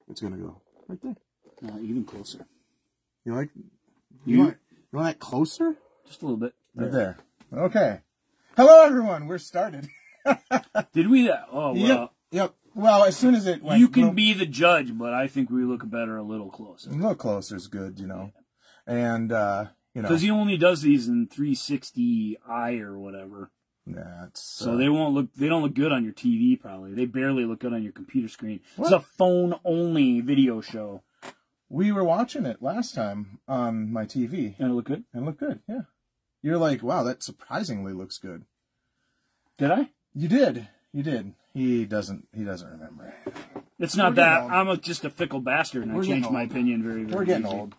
it's gonna go? Right there. Even closer. You like? You want that closer? Just a little bit. Right there. Okay. Hello, everyone. We're started. Did we? Oh, well. Yep. Well, as soon as it went, you can be the judge, but I think we look better a little closer. A little closer is good, you know. And, you know. Because he only does these in 360i or whatever. Yeah, it's, so they don't look good on your TV, probably. They barely look good on your computer screen. What? It's a phone-only video show. We were watching it last time on my TV. And it looked good? And it looked good, yeah. You're like, wow, that surprisingly looks good. Did I? You did. You did. He doesn't remember. It's not that. I'm just a fickle bastard, and I change my opinion very, very We're getting easy. old.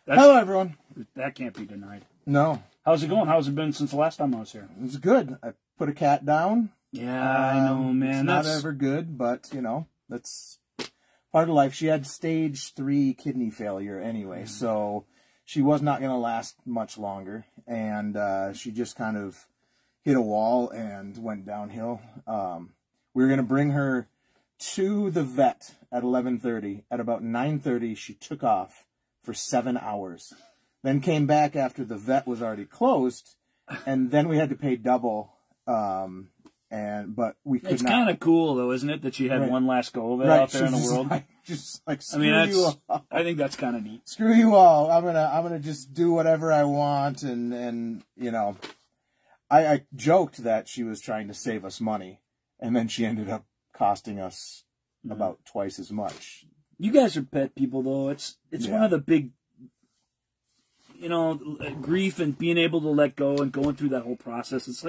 Hello, everyone. That can't be denied. No. How's it going? How's it been since the last time I was here? It's good. I put a cat down. Yeah, I know, man. It's not ever good, but, you know, that's part of life. She had stage 3 kidney failure anyway, so she was not going to last much longer. And she just kind of hit a wall and went downhill. We were going to bring her to the vet at 11:30. At about 9:30, she took off for 7 hours. Then came back after the vet was already closed, and then we had to pay double. But we could not. It's kind of cool, though, isn't it, that she had one last go of it out there in the world? Screw you all. I think that's kind of neat. Screw you all. I'm gonna just do whatever I want, and you know, I joked that she was trying to save us money, and then she ended up costing us about twice as much. You guys are pet people, though. It's one of the big, you know, grief and being able to let go and going through that whole process. It's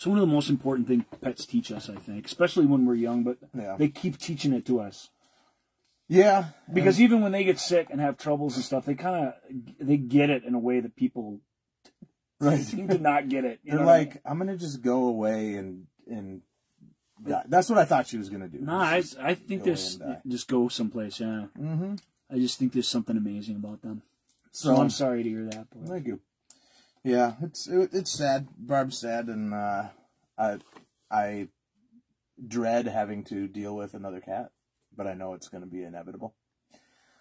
one of the most important things pets teach us, I think, especially when we're young, but they keep teaching it to us. Yeah. Because even when they get sick and have troubles and stuff, they get it in a way that people seem to not get it. They're like, I'm going to just go away and that's what I thought she was going to do. No, I think there's just go someplace, yeah. I just think there's something amazing about them. So I'm sorry to hear that. But. Thank you. Yeah, it's sad. Barb's sad, and I dread having to deal with another cat, but I know it's going to be inevitable.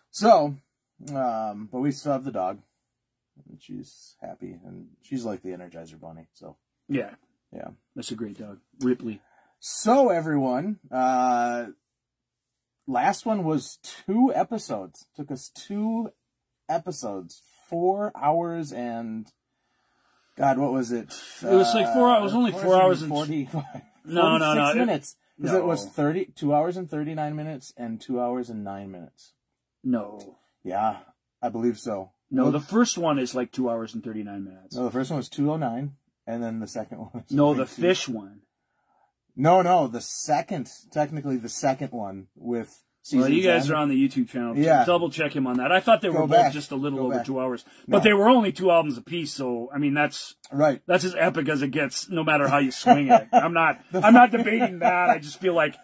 So, but we still have the dog, and she's happy, and she's like the Energizer Bunny. So yeah, that's a great dog, Ripley. So everyone, last one was 2 episodes. Took us 2 episodes, 4 hours and. God, what was it? It was like 4 hours. It was only 4 hours and 46 minutes. Because it was 2 hours and 39 minutes and 2 hours and 9 minutes. No. Yeah, I believe so. No, the first one is like 2 hours and 39 minutes. No, the first one was 2:09, and then the second one was... No, the fish one. No, technically the second one with... Well, you guys are on the YouTube channel. Yeah. Double check him on that. I thought they were both just a little over 2 hours. But they were only 2 albums apiece, so I mean that's as epic as it gets, no matter how you swing it. I'm not debating that. I just feel like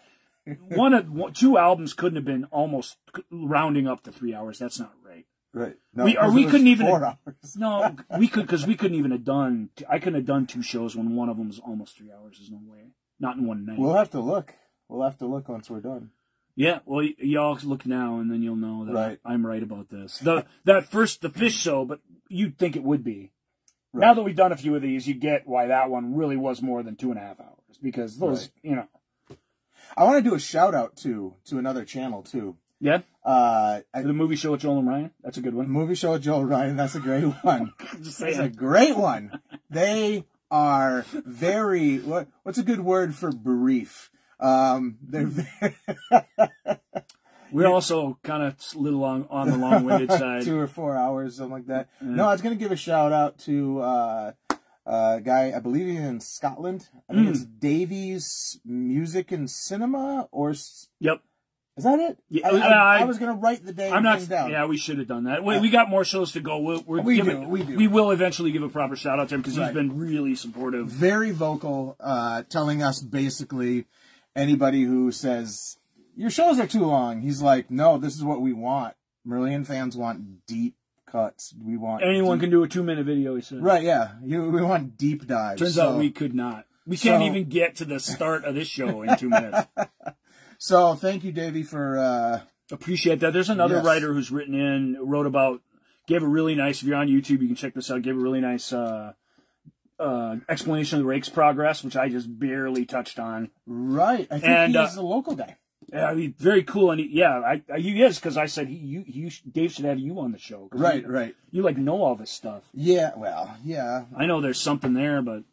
2 albums couldn't have been almost rounding up to 3 hours. That's not right. Right. No, we couldn't even 4 hours. No, we couldn't even have done. I couldn't have done 2 shows when one of them was almost 3 hours. There's no way. Not in one night. We'll have to look. We'll have to look once we're done. Yeah, well, y'all look now, and then you'll know that I'm right about this. The fish show, but you'd think it would be. Right. Now that we've done a few of these, you get why that one really was more than 2.5 hours, because those, you know. I want to do a shout out to another channel too. Yeah. The movie show with Joel and Ryan. That's a good one. Movie show with Joel and Ryan. That's a great one. Just saying. That's a great one. They are very. What's a good word for brief? They're We're also kind of a little on the long-winded side. 2 or 4 hours, something like that. No, I was going to give a shout out to a guy, I believe he's in Scotland. I think it's Davies Music and Cinema, or... Yep. Is that it? Yeah, I was going to write the name down. Yeah, we should have done that. We got more shows to go. We do. We will eventually give a proper shout out to him because he's been really supportive. Very vocal, telling us basically anybody who says, your shows are too long. He's like, no, this is what we want. Marillion fans want deep cuts. We want anyone can do a 2-minute video, he said. Right, yeah. We want deep dives. Turns out we could not. We can't even get to the start of this show in 2 minutes. So thank you, Davey, for Appreciate that. There's another writer who's written in, gave a really nice, if you're on YouTube, you can check this out, gave a really nice explanation of the Rake's progress, which I just barely touched on. Right. I think he's a local guy. Yeah, very cool. And he is, because I said Dave should have you on the show. Right, You know all this stuff. Yeah, well, yeah. I know there's something there, but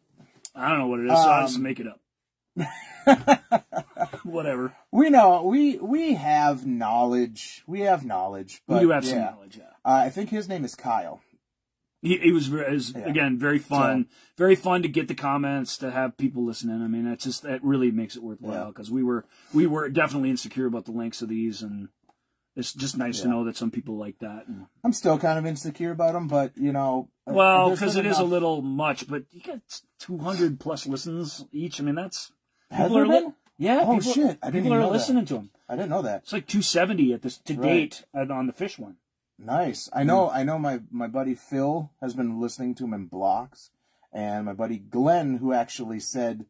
I don't know what it is, so I'll just make it up. Whatever. We know, we have knowledge. We have knowledge. But, we do have some knowledge, yeah. I think his name is Kyle. He was again, very fun. Very fun to get the comments, to have people listening. I mean, that really makes it worthwhile, because we were definitely insecure about the lengths of these, and it's just nice to know that some people like that. And, I'm still kind of insecure about them, but, well, because it is a little much, but you got 200 plus listens each. I mean, that's... Yeah. Oh, shit. I didn't people are listening to them. I didn't know that. It's like 270 to date on the Fish one. Nice. I know my buddy Phil has been listening to him in blocks, and my buddy Glenn, who actually said,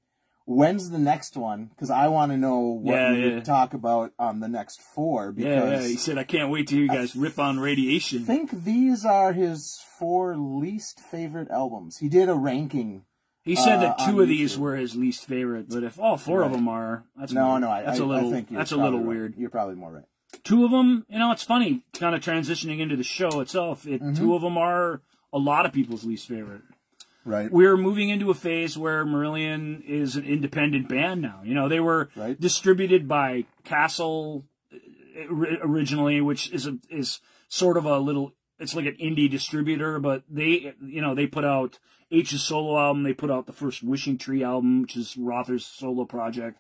when's the next one? Because I want to know what we would talk about on the next 4. Because he said, I can't wait to hear you guys rip on Radiation. I think these are his 4 least favorite albums. He did a ranking. He said that 2 of these were his least favorite, but if all 4 of them are, that's a little weird. You're probably more right. 2 of them, it's funny, kind of transitioning into the show itself. 2 of them are a lot of people's least favorite. Right. We're moving into a phase where Marillion is an independent band now. They were distributed by Castle originally, which is sort of a little, it's like an indie distributor, but they put out H's solo album. They put out the first Wishing Tree album, which is Rother's solo project.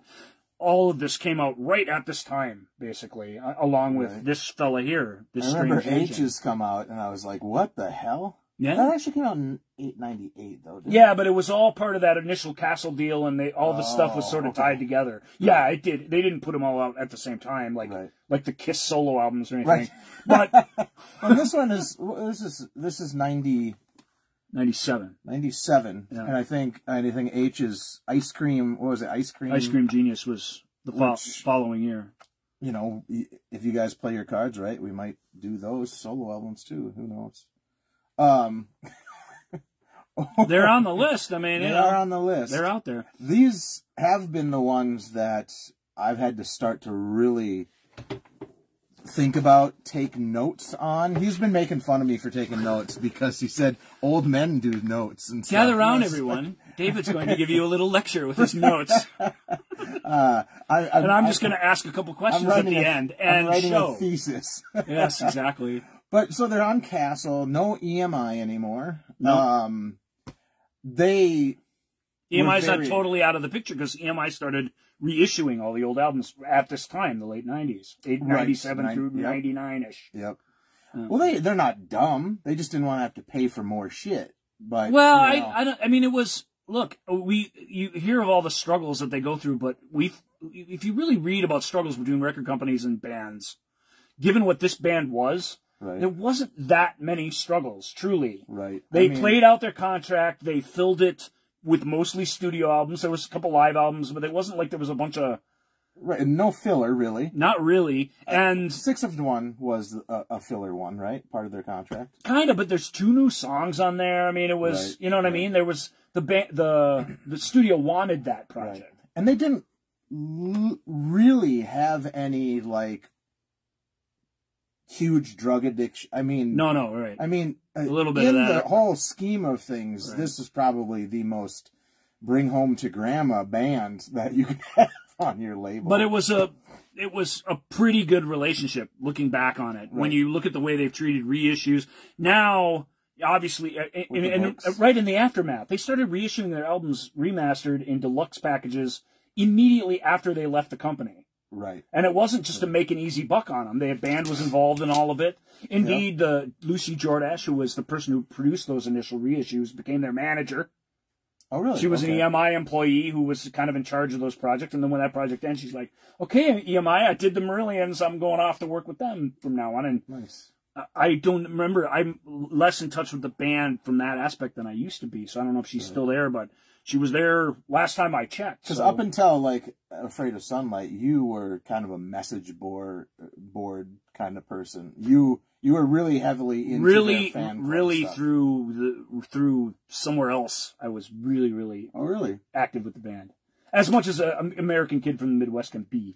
All of this came out right at this time, basically, along with this fella here. I remember H's come out, and I was like, what the hell? Yeah. That actually came out in 98, though, didn't it? But it was all part of that initial Castle deal, and all the stuff was sort of tied together. Yeah, it did. They didn't put them all out at the same time, like the Kiss solo albums or anything. But well, this is 90... 97. 97. Yeah. And I think H's Ice Cream, what was it? Ice Cream Genius was the following year. If you guys play your cards right, we might do those solo albums too. Who knows? They're on the list. I mean, they are on the list. They're out there. These have been the ones that I've had to start to really think about, take notes on. He's been making fun of me for taking notes because he said old men do notes and stuff. Gather around, everyone. David's going to give you a little lecture with his notes. I'm just going to ask a couple questions at the end and I'm writing show. A thesis. Yes, exactly. But so they're on Castle, no EMI anymore. No. EMI's not totally out of the picture because EMI started reissuing all the old albums at this time, the late 90s, 97 through 99-ish. Yep. Well, they're not dumb. They just didn't want to have to pay for more shit. But I mean, it was, look, you hear of all the struggles that they go through, but if you really read about struggles between record companies and bands, given what this band was, there wasn't that many struggles, truly. Right. They played out their contract. They filled it with mostly studio albums. There was a couple live albums, but it wasn't like there was a bunch of... Right, and no filler, really. Not really. And 6 of 1 was a filler one, right? Part of their contract. Kind of, but there's 2 new songs on there. I mean, it was, you know what I mean? There was the studio wanted that project. Right. And they didn't really have any, like, huge drug addiction. I mean... No, right. I mean... A little bit of that. In the whole scheme of things, this is probably the most bring home to grandma band that you could have on your label. But it was a pretty good relationship looking back on it. Right. When you look at the way they've treated reissues. Now, obviously, right in the aftermath, they started reissuing their albums remastered in deluxe packages immediately after they left the company. Right. And it wasn't just to make an easy buck on them. The band was involved in all of it. Indeed, Lucy Jordash, who was the person who produced those initial reissues, became their manager. Oh, really? She was an EMI employee who was kind of in charge of those projects. And then when that project ended, she's like, okay, EMI, I did the Marillions. I'm going off to work with them from now on. And nice. I don't remember. I'm less in touch with the band from that aspect than I used to be. So I don't know if she's still there. But She was there last time I checked. Because so. up until, like, Afraid of Sunlight, you were kind of a message board kind of person. You were really heavily into their fan club stuff. through somewhere else. I was really active with the band, as much as an American kid from the Midwest can be.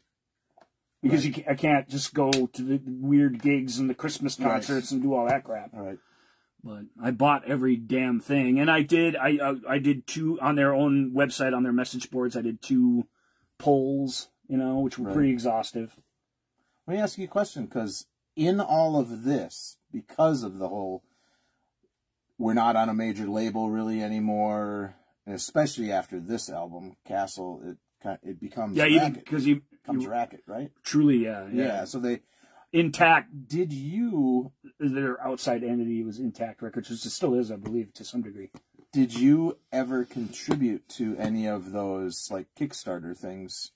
Because I can't just go to the weird gigs and the Christmas concerts and do all that crap. Right. But I bought every damn thing, and I did 2 on their own website, on their message boards. I did 2 polls, which were pretty exhaustive. Let me ask you a question, because in all of this, because of the whole, we're not on a major label really anymore, and especially after this album, Castle, it becomes Racket. Because becomes Racket, right? Truly, yeah. Yeah, so they... Intact. Did you... Their outside entity was Intact Records, which it still is, I believe, to some degree. Did you ever contribute to any of those, like, Kickstarter things?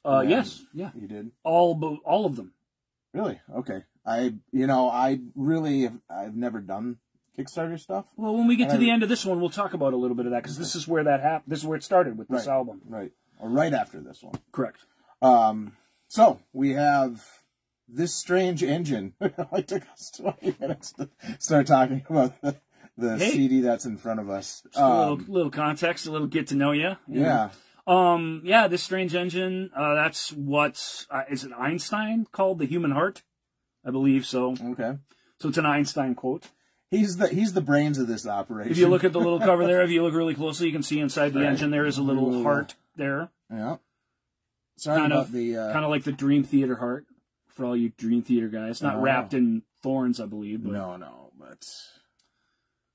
Yes, yeah. You did? All of them. Really? Okay. I've never done Kickstarter stuff. Well, when we get to the end of this one, we'll talk about a little bit of that, because this is where that happened. This is where it started with this album. Right. Or right after this one. Correct. So, we have This Strange Engine. It took us 20 minutes to start talking about the CD that's in front of us. A little context, a little get to know you. Yeah. This Strange Engine, that's what, is it Einstein called The Human Heart? I believe so. Okay. So it's an Einstein quote. He's the brains of this operation. If you look at the little cover there, if you look really closely, you can see inside the engine there is a little heart there. Yeah. Sorry kind of like the Dream Theater heart for all you Dream Theater guys. Not wrapped in thorns, I believe. But,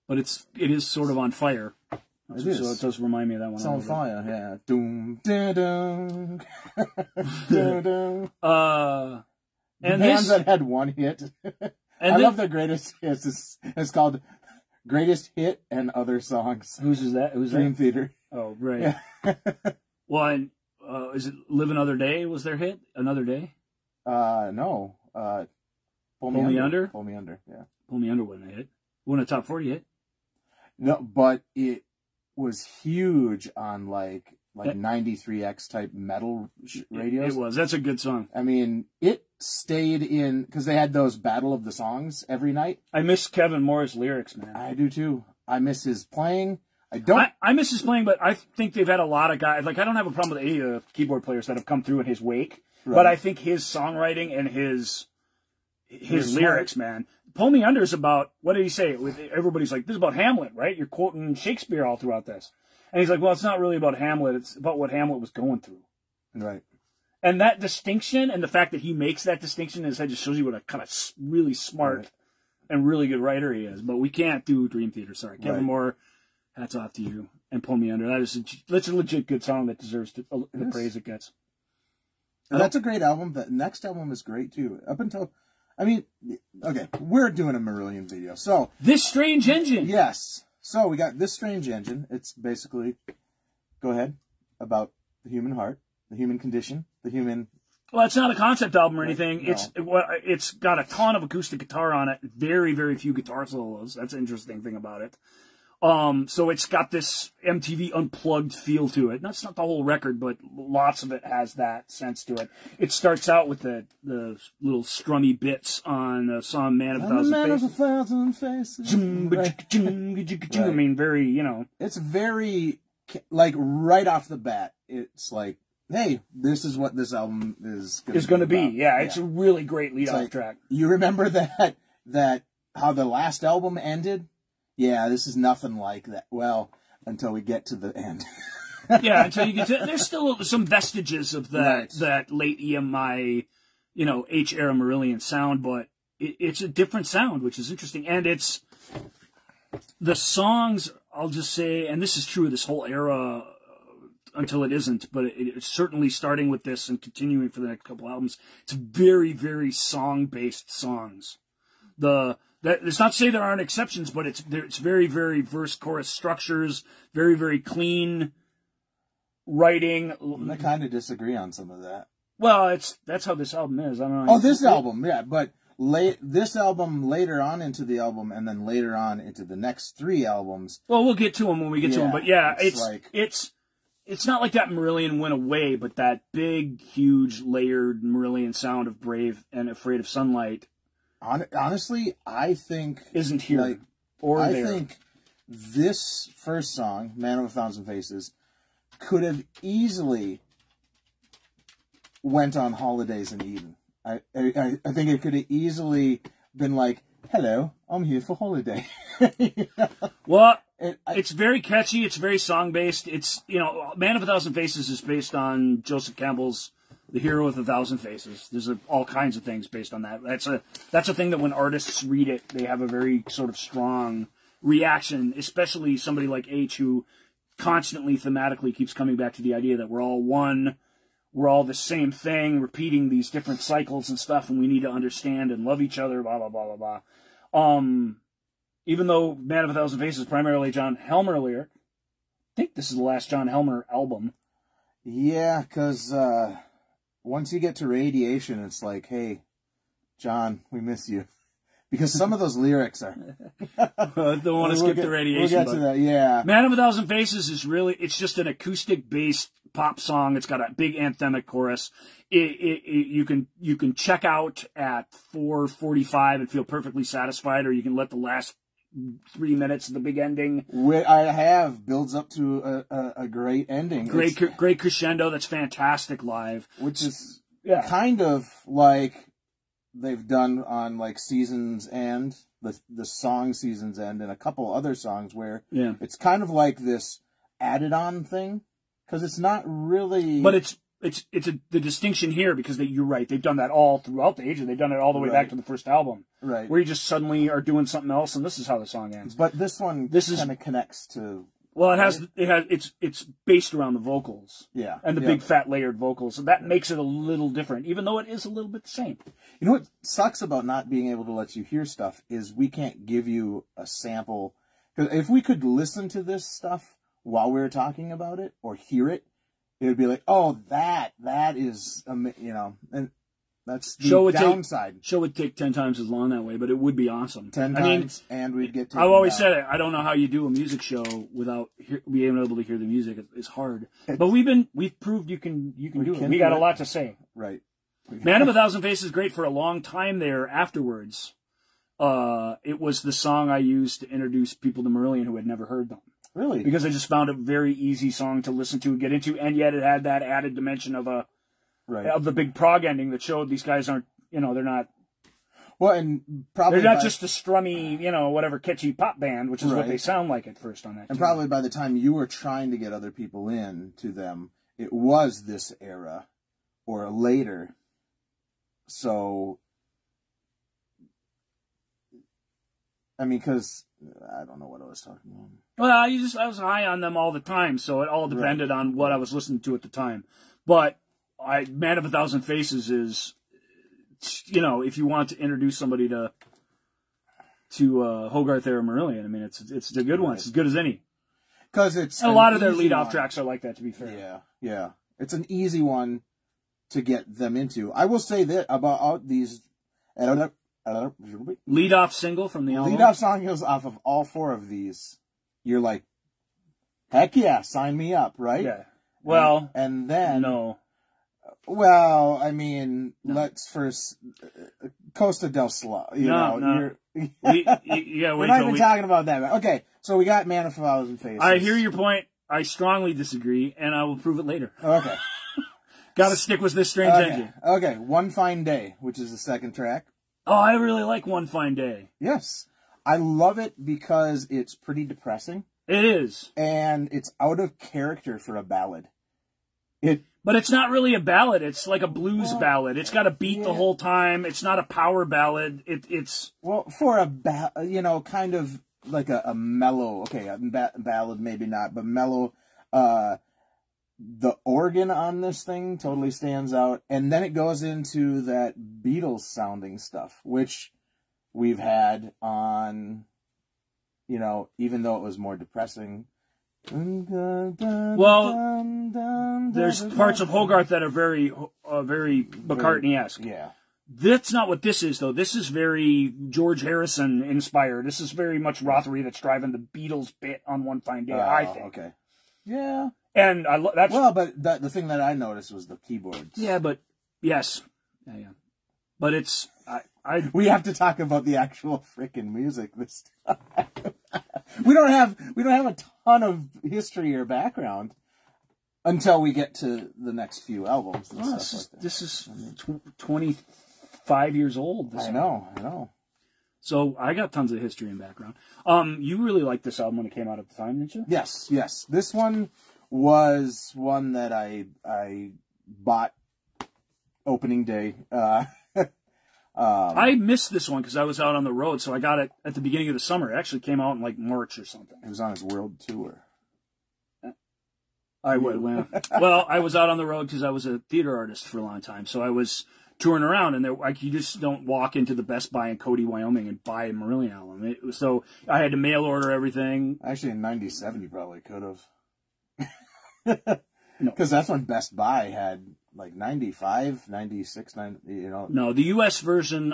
but it is sort of on fire. It is. So it does remind me of that one. It's on fire, yeah. Doom, da, dum, da, dum. And bands that had one hit. I love their greatest hits. It's called Greatest Hit and Other Songs. Whose that? Who's Dream Theater. Oh, right. Yeah. Well, and, is it Live Another Day was their hit? Another Day? No. Pull Me Under? Pull Me Under, yeah. Pull Me Under wasn't a hit. Wasn't a top 40 hit. No, but it was huge on like 93X type metal radios. It was. That's a good song. I mean, it stayed in, because they had those Battle of the Songs every night. I miss Kevin Moore's lyrics, man. I do too. I miss his playing. I miss his playing, but I think they've had a lot of guys. Like, I don't have a problem with any keyboard players that have come through in his wake. Right. But I think his songwriting and his lyrics, man. Pull Me Under is about, what did he say? Everybody's like, this is about Hamlet, right? You're quoting Shakespeare all throughout this. And he's like, well, it's not really about Hamlet. It's about what Hamlet was going through. Right. And that distinction, and the fact that he makes that distinction in his head, just shows you what a kind of really smart and really good writer he is. But we can't do Dream Theater. Sorry. Kevin Moore, hats off to you. And Pull Me Under. That's a legit good song that deserves the praise it gets. And that's a great album. The next album is great, too. Up until... I mean, okay, we're doing a Marillion video, so... This Strange Engine! Yes. So, we got This Strange Engine. It's basically, go ahead, about the human heart, the human condition, the human... Well, it's not a concept album or anything. No. It's got a ton of acoustic guitar on it. Very, very few guitar solos. That's an interesting thing about it. So it's got this MTV Unplugged feel to it. That's not the whole record, but lots of it has that sense to it. It starts out with the little strummy bits on the song Man of a Thousand Faces. I mean, very, It's very, like, right off the bat, it's like, hey, this is what this album is going to be. Yeah, it's a really great lead-off track. You remember that how the last album ended? Yeah, this is nothing like that. Well, until we get to the end. Yeah, until you get to... There's still some vestiges of that late EMI, H-era Marillion sound, but it's a different sound, which is interesting. And it's... The songs, I'll just say, and this is true of this whole era until it isn't, but it's certainly starting with this and continuing for the next couple albums, it's very, very song-based songs. It's not to say there aren't exceptions, but it's very, very verse-chorus structures, very, very clean writing. I kind of disagree on some of that. Well, that's how this album is. I don't know. Oh, this album, yeah, but this album later on into the album, and then later on into the next 3 albums. Well, we'll get to them when we get to them, but yeah, it's not like that Marillion went away, but that big, huge, layered Marillion sound of Brave and Afraid of Sunlight. Honestly, I think isn't here I think this first song, "Man of a Thousand Faces," could have easily went on Holidays in Eden. I think it could have easily been like, "Hello, I'm here for holiday." Well, it's very catchy. It's very song based. It's, you know, "Man of a Thousand Faces" is based on Joseph Campbell's "The Hero with a Thousand Faces." There's all kinds of things based on that. That's a thing that when artists read it, they have a very sort of strong reaction, especially somebody like H, who constantly thematically keeps coming back to the idea that we're all one. We're all the same thing, repeating these different cycles and stuff, and we need to understand and love each other, blah, blah, blah, blah, blah. Even though "Man of a Thousand Faces" is primarily John Helmer lyric, I think this is the last John Helmer album. Yeah, because once you get to Radiation, it's like, hey, John, we miss you. Because some of those lyrics are... Don't want to skip the Radiation. We'll get to that, yeah. "Man of a Thousand Faces" is really, it's just an acoustic-based pop song. It's got a big anthemic chorus. You can check out at 4:45 and feel perfectly satisfied, or you can let the last 3 minutes of the big ending. Builds up to a great ending. Great crescendo that's fantastic live. Which is kind of like they've done on like Seasons End, the song Seasons End, and a couple other songs where it's kind of like this added on thing. Because it's not really... But it's the distinction here, because you're right, they've done that all throughout the ages. They've done it all the way back to the first album. Right. Where you just suddenly are doing something else, and this is how the song ends. But this one kind of connects to... Well, it's based around the vocals. Yeah. And the big fat layered vocals. So that makes it a little different, even though it is a little bit the same. You know what sucks about not being able to let you hear stuff is we can't give you a sample. Because if we could listen to this stuff while we were talking about it, or hear it, it would be like, oh, that is, you know, and that's the downside. Show would take 10 times as long that way, but it would be awesome. 10 times, and we'd get to... I've always said it. I don't know how you do a music show without being able to hear the music. It's hard. But we've proved you can do it. We got a lot to say. Right. "Man of a Thousand Faces" is great for a long time there afterwards. It was the song I used to introduce people to Marillion who had never heard them. Really? Because I just found it a very easy song to listen to and get into, and yet it had that added dimension of the big prog ending that showed these guys aren't, you know, they're not... Well, and probably... They're not just a strummy, you know, whatever, catchy pop band, which is what they sound like at first on that. And probably by the time you were trying to get other people in to them, it was this era or later. So... I mean, because... I don't know what I was talking about. Well, I was high on them all the time, so it all depended on what I was listening to at the time. But "Man of a Thousand Faces" is, you know, if you want to introduce somebody to Hogarth era Marillion, I mean, it's a good one. It's as good as any. Because it's and a lot of their lead-off tracks are like that, to be fair. Yeah. It's an easy one to get them into. I will say that about these... Lead-off single from the album? Lead-off song goes off of all 4 of these. You're like, heck yeah, sign me up, right? Yeah. Well... And then... No. Well, I mean, let's first... Costa del Sol. No. We're not even talking about that. Okay, so we got "Man of a Thousand Faces." I hear your point. I strongly disagree, and I will prove it later. Okay. Gotta stick with this strange engine. Okay, "One Fine Day," which is the second track. Oh, I really like "One Fine Day." Yes. I love it because it's pretty depressing. It is. And it's out of character for a ballad. But it's not really a ballad. It's like a ballad. Ballad. It's got a beat the whole time. It's not a power ballad. It's... Well, for a kind of like a mellow... Okay, a ballad maybe not, but mellow... The organ on this thing totally stands out. And then it goes into that Beatles-sounding stuff, which we've had on, you know, even though it was more depressing. Well, there's parts of Hogarth that are very McCartney-esque. Yeah. That's not what this is, though. This is very George Harrison inspired. This is very much Rothery that's driving the Beatles bit on One Fine Day, I think. Okay. Yeah. And that's... Well, but the thing that I noticed was the keyboards. Yeah, but... Yes. Yeah. But it's... We have to talk about the actual freaking music this time. we don't have a ton of history or background until we get to the next few albums and stuff like that. This is 25 years old. I know. So I got tons of history and background. You really liked this album when it came out at the time, didn't you? Yes. This one was one that I bought opening day. I missed this one because I was out on the road, so I got it at the beginning of the summer. It actually came out in like March or something. It was on his world tour. I was out on the road because I was a theater artist for a long time, so I was touring around, and you just don't walk into the Best Buy in Cody, Wyoming, and buy a Marillion album. So I had to mail order everything. Actually, in '97, you probably could have. Because that's when Best Buy had like 95, 96, No, the U.S. version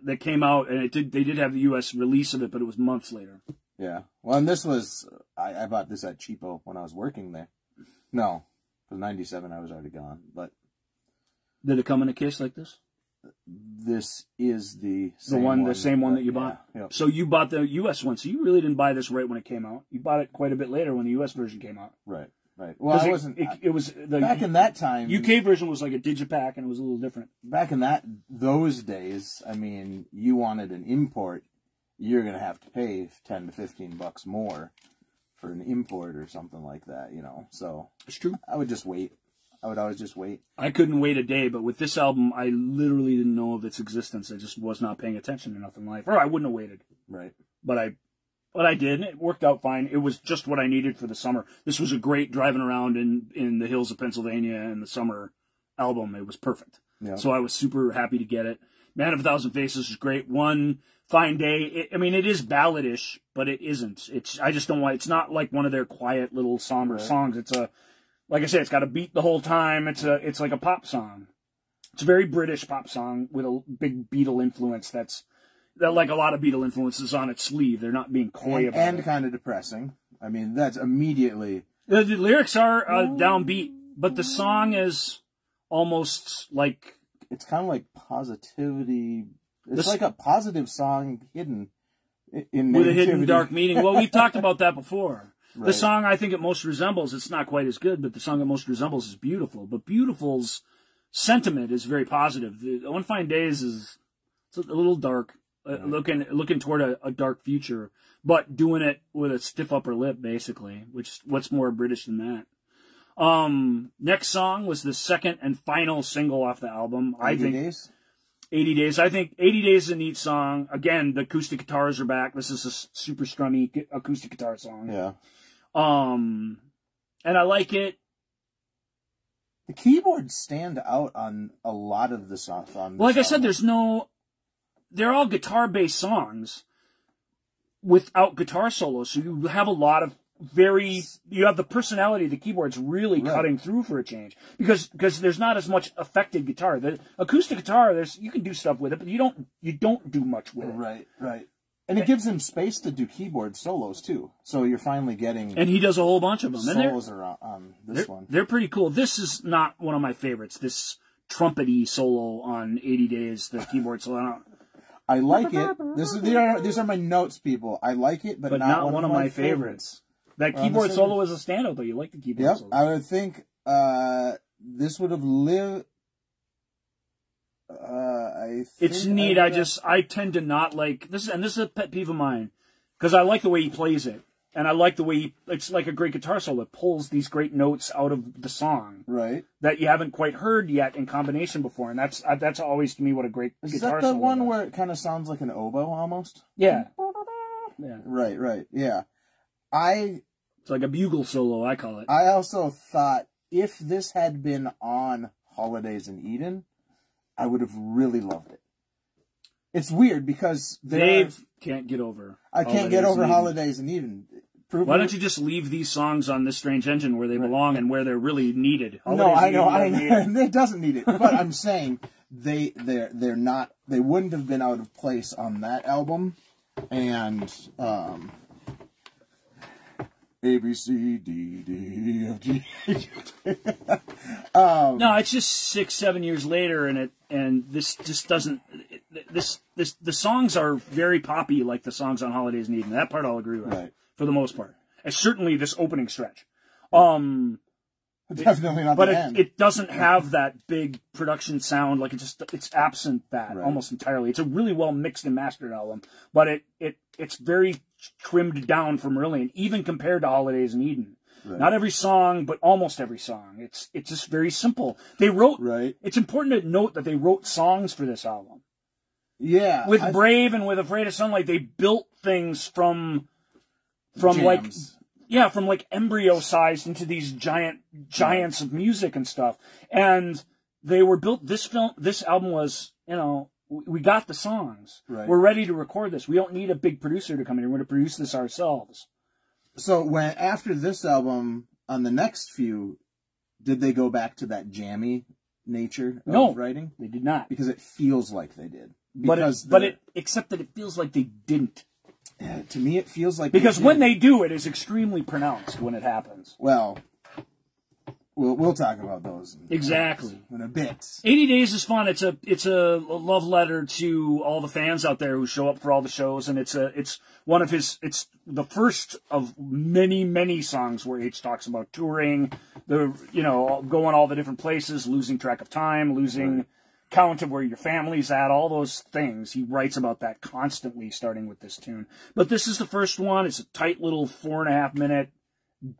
that came out, and they did have the U.S. release of it, but it was months later. Yeah. Well, and this was, I bought this at Cheapo when I was working there. No, for '97 I was already gone. But did it come in a case like this? This is the same one that you bought. Yeah, yep. So you bought the U.S. one. So you really didn't buy this right when it came out. You bought it quite a bit later when the U.S. version came out. Right. Well, I wasn't. It was back in that time. UK version was like a digipack, and it was a little different. Back in those days, I mean, you wanted an import, you're gonna have to pay $10 to $15 more for an import or something like that, So it's true. I would just wait. I would always just wait. I couldn't wait a day, but with this album, I literally didn't know of its existence. I just was not paying attention to nothing in life, or I wouldn't have waited. Right. But I did, and it worked out fine. It was just what I needed for the summer. This was a great driving around in the hills of Pennsylvania in the summer album. It was perfect. Yeah. So I was super happy to get it. Man of a Thousand Faces is great. One Fine Day. It is balladish, but it isn't. I just don't want. It's not like one of their quiet little somber songs. It's like I said, it's got a beat the whole time. It's like a pop song. It's a very British pop song with a big Beatle influence. That like a lot of Beatle influences on its sleeve. They're not being coy about it. And kind of depressing. I mean, that's immediately... The lyrics are downbeat, but the song is almost like... It's kind of like positivity. It's like a positive song hidden in with a hidden dark meaning. Well, we've talked about that before. Right. The song I think it most resembles, it's not quite as good, but the song it most resembles is Beautiful. But Beautiful's sentiment is very positive. One Fine Days is a little dark. Looking toward a dark future, but doing it with a stiff upper lip, basically. What's more British than that? Next song was the second and final single off the album. 80 Days? 80 Days. I think 80 Days is a neat song. Again, the acoustic guitars are back. This is a super strummy acoustic guitar song. Yeah. And I like it. The keyboards stand out on a lot of the songs. Like I said, they're all guitar-based songs without guitar solos. So you have a lot of you have the personality of the keyboards really cutting through for a change. Because there's not as much affected guitar. The acoustic guitar, you can do stuff with it, but you don't do much with it. Right. And it gives him space to do keyboard solos, too. So you're finally getting... And he does a whole bunch of them. Solos are on this one. They're pretty cool. This is not one of my favorites. This trumpety solo on 80 Days, the keyboard solo. I like it. These are my notes, people. I like it, but not one of my favorites. That keyboard solo is a standout, though. You like the keyboard solo. I would think this would have lived... It's neat. I tend to not like... This is a pet peeve of mine. Because I like the way he plays it. And I like the way it's like a great guitar solo. It pulls these great notes out of the song. Right. That you haven't quite heard yet in combination before. And that's always, to me, what a great guitar solo is. Is that the one where it kind of sounds like an oboe, almost? Yeah. Right. Yeah. It's like a bugle solo, I call it. I also thought if this had been on Holidays in Eden, I would have really loved it. It's weird because Dave can't get over. I can't get over Holidays in Eden. Why don't you just leave these songs on This Strange Engine where they belong and where they're really needed? No, I know. It doesn't need it. But I'm saying they're not, they wouldn't have been out of place on that album, and A, B, C, D, D, F, G. No, it's just 6-7 years later, and this just doesn't. The songs are very poppy, like the songs on Holidays in Eden. That part I'll agree with, right, for the most part. And certainly this opening stretch. Definitely not. But the end. It doesn't have that big production sound. Like it's absent that almost entirely. It's a really well mixed and mastered album, but it's very trimmed down for Marillion, even compared to Holidays in Eden. Right. Not every song, but almost every song. It's just very simple. They wrote. Right. It's important to note that they wrote songs for this album. Yeah. With Brave and with Afraid of Sunlight, they built things from jams. From like embryo sized into these giants of music and stuff. And they were built. This album was, we got the songs. Right. We're ready to record this. We don't need a big producer to come in. We're going to produce this ourselves. So after this album, on the next few, did they go back to that jammy nature of writing? They did not. Because it feels like they did. Except that it feels like they didn't. Yeah, to me, it feels like because when they do, it is extremely pronounced when it happens. Well, we'll talk about those in a bit. 80 Days is fun. It's a love letter to all the fans out there who show up for all the shows, and it's the first of many songs where H talks about touring, going all the different places, losing track of time, losing count of where your family's at, all those things. He writes about that constantly, starting with this tune. But this is the first one. It's a tight little 4.5 minute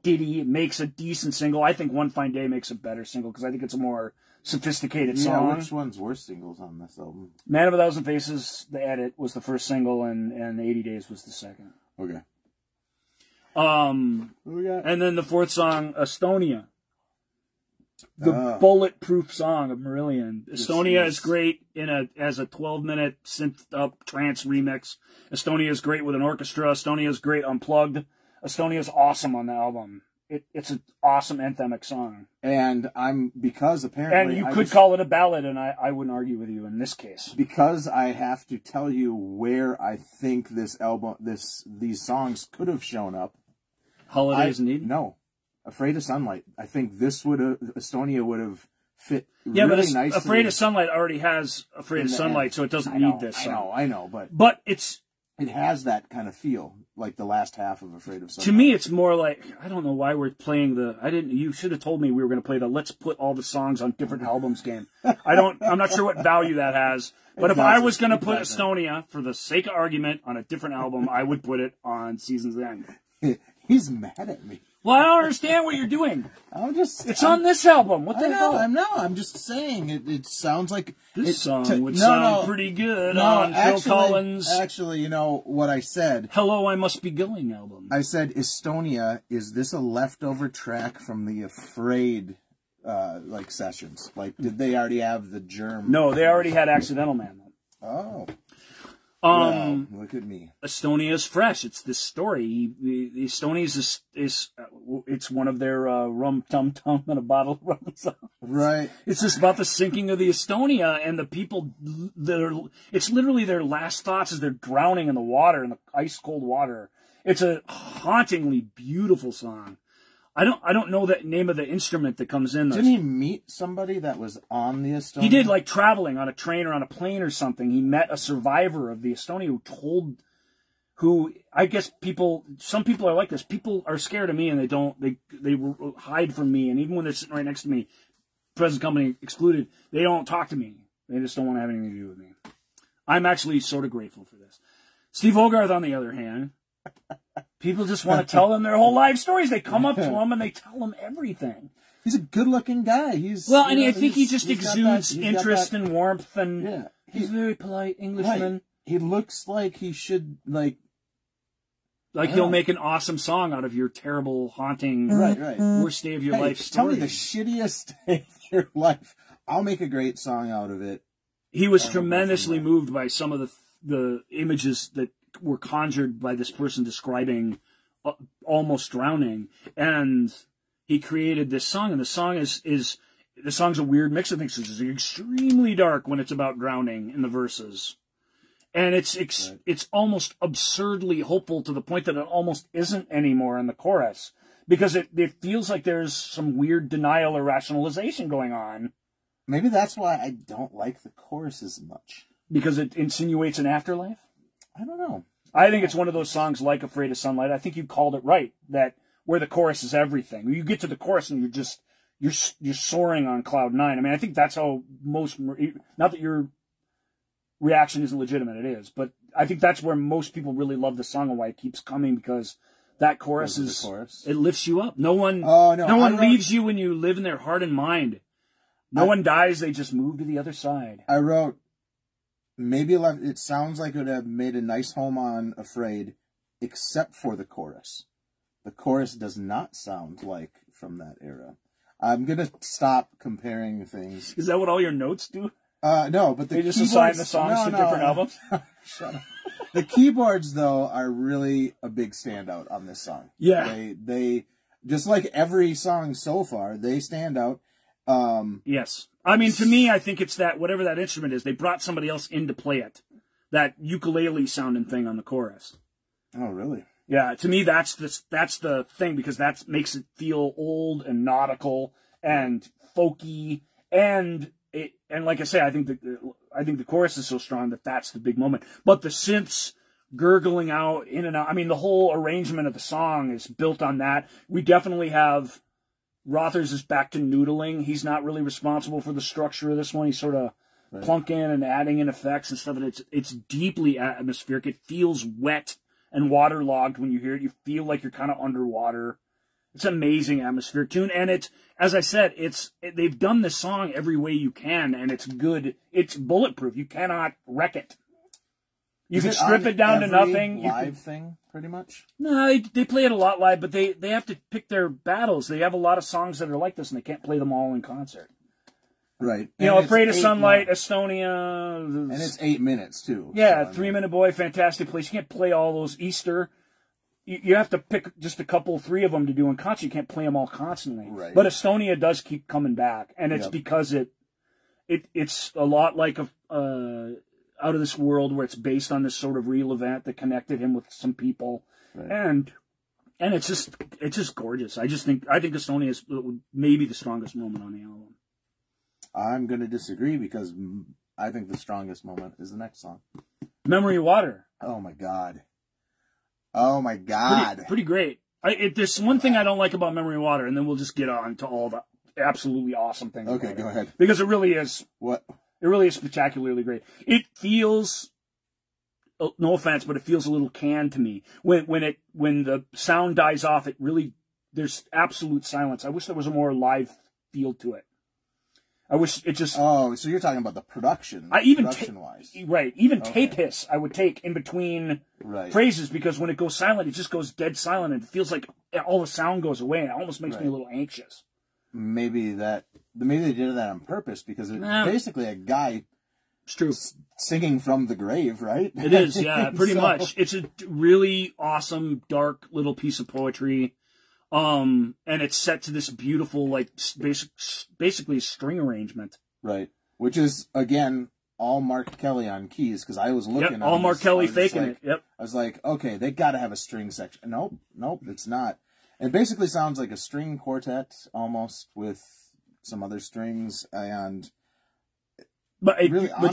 ditty. It makes a decent single. I think One Fine Day makes a better single because I think it's a more sophisticated song. Yeah, which one's worst singles on this album? Man of a Thousand Faces, the edit, was the first single, and 80 Days was the second. Okay. And then the fourth song, Estonia. The bulletproof song of Marillion. Estonia is great as a 12-minute synth-up trance remix. Estonia is great with an orchestra. Estonia is great unplugged. Estonia is awesome on the album. It's an awesome anthemic song. And apparently... And you could call it a ballad, and I wouldn't argue with you in this case. Because I have to tell you where I think this album, these songs could have shown up. Holidays in Eden? No. Afraid of Sunlight. I think Estonia would have fit really nicely. Afraid of Sunlight already has Afraid of Sunlight, so it doesn't need this song. I know, but it has that kind of feel, like the last half of Afraid of Sunlight. To me, it's more like, I don't know why we're playing you should have told me we were going to play the let's put all the songs on different albums game. I'm not sure what value that has, but if I was going to put Estonia, for the sake of argument, on a different album, I would put it on Season's End. He's mad at me. Well, I don't understand what you're doing. It's on this album. What the hell? I'm just saying. It sounds like this song would sound pretty good on Phil Collins. Actually, you know what I said? Hello, I Must Be Going album. I said, Estonia, is this a leftover track from the Afraid sessions? Like, did they already have the germ? No, they already had Accidental Man. Oh. Well, look at me. Estonia is fresh. It's this story. The Estonia's it's one of their rum tum tum and a bottle of rum songs. Right. It's just about the sinking of the Estonia and the people it's literally their last thoughts as they're drowning in the water, in the ice cold water. It's a hauntingly beautiful song. I don't know the name of the instrument that comes in. Didn't he meet somebody that was on the Estonia? He did, like traveling on a train or on a plane or something. He met a survivor of the Estonia I guess some people are like this. People are scared of me and they hide from me. And even when they're sitting right next to me, present company excluded, they don't talk to me. They just don't want to have anything to do with me. I'm actually sort of grateful for this. Steve Hogarth, on the other hand, people just want to tell them their whole life stories. They come up to him and they tell them everything. He's a good-looking guy. I think he just exudes interest and warmth, and he's a very polite Englishman. Right. He looks like he should, he'll make an awesome song out of your terrible, haunting, worst day of your life story. Tell me the shittiest day of your life. I'll make a great song out of it. He was tremendously moved by some of the images that were conjured by this person describing almost drowning, and he created this song. And the song is the song's a weird mix of things. It's extremely dark when it's about drowning in the verses. And it's almost absurdly hopeful to the point that it almost isn't anymore in the chorus. Because it feels like there's some weird denial or rationalization going on. Maybe that's why I don't like the chorus as much. Because it insinuates an afterlife? I don't know. I think it's one of those songs like Afraid of Sunlight. I think you called it right, that where the chorus is everything. You get to the chorus and you're soaring on cloud nine. I mean, I think that's how most, not that your reaction isn't legitimate, it is, but I think that's where most people really love the song and why it keeps coming, because that chorus it lifts you up. No one leaves you when you live in their heart and mind. No one dies, they just move to the other side. I wrote, maybe it sounds like it would have made a nice home on Afraid, except for the chorus. The chorus does not sound like from that era. I'm going to stop comparing things. Is that what all your notes do? No, but they just assign the songs to different albums? Shut up. The keyboards, though, are really a big standout on this song. Yeah. They just like every song so far, they stand out. Yes. I mean, to me, I think it's that, whatever that instrument is, they brought somebody else in to play it. That ukulele sounding thing on the chorus. Oh, really? Yeah, to me, that's the thing, because that makes it feel old and nautical and folky, and like I say, I think the chorus is so strong that that's the big moment. But the synths gurgling out in and out. I mean, the whole arrangement of the song is built on that. We definitely have Rothers is back to noodling. He's not really responsible for the structure of this one. He's sort of plunking and adding in effects and stuff. And it's deeply atmospheric. It feels wet and waterlogged when you hear it. You feel like you're kind of underwater. It's an amazing atmospheric tune, and it's, as I said, they've done this song every way you can, and it's good. It's bulletproof. You cannot wreck it. You can strip it down to nothing. Live thing, pretty much. No, they play it a lot live, but they have to pick their battles. They have a lot of songs that are like this, and they can't play them all in concert. Right. You know, Afraid of Sunlight, Estonia. And it's 8 minutes, too. Yeah, so, 3 Minute Boy, Fantastic Place. You can't play all those. Easter. You have to pick just a couple, 3 of them to do in concert. You can't play them all constantly. Right. But Estonia does keep coming back, and it's because it's a lot like Out of This World, where it's based on this sort of real event that connected him with some people, and it's just gorgeous. I think Estonia is maybe the strongest moment on the album. I'm going to disagree, because I think the strongest moment is the next song. Memory of Water. Oh, my God. Oh, my God. Pretty great. There's one thing I don't like about Memory of Water, and then we'll just get on to all the absolutely awesome things. Okay, go ahead. Because it really is. What? It really is spectacularly great. It feels, no offense, but it feels a little canned to me. When the sound dies off, there's absolute silence. I wish there was a more live feel to it. I wish it just... Oh, so you're talking about the production, production-wise. Right. Even tape hiss I would take in between phrases, because when it goes silent, it just goes dead silent, and it feels like all the sound goes away, and it almost makes me a little anxious. Maybe they did that on purpose, because it's basically a guy singing from the grave, right? It is, yeah, pretty much. It's a really awesome, dark little piece of poetry. And it's set to this beautiful, like, basically string arrangement. Right. Which is, again, all Mark Kelly on keys, because I was looking at all Mark Kelly faking it. Yep. I was like, okay, they got to have a string section. Nope, it's not. It basically sounds like a string quartet, almost, with some other strings, and... But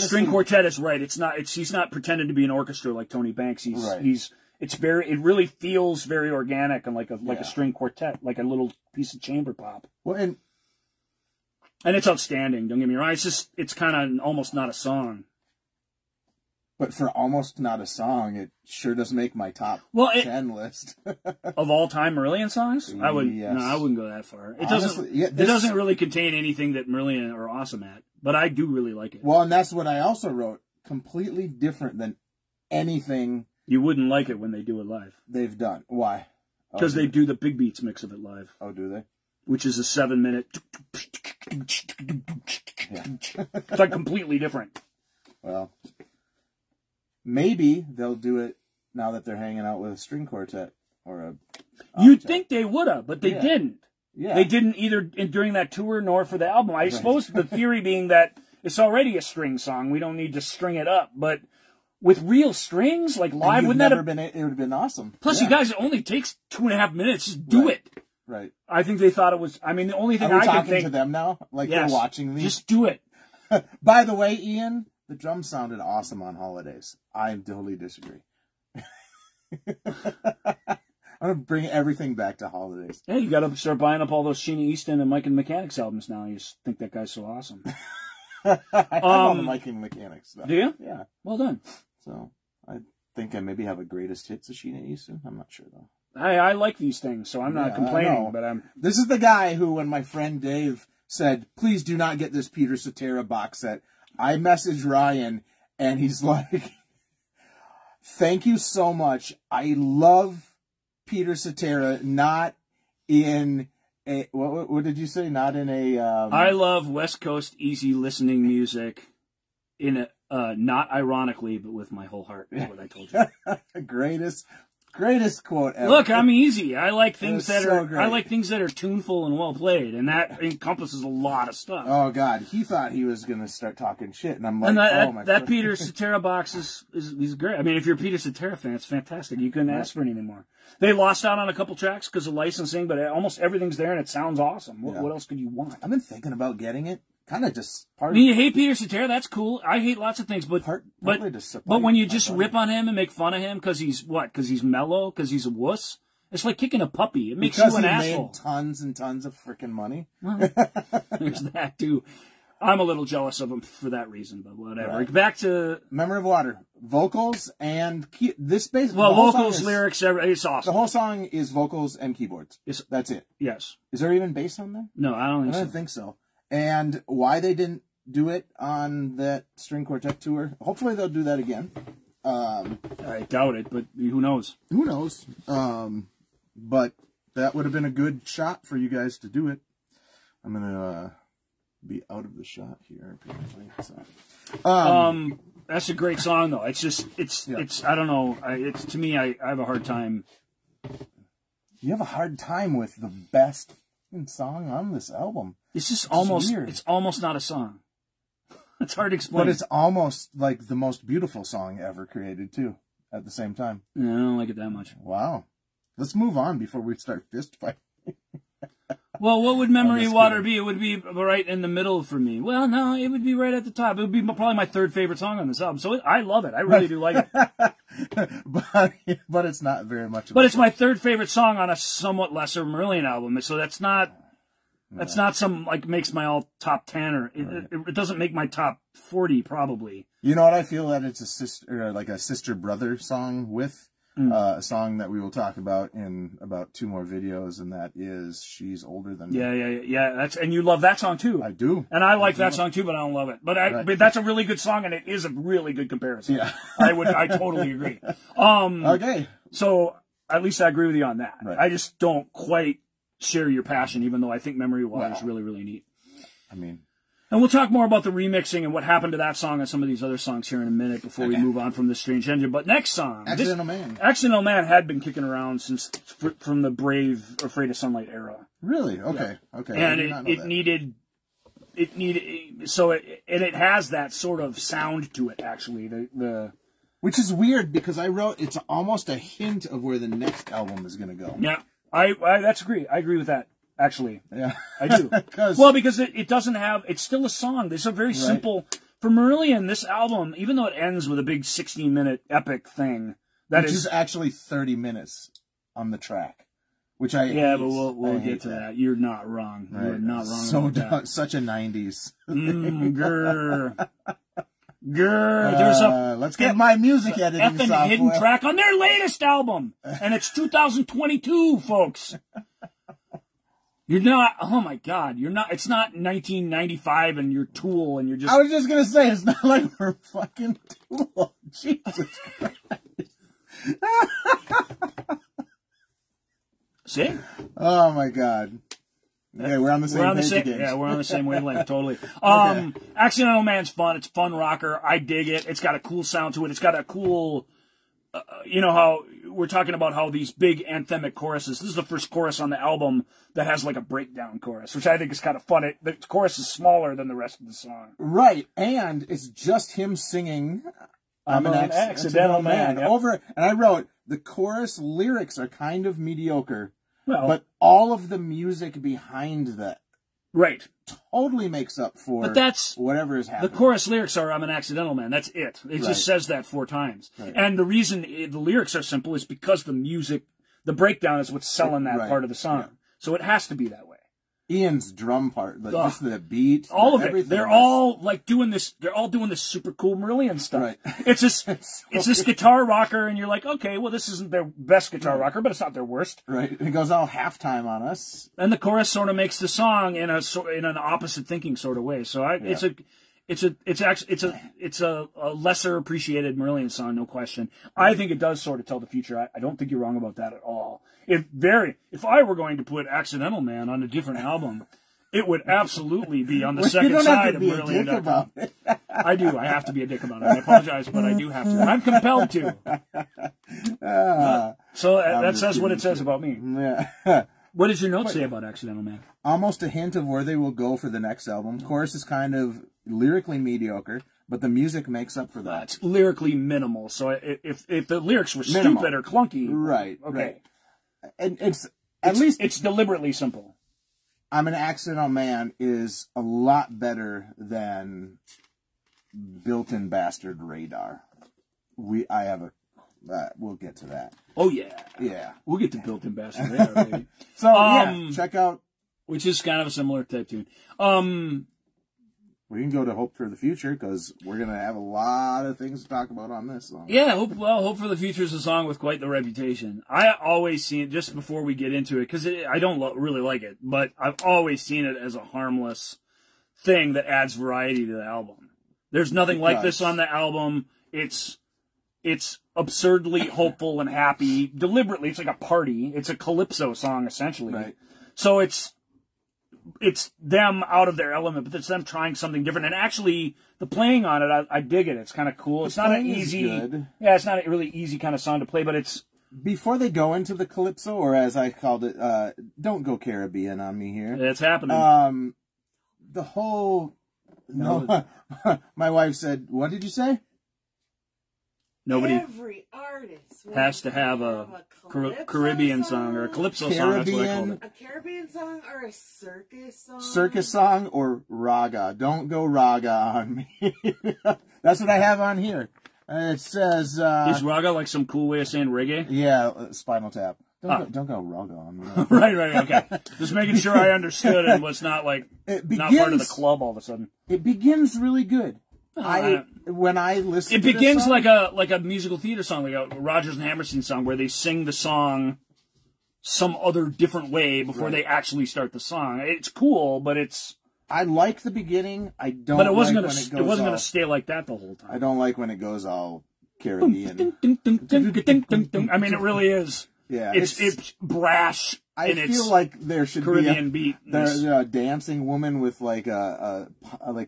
string quartet is right. He's not pretending to be an orchestra like Tony Banks. It really feels very organic and like a string quartet, like a little piece of chamber pop. Well, and it's outstanding. Don't get me wrong. It's kind of almost not a song. But for almost not a song, it sure does make my top 10 list of all time Marillion songs. I wouldn't go that far. It doesn't really contain anything that Marillion are awesome at, but I do really like it. Well, and that's what I also wrote. Completely different than anything. You wouldn't like it when they do it live. They've done. Why? Because they do the Big Beats mix of it live. Oh, do they? Which is a 7-minute. It's like completely different. Well, maybe they'll do it now that they're hanging out with a string quartet or a. You'd think they would have, but they didn't. Yeah. They didn't either during that tour nor for the album. I suppose the theory being that it's already a string song. We don't need to string it up. But with real strings, like live, wouldn't that have been? It would have been awesome. Plus, you guys, it only takes 2.5 minutes. Just do it. Right. I think they thought it was. I mean, the only thing Are we I can talking think to them now, like they're watching these. Just do it. By the way, Ian, the drums sounded awesome on Holidays. I totally disagree. I'm gonna bring everything back to Holidays. Yeah, you got to start buying up all those Sheena Easton and Mike and the Mechanics albums now. You just think that guy's so awesome. I have all the Mike and the Mechanics stuff. Do you? Yeah. Well done. So I think I maybe have a greatest hits of Sheena Easton. I'm not sure though. I like these things, so I'm not complaining. But I'm. This is the guy who, when my friend Dave said, "Please do not get this Peter Cetera box set," I messaged Ryan, and he's like, "Thank you so much. I love Peter Cetera, not in a what did you say? Not in a I love West Coast easy listening music in a not ironically, but with my whole heart, is what I told you. Greatest quote ever. Look, I'm easy. I like things that so are great. I like things that are tuneful and well played, and that encompasses a lot of stuff. Oh God, he thought he was gonna start talking shit, and I'm like, and oh my. That Peter Cetera box is great. I mean, if you're a Peter Cetera fan, it's fantastic. You couldn't ask for anything more. They lost out on a couple tracks because of licensing, but almost everything's there, and it sounds awesome. What else could you want? I've been thinking about getting it. Kind of just part. I mean, you hate Peter Cetera, that's cool. I hate lots of things, but when you just rip on him and make fun of him because he's what? Because he's mellow? Because he's a wuss? It's like kicking a puppy. It makes you an asshole. Made tons and tons of freaking money. Well, there's that too. I'm a little jealous of him for that reason, but whatever. Right. Back to Memory of Water, vocals and this bass. Well, vocals, lyrics, it's awesome. The whole song is vocals and keyboards. That's it. Yes. Is there even bass on there? No, I don't think so. And why they didn't do it on that string quartet tour? Hopefully they'll do that again. I doubt it, but who knows? Who knows? But that would have been a good shot for you guys to do it. I'm gonna be out of the shot here. Apparently. So. That's a great song though. It's just it's I don't know. It's to me I have a hard time. You have a hard time with the best song on this album. It's just almost weird. It's almost not a song. It's hard to explain. But it's almost like the most beautiful song ever created too. At the same time. Yeah, I don't like it that much. Wow. Let's move on before we start fist fighting. Well, what would Memory of Water be? It would be right in the middle for me. Well, no, it would be right at the top. It would be probably my third favorite song on this album. So I love it. I really do like it. but it's not very much. But it's my third favorite song on a somewhat lesser Marillion album. So that's not some like makes my all top 10 or it doesn't make my top 40 probably. You know what? I feel that it's a sister brother song with. A song that we will talk about in about 2 more videos, and that is She's Older Than Me. Yeah. And you love that song too. I do. And I like that song too, but I don't love it. But that's a really good song, and it is a really good comparison. Yeah. I totally agree. Okay. So at least I agree with you on that. Right. I just don't quite share your passion, even though I think Memory of Water is really, really neat. I mean. And we'll talk more about the remixing and what happened to that song and some of these other songs here in a minute before we move on from this Strange Engine. But next song. Accidental Man. Accidental Man had been kicking around from the Brave, Afraid of Sunlight era. Really? Okay. Yeah. Okay. And it has that sort of sound to it, actually. Which is weird because it's almost a hint of where the next album is going to go. Yeah. I agree with that. Actually, yeah, I do. Because it doesn't have. It's still a song. It's a very simple. For Marillion, this album, even though it ends with a big 16-minute epic thing, which is actually 30 minutes on the track. Which I hate. But we'll get to that. You're not wrong. Right. You're not wrong. So about that. Such a 90s. Grr. There's let's get my music editing software. Hidden track on their latest album, and it's 2022, folks. You're not, oh my God, it's not 1995 and you're Tool and you're just... I was just going to say, it's not like we're fucking Tool. Jesus Christ. See? Oh my God. Okay, we're on the same page again. Yeah, we're on the same wavelength, totally. Okay. Accidental Man's fun. It's a fun rocker. I dig it. It's got a cool sound to it. It's got a cool... you know how we're talking about how these big anthemic choruses, this is the first chorus on the album that has like a breakdown chorus, which I think is kind of fun. The chorus is smaller than the rest of the song. Right, and it's just him singing, I'm an accidental man. Yep. Over, and I wrote, the chorus lyrics are kind of mediocre, Well, but all of the music behind that right. totally makes up for whatever is happening. The chorus lyrics are, I'm an accidental man. That's it. It just says that 4 times. Right. And the reason the lyrics are simple is because the music, the breakdown is what's selling that part of the song. Yeah. So it has to be that way. Ian's drum part, just the beat, all of it. They're all like doing this. They're all doing this super cool Marillion stuff. Right. It's just, it's this guitar rocker, and you're like, okay, well, this isn't their best guitar rocker, but it's not their worst. Right. It goes all halftime on us, and the chorus sort of makes the song in an opposite thinking sort of way. So it's a lesser appreciated Marillion song, no question. I think it does sort of tell the future. I don't think you're wrong about that at all. If I were going to put Accidental Man on a different album, it would absolutely be on the second side of Marillion. I do. I have to be a dick about it. I apologize, but I do have to. I'm compelled to. So that says what it says about me. Yeah. What does your note say about Accidental Man? Almost a hint of where they will go for the next album. Chorus is kind of lyrically mediocre, but the music makes up for that. It's lyrically minimal. So if the lyrics were stupid or clunky, right? Okay. Right. And at least it's deliberately simple. I'm an Accidental Man is a lot better than Built-in Bastard Radar. We'll get to that. Oh yeah, yeah. We'll get to Built-in Bastard Radar, baby. So check out, which is kind of a similar type tune. We can go to Hope for the Future, because we're going to have a lot of things to talk about on this song. Yeah, Hope for the Future is a song with quite the reputation. I always seen it, just before we get into it, because I don't really like it, but I've always seen it as a harmless thing that adds variety to the album. There's nothing like this on the album. It's absurdly hopeful and happy. Deliberately, it's like a party. It's a Calypso song, essentially. Right. So it's them out of their element, but it's them trying something different. And actually, the playing on it, I dig it. It's kind of cool. It's not an easy, it's not a really easy kind of song to play, but it's... Before they go into the Calypso, or as I called it, don't go Caribbean on me here. It's happening. The whole... No, my wife said, what did you say? Nobody Every artist has to have a Caribbean song or a Calypso song. That's what I call it. A Caribbean song or a circus song? Circus song or raga. Don't go raga on me. That's what I have on here. It says... is raga like some cool way of saying reggae? Yeah, Spinal Tap. Don't go raga on me. Right, okay. Just making sure I understood and was not like not part of the club all of a sudden. It begins really good. When I listen, it begins like a musical theater song, like a Rodgers and Hammerstein song, where they sing the song some other different way before they actually start the song. It's cool, but it's. I like the beginning. I don't. But it wasn't gonna stay like that the whole time. I don't like when it goes all Caribbean. I mean, it really is. Yeah, it's brash. I feel like there should Caribbean be beat. There's a dancing woman with like a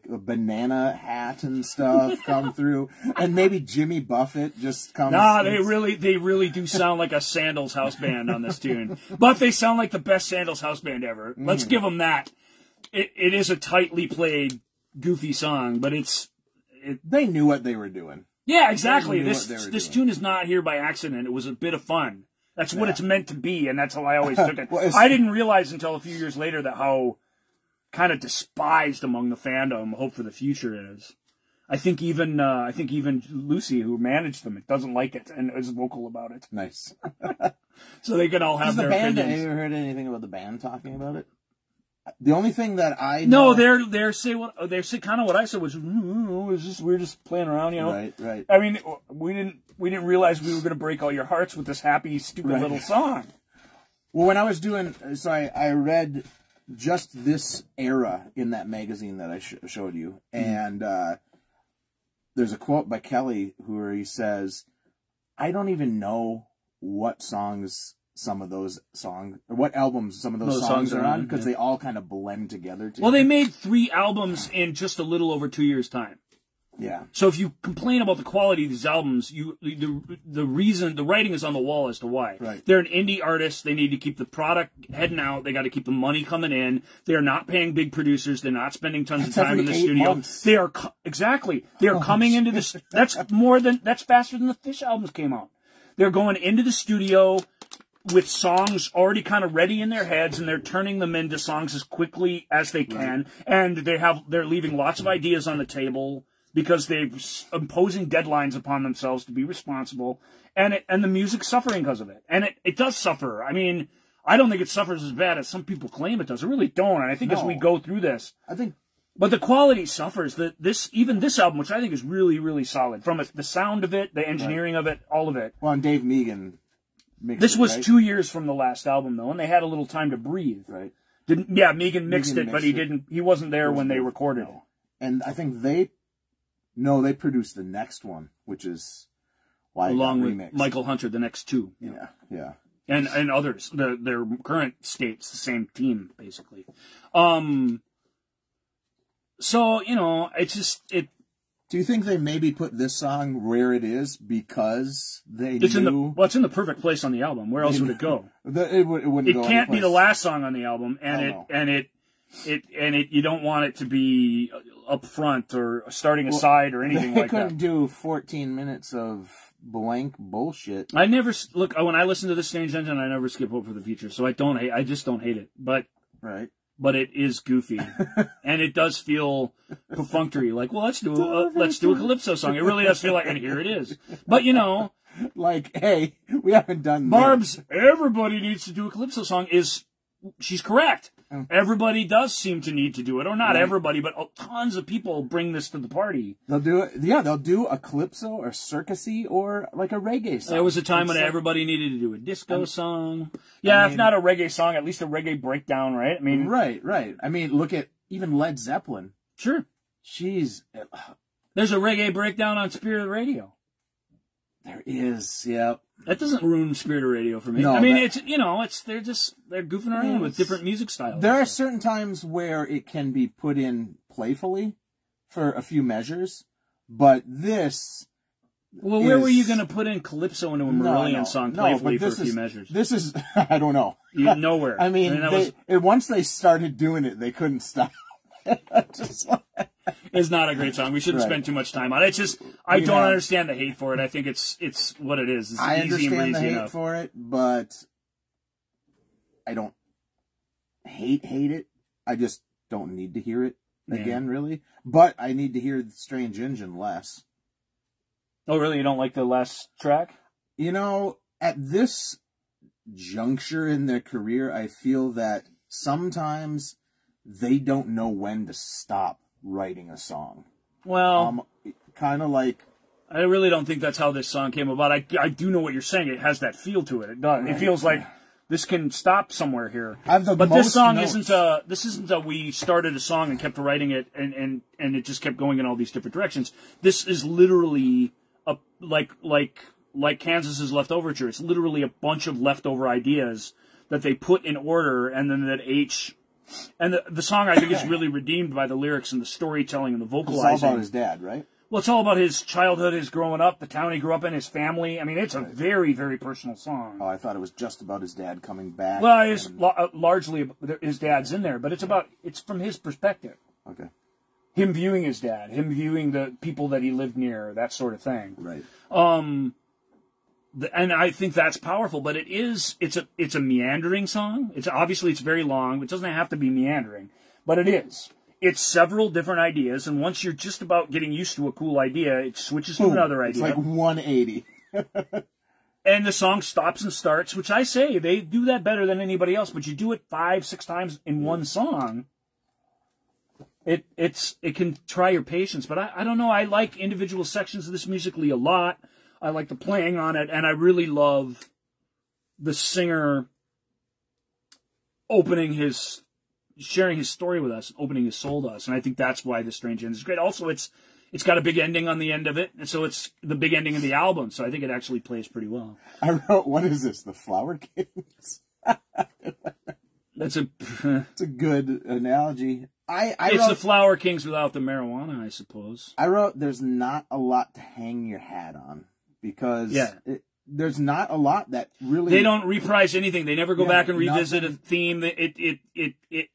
banana hat and stuff come through, and maybe Jimmy Buffett just comes. Nah, they really do sound like a Sandals house band on this tune, but they sound like the best Sandals house band ever. Let's give them that. It is a tightly played, goofy song, but they knew what they were doing. Yeah, exactly. This tune is not here by accident. It was a bit of fun. That's what it's meant to be, and that's how I always took it. I didn't realize until a few years later that how kind of despised among the fandom Hope for the Future is. I think even Lucy, who managed them, doesn't like it and is vocal about it. Nice. So they can all have their opinions. Have you ever heard anything about the band talking about it? The only thing that I know... No, they're saying kind of what I said was, we're just playing around, you know. Right. I mean, we didn't realize we were going to break all your hearts with this happy, stupid little song. Well, when I was doing, so I read just this era in that magazine that I showed you, and there's a quote by Kelly where he says, "I don't even know what songs." Some of those songs, or what albums some of those songs are on, because they all kind of blend together. Well, they made 3 albums in just a little over 2 years' time. Yeah. So if you complain about the quality of these albums, the reason, the writing is on the wall as to why. Right. They're an indie artist. They need to keep the product heading out. They got to keep the money coming in. They're not paying big producers. They're not spending tons of time in the studio. Months. They are exactly. They are coming into this. That's faster than the Fish albums came out. They're going into the studio with songs already kind of ready in their heads, and they're turning them into songs as quickly as they can. And they're leaving lots of ideas on the table, because they're imposing deadlines upon themselves to be responsible, and the music's suffering because of it. And it does suffer. I mean, I don't think it suffers as bad as some people claim it does. I really don't. And I think as we go through this, but the quality suffers. Even this album, which I think is really, really solid, from the sound of it, the engineering of it, all of it. Well, and Dave Megan mixed this was right? 2 years from the last album, though, and they had a little time to breathe. Right. Megan mixed it, but he wasn't there when they recorded it. And I think they produced the next one, which is why along with remixed. Michael Hunter, the next two. Yeah. And others. Their current state's the same team, basically. So, Do you think they maybe put this song where it is because they it's knew... it's in the perfect place on the album. Where else would it go? It wouldn't it go can't be anyplace. the last song on the album, and you don't want it to be up front or starting aside or anything like that. They couldn't do 14 minutes of blank bullshit. I never look when I listen to the Strange Engine. I never skip Hope for the Future, so I just don't hate it. But it is goofy, and it does feel perfunctory. Like, well, let's do a Calypso song. It really does feel like, and here it is. But like, hey, we haven't done Barb's. Everybody needs to do a Calypso song. She's correct. Everybody does seem to need to do it, or not everybody, but tons of people bring this to the party. They'll do it. Yeah, they'll do a Calypso or circusy or like a reggae song. There was a time when everybody needed to do a disco song. Yeah, if not a reggae song, at least a reggae breakdown, right? I mean, right. I mean, look at even Led Zeppelin. Sure. There's a reggae breakdown on Spirit Radio. There is, yeah. That doesn't ruin Spirit Radio for me. No, I mean, they're goofing around with different music styles. There are certain times where it can be put in playfully for a few measures, but this... Well, where were you going to put in Calypso into a Marillion song playfully for a few measures? This is, I don't know. Nowhere. I mean, once they started doing it, they couldn't stop. It's not a great song. We shouldn't spend too much time on it. It's just, I don't understand the hate for it. I think it's what it is. It's I easy and understand breezy the hate enough. for it, but I don't hate it. I just don't need to hear it again, really. But I need to hear the Strange Engine less. Oh, really? You don't like the last track? At this juncture in their career, I feel that sometimes they don't know when to stop writing a song. Well, kind of like... I really don't think that's how this song came about. I do know what you're saying. It has that feel to it. It does. Right. It feels like this can stop somewhere here. But this song isn't a we started a song and kept writing it and it just kept going in all these different directions. This is literally like Kansas's Leftoverture. It's literally a bunch of leftover ideas that they put in order, and then that H... And the song, I think, is really redeemed by the lyrics and the storytelling and the vocalizing. It's all about his dad, right? Well, it's all about his childhood, his growing up, the town he grew up in, his family. I mean, it's a very, very personal song. Oh, I thought it was just about his dad coming back. Well, it's largely his dad's in there, but it's from his perspective. Okay. Him viewing his dad, him viewing the people that he lived near, that sort of thing. Right. And I think that's powerful, but it's a meandering song. It's very long. It doesn't have to be meandering, but it is. It's several different ideas, and once you're just about getting used to a cool idea, it switches to another idea. It's like 180. And the song stops and starts, which I say they do that better than anybody else. But you do it 5-6 times in one song. It can try your patience, but I don't know. I like individual sections of this musically a lot. I like the playing on it, and I really love the singer sharing his story with us, opening his soul to us, and I think that's why The Strange End is great. Also, it's got a big ending on the end of it, and so it's the big ending of the album, so I think it actually plays pretty well. I wrote, what is this, the Flower Kids? That's a. It's a good analogy. It's the Flower Kings without the marijuana, I suppose. I wrote, there's not a lot to hang your hat on, because there's not a lot that really... They don't reprise anything. They never go back and revisit a theme.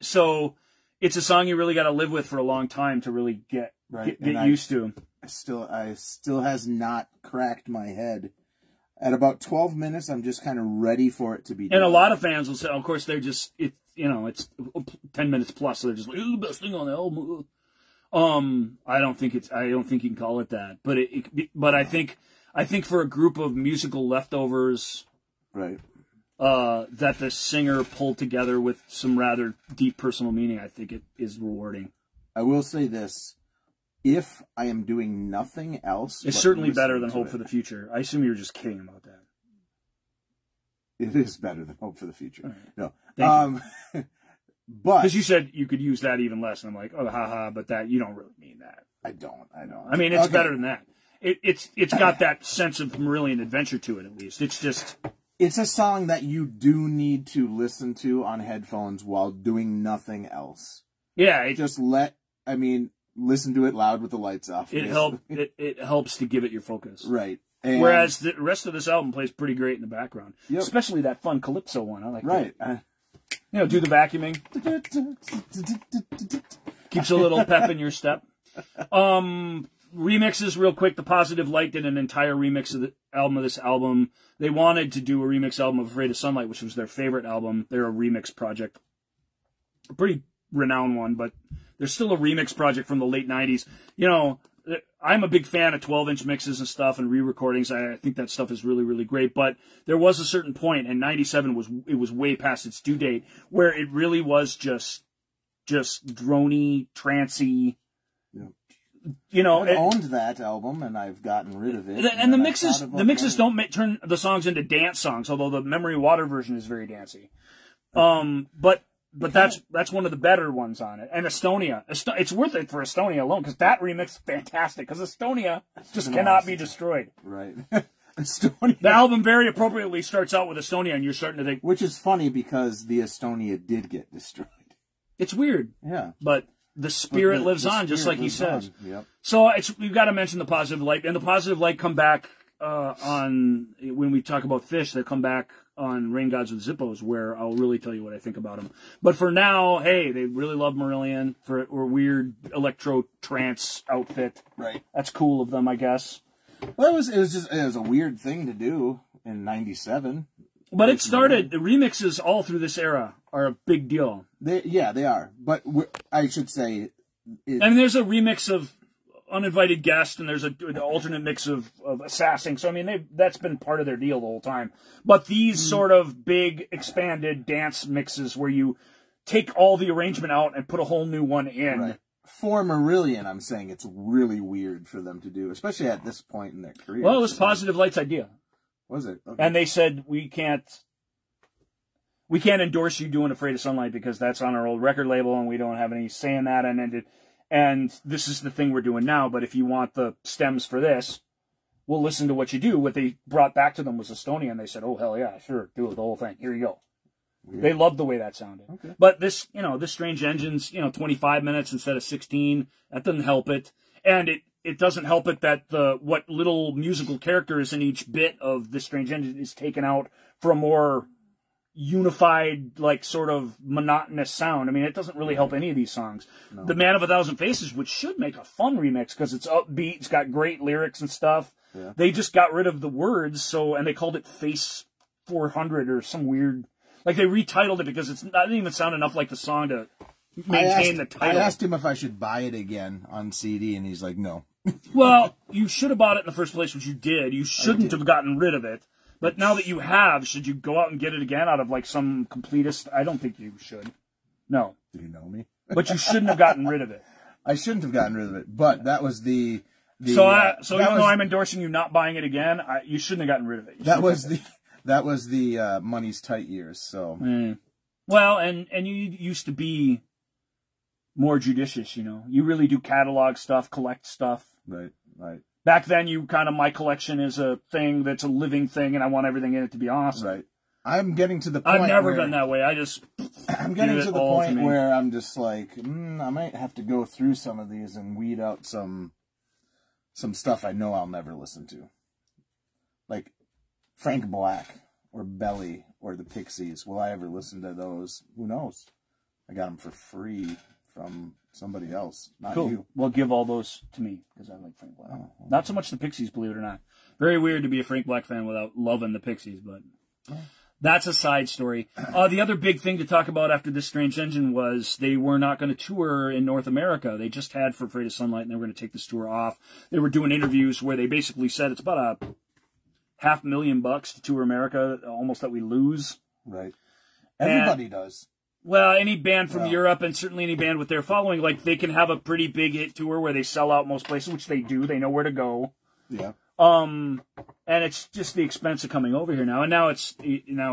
So it's a song you really got to live with for a long time to really get used to. I still has not cracked my head. At about 12 minutes, I'm just kind of ready for it to be done. And a lot of fans will say, of course, they're just, it's 10 minutes plus, so they're just like, "Ooh, best thing on the album." I don't think you can call it that, but I think for a group of musical leftovers, right, that the singer pulled together with some rather deep personal meaning, I think it is rewarding. I will say this. If I am doing nothing else... It's certainly better than Hope for the Future. I assume you were just kidding about that. It is better than Hope for the Future. Right. No. Thank you. But... Because you said you could use that even less, and I'm like, oh, haha, but that, you don't really mean that. I don't. I mean, it's better than that. It's got that sense of Marillion adventure to it, at least. It's just... It's a song that you do need to listen to on headphones while doing nothing else. Yeah. Listen to it loud with the lights off. It helps to give it your focus. Right. And whereas the rest of this album plays pretty great in the background. Yep. Especially that fun Calypso one. I like that. Right. Do the vacuuming. Keeps a little pep in your step. Remixes, real quick. The Positive Light did an entire remix of this album. They wanted to do a remix album of Afraid of Sunlight, which was their favorite album. They're a remix project. A pretty renowned one, but... There's still a remix project from the late 90s. I'm a big fan of 12-inch mixes and stuff and re-recordings. I think that stuff is really, really great. But there was a certain point, and 97 was way past its due date, where it really was just droney, trancey. Yeah. I owned that album, and I've gotten rid of it. And the mixes don't turn the songs into dance songs, although the Memory Water version is very dancey. But that's one of the better ones on it. And Estonia. It's worth it for Estonia alone, because that remix is fantastic, because Estonia just cannot be destroyed. Right. Estonia. The album very appropriately starts out with Estonia, and you're starting to think... Which is funny, because the Estonia did get destroyed. It's weird. Yeah. But the spirit lives on, just like he says. Yep. So we've got to mention the Positive Light. And the Positive Light come back when we talk about Fish, they come back on Rain Gods with Zippos, where I'll really tell you what I think about them. But for now, hey, they really love Marillion for a weird electro trance outfit. Right. That's cool of them, I guess. Well, it was a weird thing to do in 97. But it started, the remixes all through this era are a big deal. They are. But I should say... there's a remix of Uninvited Guest, and there's an alternate mix of Assassin. So, I mean, that's been part of their deal the whole time. But these sort of big, expanded dance mixes where you take all the arrangement out and put a whole new one in. Right. For Marillion, I'm saying it's really weird for them to do, especially at this point in their career. Well, it was Positive Light's idea. Was it? Okay. And they said, we can't endorse you doing Afraid of Sunlight because that's on our old record label and we don't have any say in that. And this is the thing we're doing now, but if you want the stems for this, we'll listen to what you do. What they brought back to them was Estonia, and they said, oh, hell yeah, sure, do it, the whole thing. Here you go. Weird. They loved the way that sounded. Okay. But this Strange Engines, 25 minutes instead of 16, that doesn't help it. And it doesn't help it that what little musical character is in each bit of this Strange Engine is taken out for a more unified, like, sort of monotonous sound. I mean, it doesn't really help any of these songs. No. The Man of a Thousand Faces, which should make a fun remix because it's upbeat, it's got great lyrics and stuff. Yeah. They just got rid of the words, and they called it Face 400 or some weird... Like, they retitled it because it doesn't even sound enough like the song to maintain the title. I asked him if I should buy it again on CD, and he's like, no. Well, you should have bought it in the first place, which you did. You shouldn't have gotten rid of it. But now that you have, should you go out and get it again out of, like, some completist? I don't think you should. No. Do you know me? But you shouldn't have gotten rid of it. I shouldn't have gotten rid of it, but that was the even though I'm endorsing you not buying it again, you shouldn't have gotten rid of it. That was the money's tight years, so. Well, and you used to be more judicious, You really do catalog stuff, collect stuff. Right. Back then, my collection is a thing that's a living thing, and I want everything in it to be awesome. Right. I'm getting to the point. I've never been that way. I'm getting to the point where I'm just like, I might have to go through some of these and weed out some stuff I know I'll never listen to, like Frank Black or Belly or the Pixies. Will I ever listen to those? Who knows? I got them for free from somebody else, not you. Well, give all those to me, because I like Frank Black. Oh, okay. Not so much the Pixies, believe it or not. Very weird to be a Frank Black fan without loving the Pixies, but that's a side story. The other big thing to talk about after This Strange Engine was they were not going to tour in North America. They just had For Afraid of Sunlight, and they were going to take this tour off. They were doing interviews where they basically said it's about $500,000 to tour America, almost that we lose. Right. Everybody does. Well, any band from Europe, and certainly any band with their following, like, they can have a pretty big hit tour where they sell out most places, which they do. They know where to go. Yeah. And it's just the expense of coming over here now. And now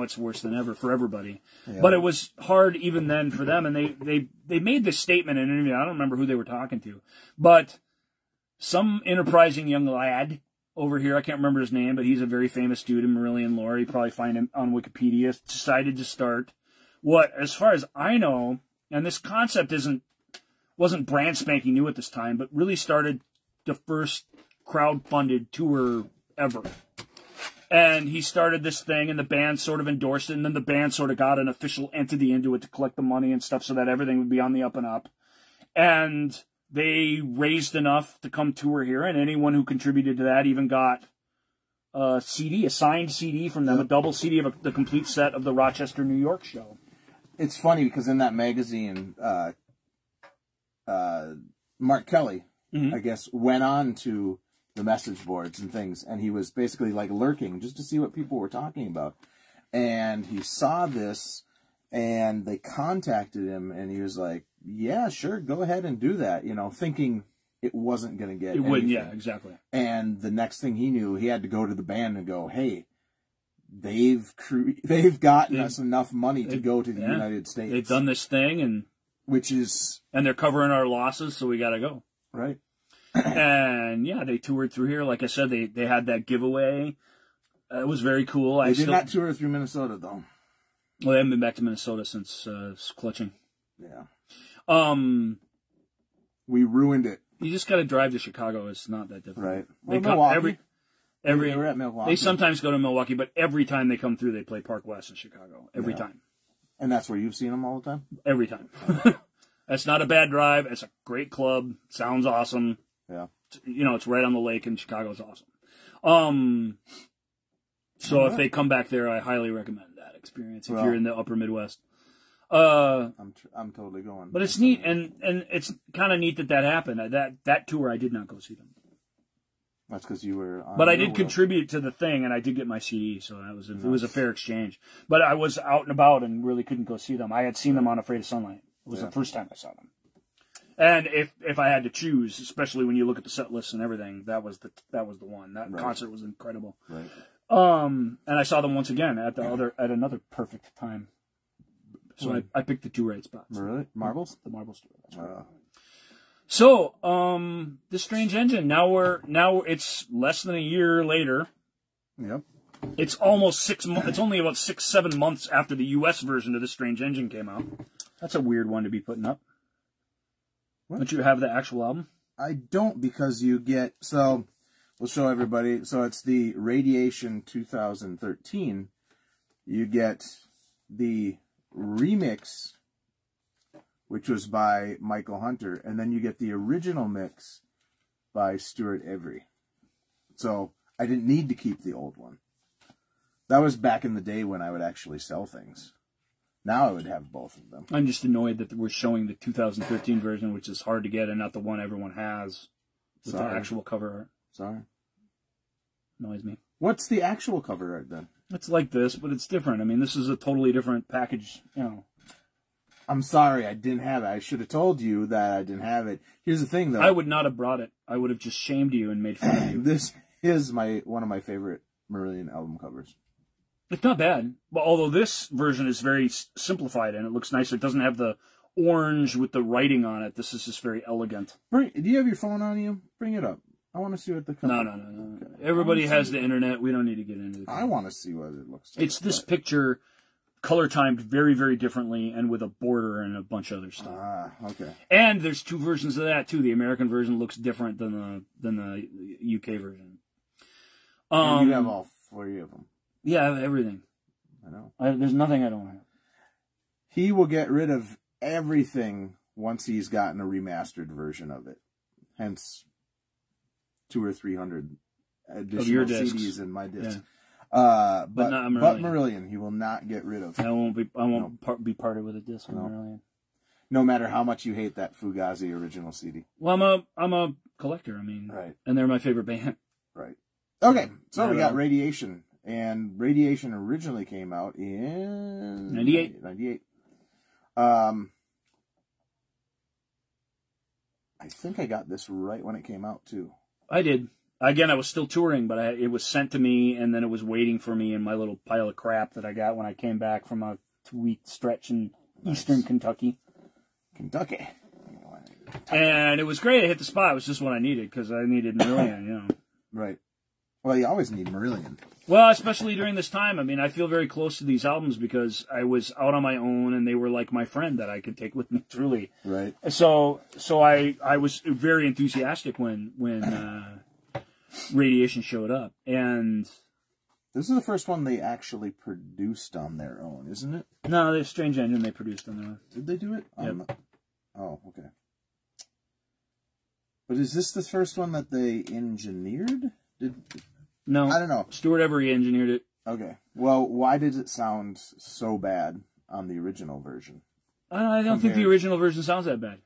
it's worse than ever for everybody. Yeah. But it was hard even then for them. And they made this statement in an interview. I don't remember who they were talking to. But some enterprising young lad over here, I can't remember his name, but he's a very famous dude in Marillion lore. You probably find him on Wikipedia. Decided to start what, as far as I know, and this concept wasn't brand spanking new at this time, but really started the first crowd-funded tour ever. And he started this thing, and the band sort of endorsed it, and then the band sort of got an official entity into it to collect the money and stuff so that everything would be on the up and up. And they raised enough to come tour here, and anyone who contributed to that even got a CD, a signed CD from them, a double CD of the complete set of the Rochester, New York show. It's funny because in that magazine, Mark Kelly, I guess, went on to the message boards and things, and he was basically like lurking just to see what people were talking about. And he saw this, and they contacted him, and he was like, yeah, sure, go ahead and do that, thinking it wasn't going to get anything. Wouldn't, yeah, exactly. And the next thing he knew, he had to go to the band and go, hey, they've gotten us enough money to go to the United States. They've done this thing, and they're covering our losses, so we got to go. Right. And yeah, they toured through here. Like I said, they had that giveaway. It was very cool. They did not tour through Minnesota, though. Well, they haven't been back to Minnesota since Clutching. Yeah. We ruined it. You just got to drive to Chicago. It's not that difficult. Right. They come Milwaukee. They were at Milwaukee. They sometimes go to Milwaukee, but every time they come through, they play Park West in Chicago. Every time. And that's where you've seen them all the time? Every time. That's not a bad drive. It's a great club. Sounds awesome. Yeah. It's right on the lake, and Chicago's awesome. So if they come back there, I highly recommend that experience if you're in the upper Midwest. I'm totally going. But it's neat, and it's kind of neat that happened. That tour, I did not go see them. That's because you were on But I did contribute to the thing, and I did get my CD, so it was a fair exchange. But I was out and about and really couldn't go see them. I had seen them on Afraid of Sunlight. It was the first time I saw them. And if I had to choose, especially when you look at the set lists and everything, that was the one. That concert was incredible. Right. And I saw them once again at another perfect time. So I picked the 2 right spots. Really? Marbles? The Marbles tour. That's right. So, The Strange Engine. Now it's less than a year later. Yep. It's almost 6 months. It's only about 6-7 months after the U.S. version of The Strange Engine came out. That's a weird one to be putting up. What? Don't you have the actual album? I don't, because you get... So, we'll show everybody. So, it's the Radiation 2013. You get the remix, which was by Michael Hunter, and then you get the original mix by Stuart Avery. So, I didn't need to keep the old one. That was back in the day when I would actually sell things. Now I would have both of them. I'm just annoyed that we're showing the 2013 version, which is hard to get, and not the one everyone has with the actual cover art. Sorry. Annoys me. What's the actual cover art, then? It's like this, but it's different. I mean, this is a totally different package, I'm sorry, I didn't have it. I should have told you that I didn't have it. Here's the thing, though. I would not have brought it. I would have just shamed you and made fun of you. This is one of my favorite Marillion album covers. It's not bad, but although this version is very simplified and it looks nicer, it doesn't have the orange with the writing on it. This is just very elegant. Do you have your phone on you? Bring it up. I want to see what the No. Okay. Everybody has the internet. We don't need to get into it. I want to see what it looks like. It's this picture, color timed very, very differently, and with a border and a bunch of other stuff. Ah, okay. And there's two versions of that too. The American version looks different than the UK version. And you have all 3 of them. Yeah, I have everything. I know. There's nothing I don't have. He will get rid of everything once he's gotten a remastered version of it. Hence, 200 or 300 additional CDs in my disc. Yeah. But Marillion, he will not get rid of. I won't be parted with a disc of Marillion. No matter how much you hate that Fugazi original CD. Well, I'm a collector. I mean, right. And they're my favorite band. Right. Okay, so we got Radiation, and Radiation originally came out in 98. 98. I think I got this right when it came out too. I did. Again, I was still touring, but it was sent to me, and then it was waiting for me in my little pile of crap that I got when I came back from a 2-week stretch in eastern Kentucky. And it was great. It hit the spot. It was just what I needed, because I needed Marillion, you know. Right. Well, you always need Marillion. Well, especially during this time. I mean, I feel very close to these albums because I was out on my own, and they were like my friend that I could take with me, truly. Right. So I was very enthusiastic when Radiation showed up, and this is the first one they actually produced on their own, isn't it? No, the Strange Engine they produced on their own. Did they do it? Yep. Oh, okay. But is this the first one that they engineered? No, I don't know. Stuart Every engineered it. Okay. Well, why does it sound so bad on the original version? I don't think the original version sounds that bad.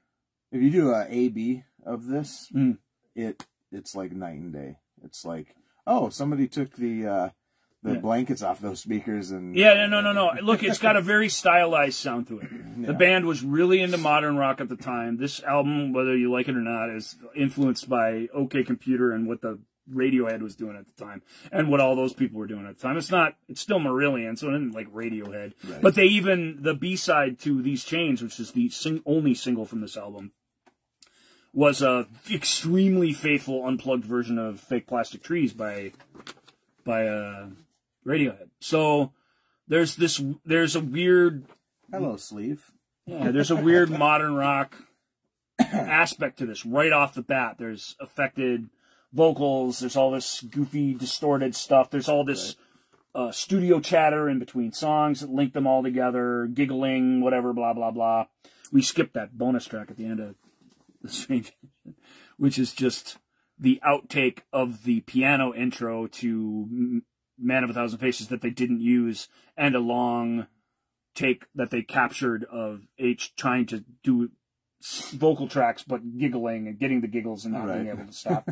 If you do a A/B of this, it's like night and day. It's like, oh, somebody took the blankets off those speakers and... Yeah, no. Look, it's got a very stylized sound to it. Yeah. The band was really into modern rock at the time. This album, whether you like it or not, is influenced by OK Computer and what the Radiohead was doing at the time, and what all those people were doing at the time. It's still Marillion, so it isn't like Radiohead. Right. But the B-side to These Chains, which is the only single from this album, was a extremely faithful unplugged version of Fake Plastic Trees by Radiohead. So there's a weird... Hello, sleeve. Yeah, there's a weird modern rock aspect to this right off the bat. There's affected vocals, there's all this goofy, distorted stuff, there's all this studio chatter in between songs that link them all together, giggling, whatever, blah, blah, blah. We skipped that bonus track at the end of The Strange Engine, which is just the outtake of the piano intro to Man of a Thousand Faces that they didn't use, and a long take that they captured of H trying to do vocal tracks but giggling and getting the giggles and not being able to stop.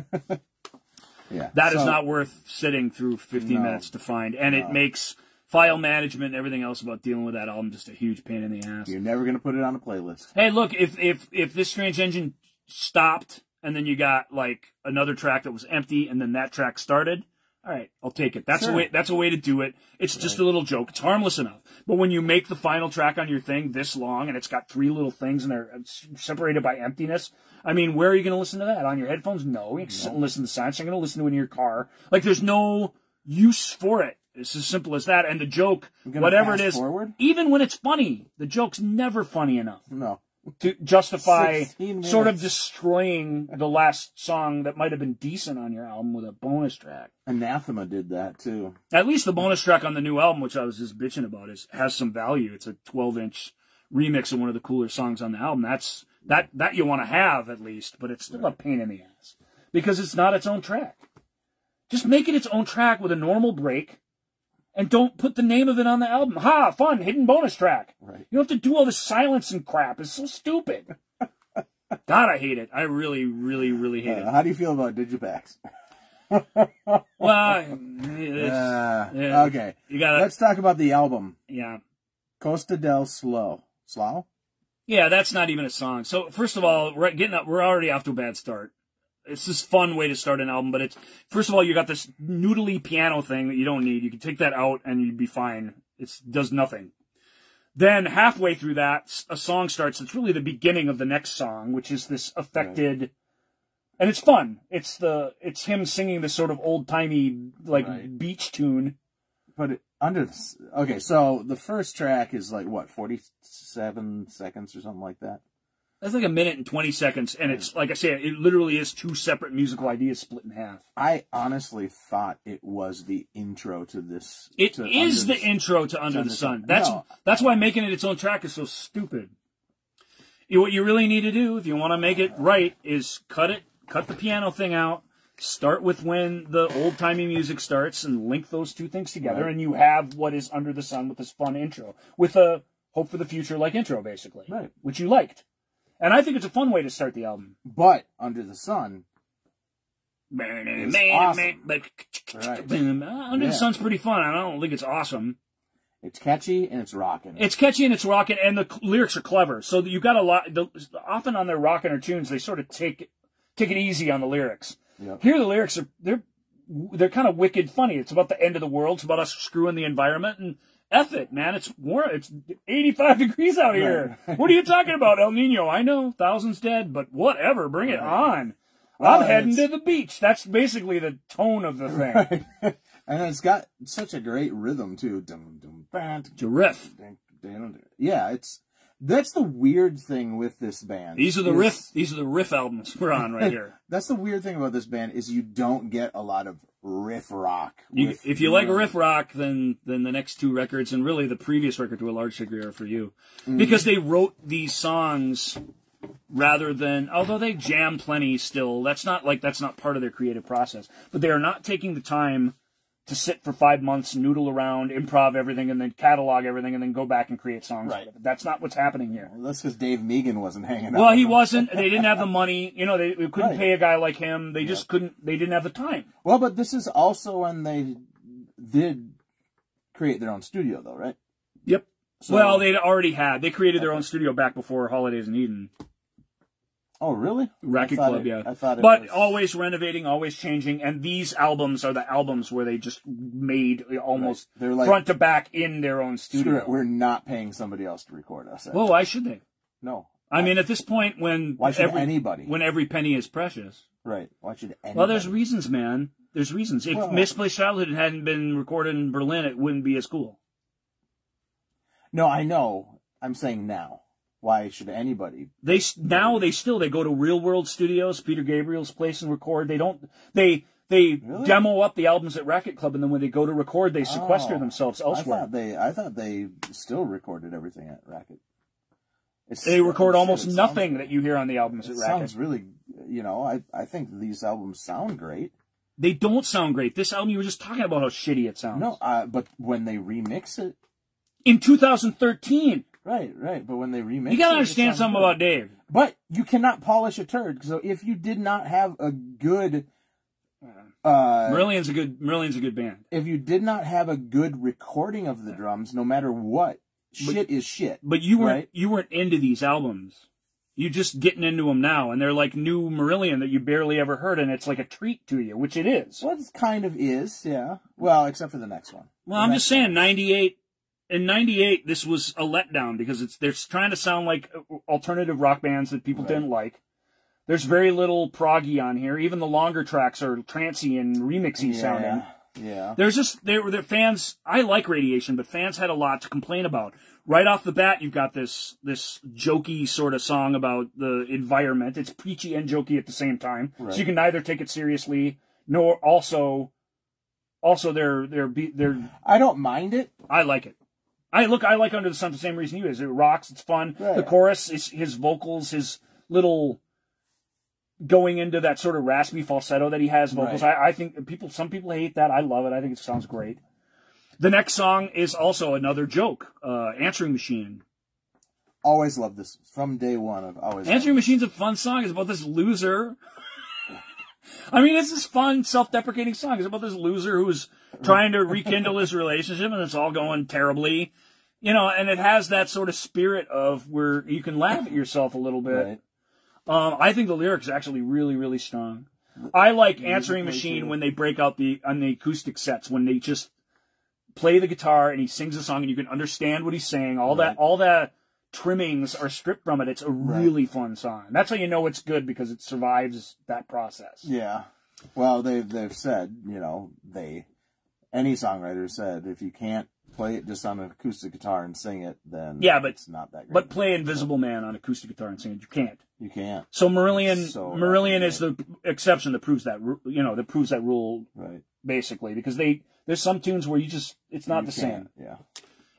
Yeah, that is not worth sitting through 15 minutes to find, and it makes file management and everything else about dealing with that album just a huge pain in the ass. You're never going to put it on a playlist. Hey, look, if This Strange Engine stopped and then you got like another track that was empty and then that track started, all right, I'll take it. That's a way to do it. It's just a little joke. It's harmless enough. But when you make the final track on your thing this long and it's got 3 little things and they're separated by emptiness, I mean, where are you going to listen to that? On your headphones? No. You can sit and listen to science. You're going to listen to it in your car. Like, there's no use for it. It's as simple as that. And the joke, whatever it is, even when it's funny, the joke's never funny enough. No. To justify sort of destroying the last song that might have been decent on your album with a bonus track. Anathema did that, too. At least the bonus track on the new album, which I was just bitching about, has some value. It's a 12-inch remix of one of the cooler songs on the album. That you want to have, at least, but it's still a pain in the ass. Because it's not its own track. Just make it its own track with a normal break, and don't put the name of it on the album. Ha! Fun! Hidden bonus track. Right. You don't have to do all this silence and crap. It's so stupid. God, I hate it. I really, really, really hate it. How do you feel about Digipacks? Well, okay. Let's talk about the album. Yeah. Costa del Slow? Yeah, that's not even a song. So, first of all, we're already off to a bad start. It's this fun way to start an album, but first of all, you got this noodly piano thing that you don't need. You can take that out and you'd be fine. It does nothing. Then halfway through that, a song starts. It's really the beginning of the next song, which is this affected And it's fun. It's him singing this sort of old-timey, like, beach tune. But okay, so the first track is like, what, 47 seconds or something like that? That's like 1 minute and 20 seconds, and it's, like I say, it literally is 2 separate musical ideas split in half. I honestly thought it was the intro to this. It is the intro to Under the Sun. That's why making it its own track is so stupid. What you really need to do, if you want to make it right, is cut the piano thing out, start with when the old-timey music starts, and link those two things together, and you have what is Under the Sun with this fun intro. With a Hope for the Future-like intro, basically. Right. Which you liked. And I think it's a fun way to start the album. But Under the Sun is awesome. Right. Under the Sun's pretty fun. I don't think it's awesome. It's catchy and it's rocking. It's catchy and it's rocking, and the lyrics are clever. So you've got a lot. Often on their rockin' or tunes, they sort of take it easy on the lyrics. Yep. Here, the lyrics are they're kind of wicked funny. It's about the end of the world. It's about us screwing the environment, and F it, man. It's 85 degrees out here. Right. What are you talking about, El Nino? I know, thousands dead, but whatever. Bring it on. Well, I'm heading to the beach. That's basically the tone of the thing. Right. And it's got such a great rhythm, too. It's a riff. Yeah, that's the weird thing with this band. These are the riff albums we're on right here. That's the weird thing about this band is you don't get a lot of riff rock. If you like riff rock, then the next 2 records, and really the previous record to a large degree, are for you. Because they wrote these songs rather than, although they jam plenty still, that's not part of their creative process. But they are not taking the time to sit for 5 months, noodle around, improv everything, and then catalog everything, and then go back and create songs. Right. That's not what's happening here. Well, that's because Dave Meegan wasn't hanging out. Well, he wasn't. They didn't have the money. You know, they couldn't pay a guy like him. They just couldn't. They didn't have the time. Well, but this is also when they did create their own studio, though, right? Yep. So, well, they created their own studio back before Holidays in Eden. Oh, really? Racket Club, yeah. I thought it but was... always renovating, always changing, and these albums are the albums where they just made almost front to back in their own studio. Screw it, we're not paying somebody else to record us. Well, why should they? No. I mean, at this point, when every penny is precious. Right. Why should anybody? Well, there's reasons, man. There's reasons. If Misplaced Childhood hadn't been recorded in Berlin, it wouldn't be as cool. No, I know. I'm saying now. Why should anybody? They go to Real World Studios, Peter Gabriel's place, and record. They really? Demo up the albums at Racket Club, and then when they go to record, they sequester themselves elsewhere. I thought they still recorded everything at Racket. They record almost nothing that you hear on the albums at Racket. Sounds really, I think these albums sound great. They don't sound great. This album, you were just talking about how shitty it sounds. No, but when they remix it in 2013. Right. But when they remix it, you gotta understand something about Dave. But you cannot polish a turd. So if you did not have a good, Marillion's a good band. If you did not have a good recording of the drums, no matter what, shit is shit. But you weren't into these albums. You're just getting into them now, and they're like new Marillion that you barely ever heard, and it's like a treat to you, which it is. Well, it kind of is, yeah. Well, except for the next one. Well, I'm just saying, 98. In 98, this was a letdown because they're trying to sound like alternative rock bands that people didn't like. There's very little proggy on here. Even the longer tracks are trancey and remixy sounding. Yeah. Their fans, I like Radiation, but fans had a lot to complain about. Right off the bat, you've got this jokey sort of song about the environment. It's preachy and jokey at the same time. Right. So you can neither take it seriously, nor also they're I don't mind it. I like it. I like Under the Sun for the same reason you is. It rocks, it's fun. Right. The chorus, his vocals, his little going into that sort of raspy falsetto that he has vocals. Right. I think some people hate that. I love it. I think it sounds great. The next song is also another joke. Answering Machine. Always loved this. From day one, I've always Answering Machine's a fun song. It's about this loser. I mean, it's this fun, self-deprecating song. It's about this loser who's trying to rekindle his relationship, and it's all going terribly. And it has that sort of spirit of where you can laugh at yourself a little bit. Right. I think the lyrics are actually really, really strong. I like Answering Machine when they break out on the acoustic sets, when they just play the guitar and he sings a song and you can understand what he's saying. All that trimmings are stripped from it, it's a really fun song. That's how you know it's good, because it survives that process. Yeah. Well, they've said, any songwriter said, if you can't play it just on an acoustic guitar and sing it, then it's not that great. But play Invisible Man on acoustic guitar and sing it, you can't. You can't. So Marillion is the exception that proves that, that rule, basically, because there's some tunes where it's not the same. Yeah.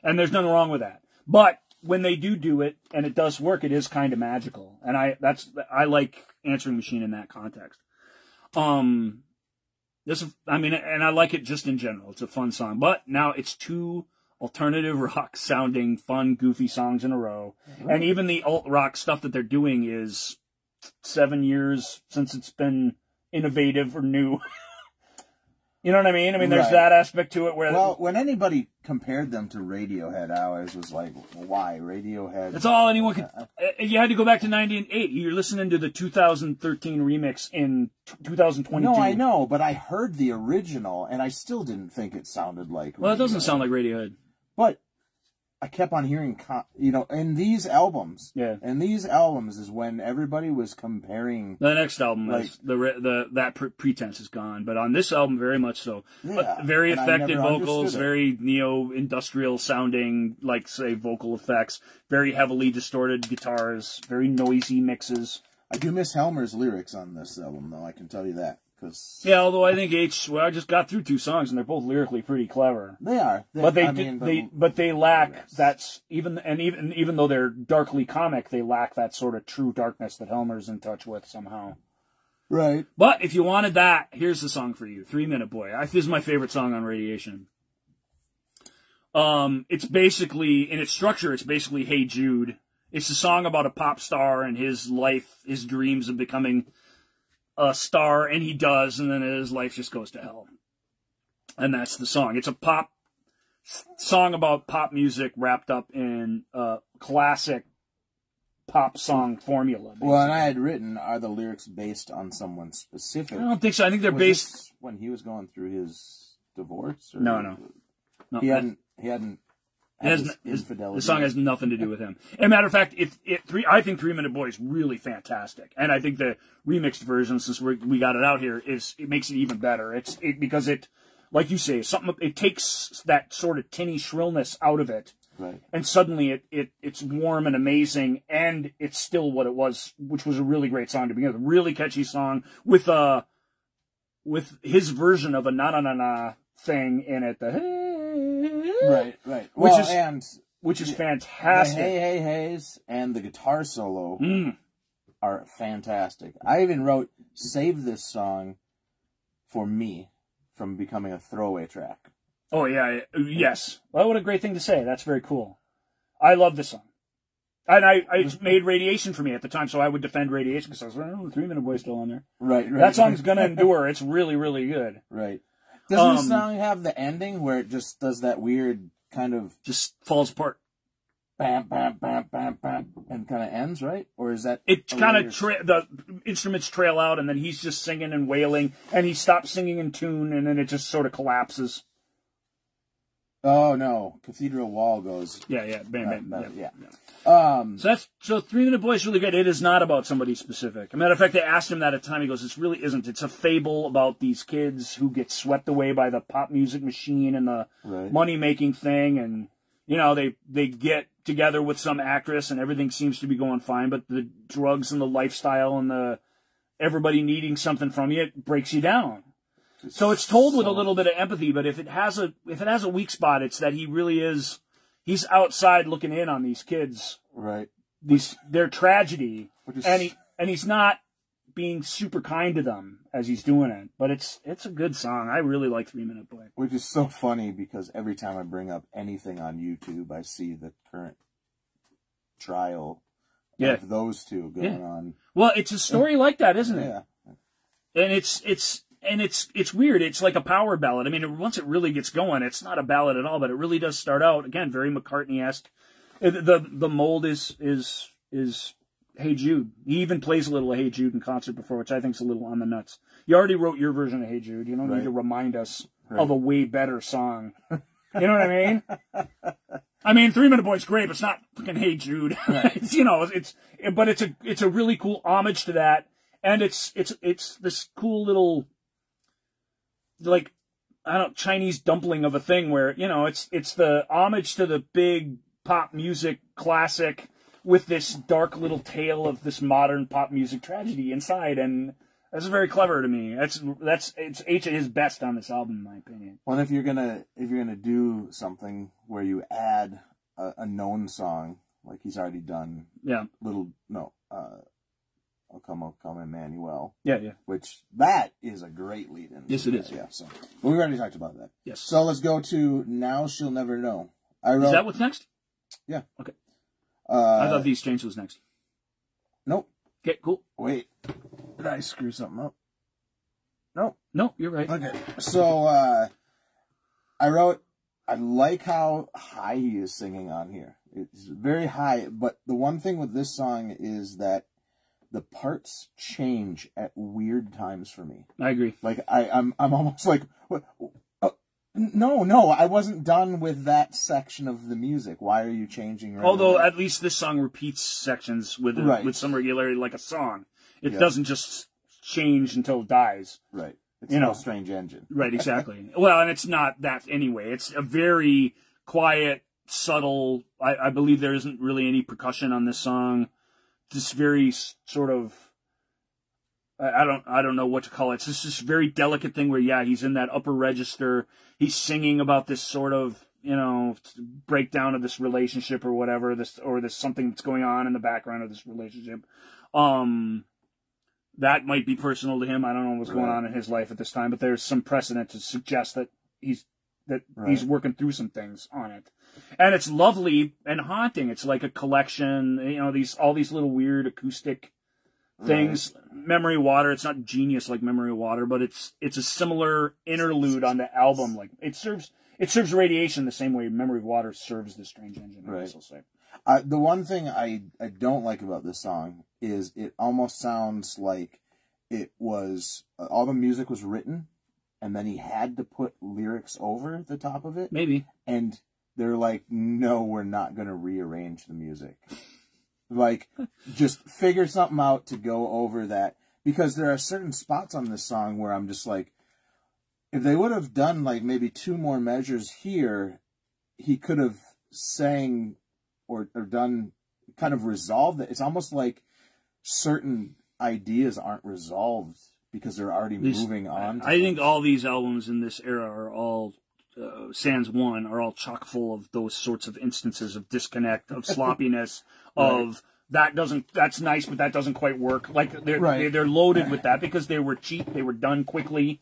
And there's nothing wrong with that. But when they do it, and it does work, it is kind of magical. And I like Answering Machine in that context. And I like it just in general. It's a fun song. But now it's 2 alternative rock sounding, fun, goofy songs in a row. Right. And even the alt rock stuff that they're doing is 7 years since it's been innovative or new. You know what I mean? I mean, there's that aspect to it where... Well, when anybody compared them to Radiohead, I always was like, why? Radiohead... That's all anyone could... You had to go back to 98. You're listening to the 2013 remix in 2022. No, I know, but I heard the original, and I still didn't think it sounded like Radiohead. Well, it doesn't sound like Radiohead. But I kept on hearing, in these albums. Yeah. In these albums is when everybody was comparing. The next album is that pretense is gone, but on this album, very much so. Yeah. But very effective vocals, very neo-industrial sounding, like say vocal effects, very heavily distorted guitars, very noisy mixes. I do miss Helmer's lyrics on this album, though. I can tell you that. Yeah, although I think I just got through 2 songs and they're both lyrically pretty clever. They are, but they lack that even though they're darkly comic, they lack that sort of true darkness that Helmer's in touch with somehow. Right. But if you wanted that, here's the song for you: 3 Minute Boy. This is my favorite song on Radiation. It's basically, in its structure, it's basically Hey Jude. It's a song about a pop star and his life, his dreams of becoming a star, and he does, and then his life just goes to hell. And that's the song. It's a pop song about pop music wrapped up in classic pop song formula. Basically. Well, and I had written, are the lyrics based on someone specific? I don't think so. I think they're based when he was going through his divorce. Or no. He hadn't. Infidelity. The song has nothing to do with him. As a matter of fact, I think 3 Minute Boy is really fantastic, and I think the remixed version, since we got it out here, it makes it even better. Because it, like you say, it takes that sort of tinny shrillness out of it, right? And suddenly it's warm and amazing, and it's still what it was, which was a really great song to begin with. A really catchy song with his version of a na na na na thing in it. Right. Which is fantastic. The Hey Hey Heys and the guitar solo are fantastic. I even wrote, save this song for me from becoming a throwaway track. Oh, yeah. Yes. Well, what a great thing to say. That's very cool. I love this song. And it made Radiation for me at the time, so I would defend Radiation because I was like, oh, the 3 Minute Boy's still on there. Right. That song's going to endure. It's really, really good. Right. Doesn't the song have the ending where it just does that weird kind of... Just falls apart. Bam, bam, bam, bam, bam, and kind of ends, right? Or is that... It kind of... the instruments trail out, and then he's just singing and wailing, and he stops singing in tune, and then it just sort of collapses. Oh, no. Cathedral wall goes... Yeah. Bam, bam. Yeah. So 3 Minute Boy is really good. It is not about somebody specific. As a matter of fact, they asked him that at the time. He goes, "This really isn't. It's a fable about these kids who get swept away by the pop music machine and the money making thing, and they get together with some actress, and everything seems to be going fine. But the drugs and the lifestyle and the everybody needing something from you, it breaks you down." So it's told with a little bit of empathy. But if it has a weak spot, it's that he really is. He's outside looking in on these kids, right? Their tragedy, and he's not being super kind to them as he's doing it. But it's a good song. I really like 3 Minute Boy. Which is so funny because every time I bring up anything on YouTube, I see the current trial of those two going on. Well, it's a story like that, isn't it? Yeah. And it's weird. It's like a power ballad. I mean, once it really gets going, it's not a ballad at all, but it really does start out, again, very McCartney-esque. The mold is Hey Jude. He even plays a little of Hey Jude in concert before, which I think is a little on the nuts. You already wrote your version of Hey Jude. You don't need to remind us of a way better song. You know what I mean? I mean, 3 Minute Boy's great, but it's not fucking Hey Jude. Right. It's, but it's a really cool homage to that, and it's this cool little, like, I don't know, Chinese dumpling of a thing where, it's the homage to the big pop music classic with this dark little tale of this modern pop music tragedy inside, and that's very clever to me. It's H at his best on this album, in my opinion. Well, if you're gonna do something where you add a known song, like he's already done, I'll come Emmanuel. Yeah. Which that is a great lead in. Yes, it is. Yeah. So, but we already talked about that. Yes. So let's go to Now She'll Never Know. Is that what's next? Yeah. Okay. I thought These Chains was next. Nope. Okay, cool. Wait. Did I screw something up? Nope. No, you're right. Okay. So, I like how high he is singing on here. It's very high, but the one thing with this song is that the parts change at weird times for me. I agree. Like, I'm almost like, what? No, I wasn't done with that section of the music. Why are you changing? Right Although away? at least this song repeats sections with some regularity, like a song. It Yeah. doesn't just change until it dies. Right. It's no Strange Engine. Right, exactly. Well, and it's not that anyway. It's a very quiet, subtle. I believe there isn't really any percussion on this song. This very sort of, I don't know what to call it. It's just this very delicate thing where, he's in that upper register. He's singing about this sort of, breakdown of this relationship or whatever, this something that's going on in the background of this relationship. That might be personal to him. I don't know what's going on in his life at this time, but there's some precedent to suggest that he's working through some things on it. And it's lovely and haunting. It's like a collection, all these little weird acoustic things. Right. Memory Water, it's not genius like Memory Water, but it's a similar interlude on the album. Like it serves Radiation the same way Memory Water serves The Strange Engine, I guess I'll say. The one thing I don't like about this song is it almost sounds like it was all the music was written and then he had to put lyrics over the top of it. Maybe. And they're like, no, we're not going to rearrange the music. Like, just figure something out to go over that. Because there are certain spots on this song where I'm just like, if they would have done like maybe 2 more measures here, he could have sang or done, kind of resolved it. It's almost like certain ideas aren't resolved because they're already moving on. I think all these albums in this era are all, sans one, are all chock full of those sorts of instances of disconnect, of sloppiness, of that's nice, but that doesn't quite work. Like they're loaded with that because they were cheap, they were done quickly.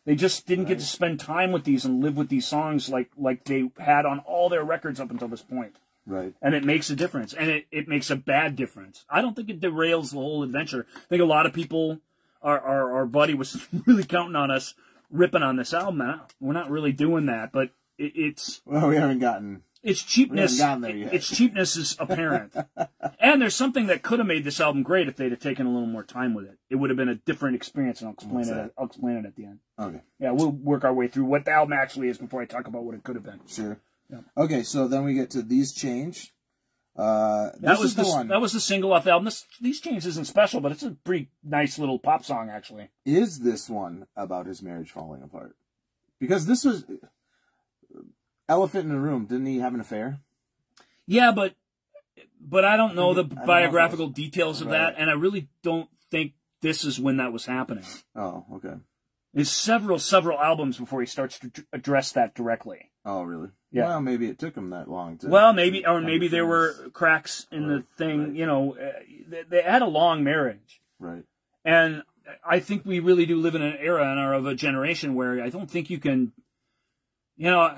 They just didn't get to spend time with these and live with these songs like they had on all their records up until this point. Right. And it makes a difference. And it makes a bad difference. I don't think it derails the whole adventure. I think a lot of people, our buddy was really counting on us ripping on this album. We're not really doing that, but it's... Well, we haven't gotten... Its cheapness, we haven't gotten there yet. Its cheapness is apparent. And there's something that could have made this album great if they'd have taken a little more time with it. It would have been a different experience, and I'll explain it at the end. Okay. Yeah, we'll work our way through what the album actually is before I talk about what it could have been. Sure. Yeah. Okay, so then we get to These Change. That was the single off the album. These Change isn't special, but it's a pretty nice little pop song, actually. Is this one about his marriage falling apart? Because this was... Elephant in the Room, didn't he have an affair? Yeah, but I don't know the biographical details of that, and I really don't think this is when that was happening. Oh, okay. There's several albums before he starts to address that directly. Oh, really? Yeah. Well, maybe it took him that long to... Well, maybe there were cracks in the thing. Right. You know, they had a long marriage. Right. And I think we really do live in an era and are of a generation where I don't think you can... You know,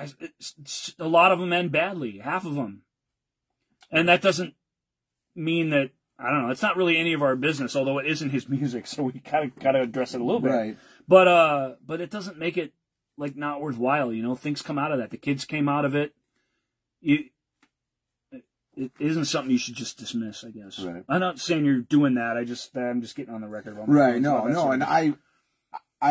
a lot of them end badly, half of them. And that doesn't mean that, I don't know, it's not really any of our business, although it isn't his music, so we got to address it a little bit. Right. But it doesn't make it, like, not worthwhile, you know? Things come out of that. The kids came out of it. It isn't something you should just dismiss, I guess. Right. I'm not saying you're doing that. I'm just getting on the record about my and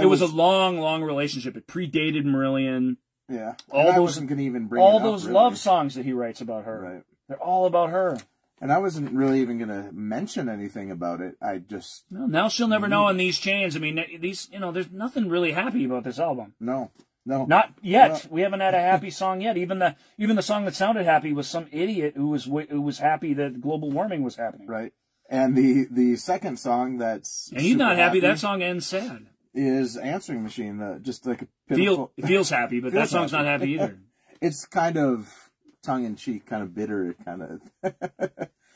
it was a long relationship. It predated Marillion. Yeah. All I those, wasn't going to even bring all it up, those really. love songs that he writes about her. Right. They're all about her. And I wasn't really even going to mention anything about it. I just... Well, now she'll never know in these chains. I mean, these, you know, there's nothing really happy about this album. No. No. Not yet. Well, we haven't had a happy song yet. Even the song that sounded happy was some idiot who was happy that global warming was happening. right. And the second song that's... And he's super not happy. That song ends sad. is Answering Machine. Just like a pitiful... It feels happy, but that song's not happy either. It's kind of tongue-in-cheek, kind of bitter, kind of...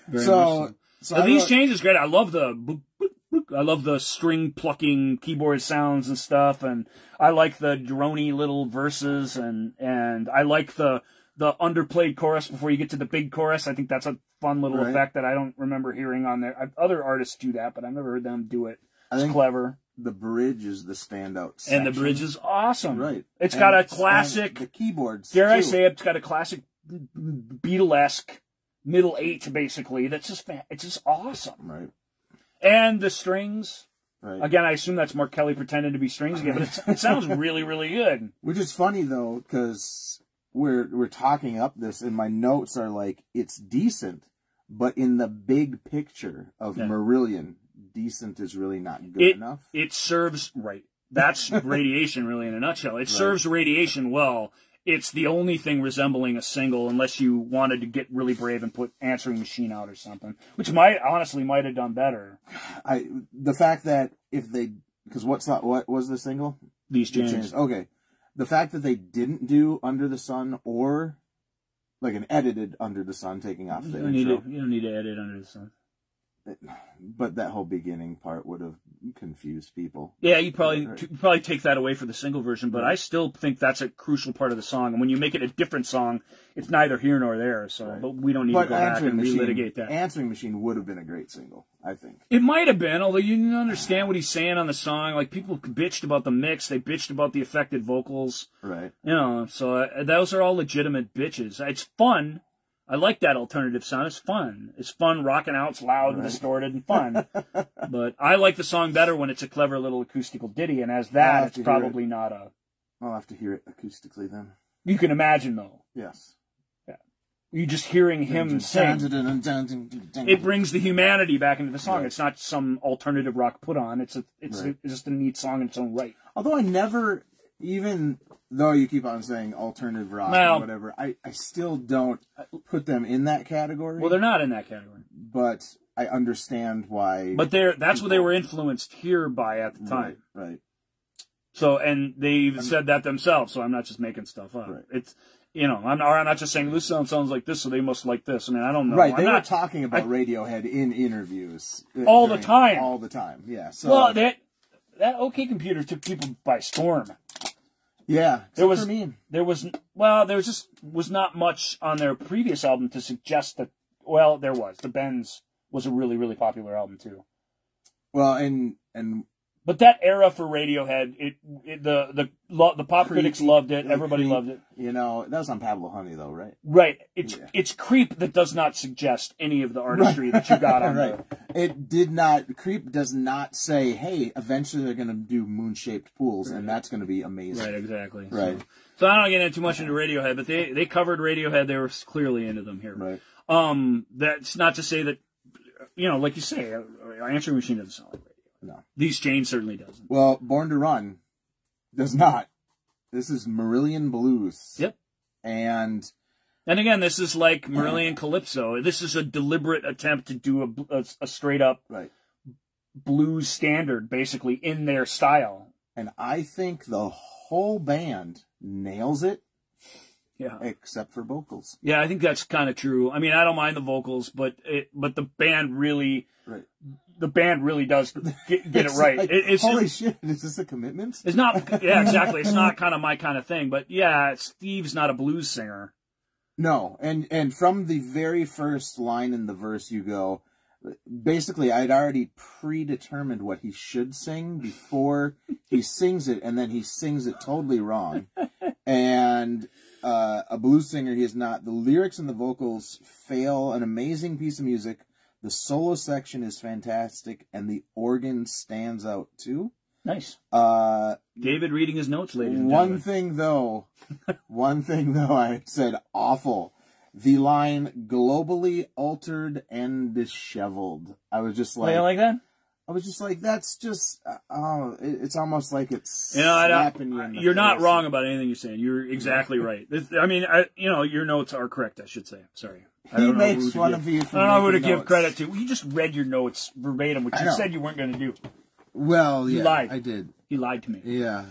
Very much so. So these changes great. I love the string plucking keyboard sounds and stuff, and I like the droney little verses, and I like the underplayed chorus before you get to the big chorus. I think that's a fun little effect that I don't remember hearing on there. Other artists do that, but I've never heard them do it. It's clever. The bridge is the standout section. And the bridge is awesome. Right. It's got a classic... The keyboards, dare I too. say it, it's got a classic Beatlesque middle eight, basically. It's just awesome. Right. And the strings. Right. Again, I assume that's Mark Kelly pretending to be strings again, but it sounds really, really good. Which is funny, though, because we're talking up this, and my notes are like, it's decent, but in the big picture of Marillion, decent is really not good enough. It serves, right. That's Radiation, really, in a nutshell. It serves Radiation well. It's the only thing resembling a single, unless you wanted to get really brave and put Answering Machine out or something, which might have done better. The fact that because what was the single? These Chains. Okay, the fact that they didn't do Under the Sun or like an edited Under the Sun, taking off the intro. You don't need to edit Under the Sun. But that whole beginning part would have confused people. Yeah, you probably take that away for the single version, but I still think that's a crucial part of the song. And when you make it a different song, it's neither here nor there. So, but we don't need to go back and relitigate that. Answering Machine would have been a great single, I think. It might have been, although you didn't understand what he's saying on the song. Like, people bitched about the mix, they bitched about the affected vocals. Right. You know, so those are all legitimate bitches. It's fun. I like that alternative sound. It's fun. It's fun rocking out. It's loud and distorted and fun. But I like the song better when it's a clever little acoustical ditty, and as that, it's probably not a... I'll have to hear it acoustically then. You can imagine, though. Yes. Yeah. You just hearing him sing. It brings the humanity back into the song. Right. It's not some alternative rock put on. It's just a neat song in its own right. Although I never, even though you keep on saying alternative rock or whatever, I still don't put them in that category. Well, they're not in that category. But I understand why. But that's what they were influenced here by at the time. Right. So, and they even said that themselves, so I'm not just making stuff up. Right. It's, you know, I'm not just saying this sounds like this, so they must like this. I mean, I don't know. Right, they were talking about Radiohead in interviews. All the time. All the time, yeah. So, well, that OK Computer took people by storm. Yeah, there was not much on their previous album to suggest that. Well, there was. The Bends was a really, really popular album too. Well, and but that era for Radiohead, the pop critics loved it. Everybody loved it. You know, that was on Pablo Honey though, right? Right. It's Creep that does not suggest any of the artistry that you got on right. It did not. Creep does not say, "Hey, eventually they're going to do moon-shaped pools, and that's going to be amazing." Right. Exactly. Right. So I don't get too much into Radiohead, but they covered Radiohead. They were clearly into them here. Right. That's not to say that, you know, like you say, Answering Machine doesn't sound like Radio. No. These Chains certainly doesn't. Well, Born to Run does not. This is Marillion Blues. Yep. And again, this is like Marillion Calypso. This is a deliberate attempt to do a straight up blues standard, basically, in their style. And I think the whole band nails it. Yeah. Except for vocals. Yeah, I think that's kind of true. I mean, I don't mind the vocals, but the band really... Right. The band really does get it right. Like, holy shit, is this a commitment? It's not, yeah, exactly. It's not kind of my kind of thing, but yeah, Steve's not a blues singer. No, and from the very first line in the verse you go, basically I'd already predetermined what he should sing before he sings it, and then he sings it totally wrong. And a blues singer he is not. The lyrics and the vocals fail, an amazing piece of music. The solo section is fantastic, and the organ stands out, too. Nice. David reading his notes, ladies and One thing though, I said awful. The line "globally altered and disheveled." I was just like, you like that? I was just like, that's just, it's almost like it's slapping you in the You're not face. wrong about anything you're saying. You're exactly right. I mean, your notes are correct, I should say. Sorry. He makes fun of you for I don't know who to making give notes. credit to. You just read your notes verbatim, which you said you weren't going to do. Well, yeah, You lied. I did. He lied to me. Yeah.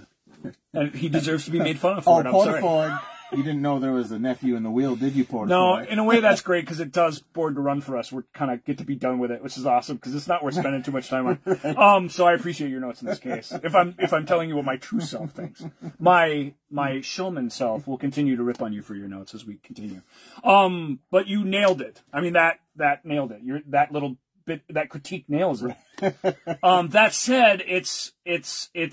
And he deserves to be made fun of for it. I'm sorry. Portaford. You didn't know there was a nephew in the wheel, did you, Portaford? No, in a way that's great because it does board to run for us. We're kind of get to be done with it, which is awesome because it's not worth spending too much time on. So I appreciate your notes in this case. If I'm telling you what my true self thinks, my showman self will continue to rip on you for your notes as we continue. But you nailed it. I mean that nailed it. That little bit, that critique nails it. That said, it's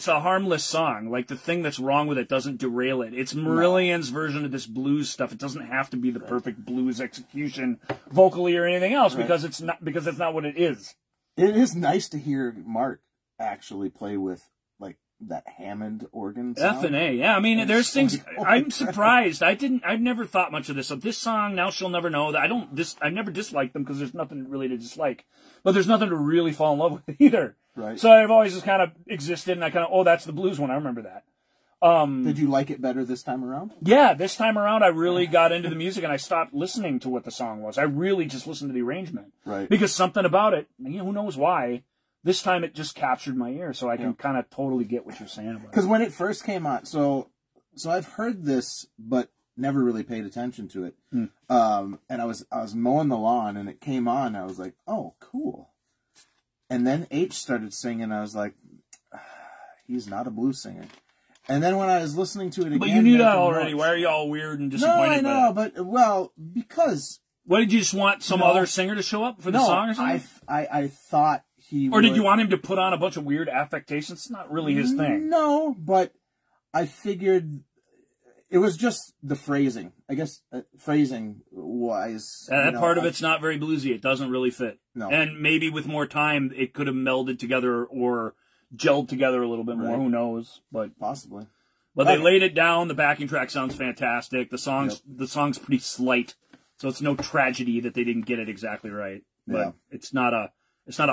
a harmless song. Like, the thing that's wrong with it doesn't derail it. It's Marillion's version of this blues stuff. It doesn't have to be the perfect blues execution vocally or anything else because it's not what it is. It is nice to hear Mark actually play with like that Hammond organ sound. F and A, yeah. I mean, there's things. I'm surprised. I'd never thought much of this. So this song, Now She'll Never Know, that I never disliked them because there's nothing really to dislike. But there's nothing to really fall in love with either. Right. So I've always just kind of existed, and I kind of, oh, that's the blues one. I remember that. Did you like it better this time around? Yeah, this time around I really got into the music and I stopped listening to what the song was. I really just listened to the arrangement. Right. Because something about it, who knows why, this time it just captured my ear, so I can kind of totally get what you're saying about it. Because when it first came on, so I've heard this, but never really paid attention to it. And I was mowing the lawn, and it came on, and I was like, oh, cool. And then H started singing, and I was like, he's not a blues singer. And then when I was listening to it again... But you knew that already. Why are you all weird and disappointed? No, I know, but, well, because... What, did you just want some other singer to show up for the song or something? I thought he Or did you want him to put on a bunch of weird affectations? It's not really his thing. No, but I figured it was just the phrasing. I guess phrasing-wise. That part of it's not very bluesy. It doesn't really fit. No. And maybe with more time, it could have melded together or gelled together a little bit more. Who knows? But possibly. But they laid it down. The backing track sounds fantastic. The song's pretty slight, so it's no tragedy that they didn't get it exactly right. But it's not a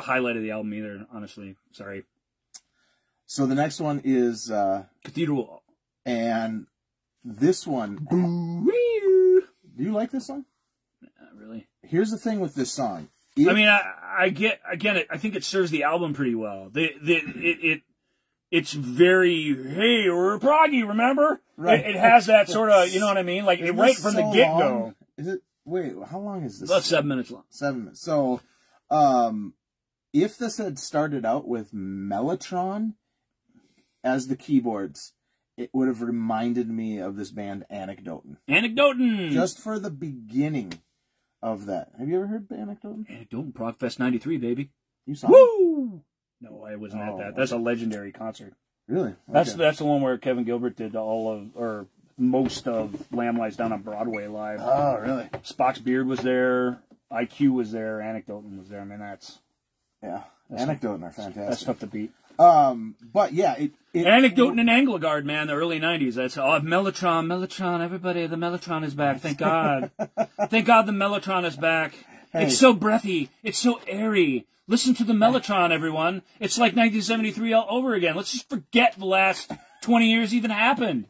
highlight of the album either. Honestly, sorry. So the next one is Cathedral, and this one. Do you like this song? Not really. Here's the thing with this song. I mean, I get again. I think it serves the album pretty well. It's very, hey, we're proggy, remember? Right. It has that sort of, you know what I mean? Like right from the get go. Is it? Wait, how long is this? About 7 minutes long. 7 minutes. So, if this had started out with Mellotron as the keyboards, it would have reminded me of this band Anecdoten. Anecdoten! Just for the beginning of that. Have you ever heard Anecdoten? Anecdoten, Progfest 93, baby. You saw Woo! No, I wasn't at that. That's a legendary concert. Really? Okay. That's the one where Kevin Gilbert did most of Lamb Lies Down on Broadway live. Oh, really? Spock's Beard was there. IQ was there. Anecdoten was there. I mean, that's Anecdoten are fantastic. That's tough to beat. But yeah, Anecdoten and Angligard, man, the early 90s. That's Mellotron, everybody, the Mellotron is back. Thank God. Thank God the Mellotron is back. Hey. It's so breathy. It's so airy. Listen to the Mellotron, everyone. It's like 1973 all over again. Let's just forget the last 20 years even happened.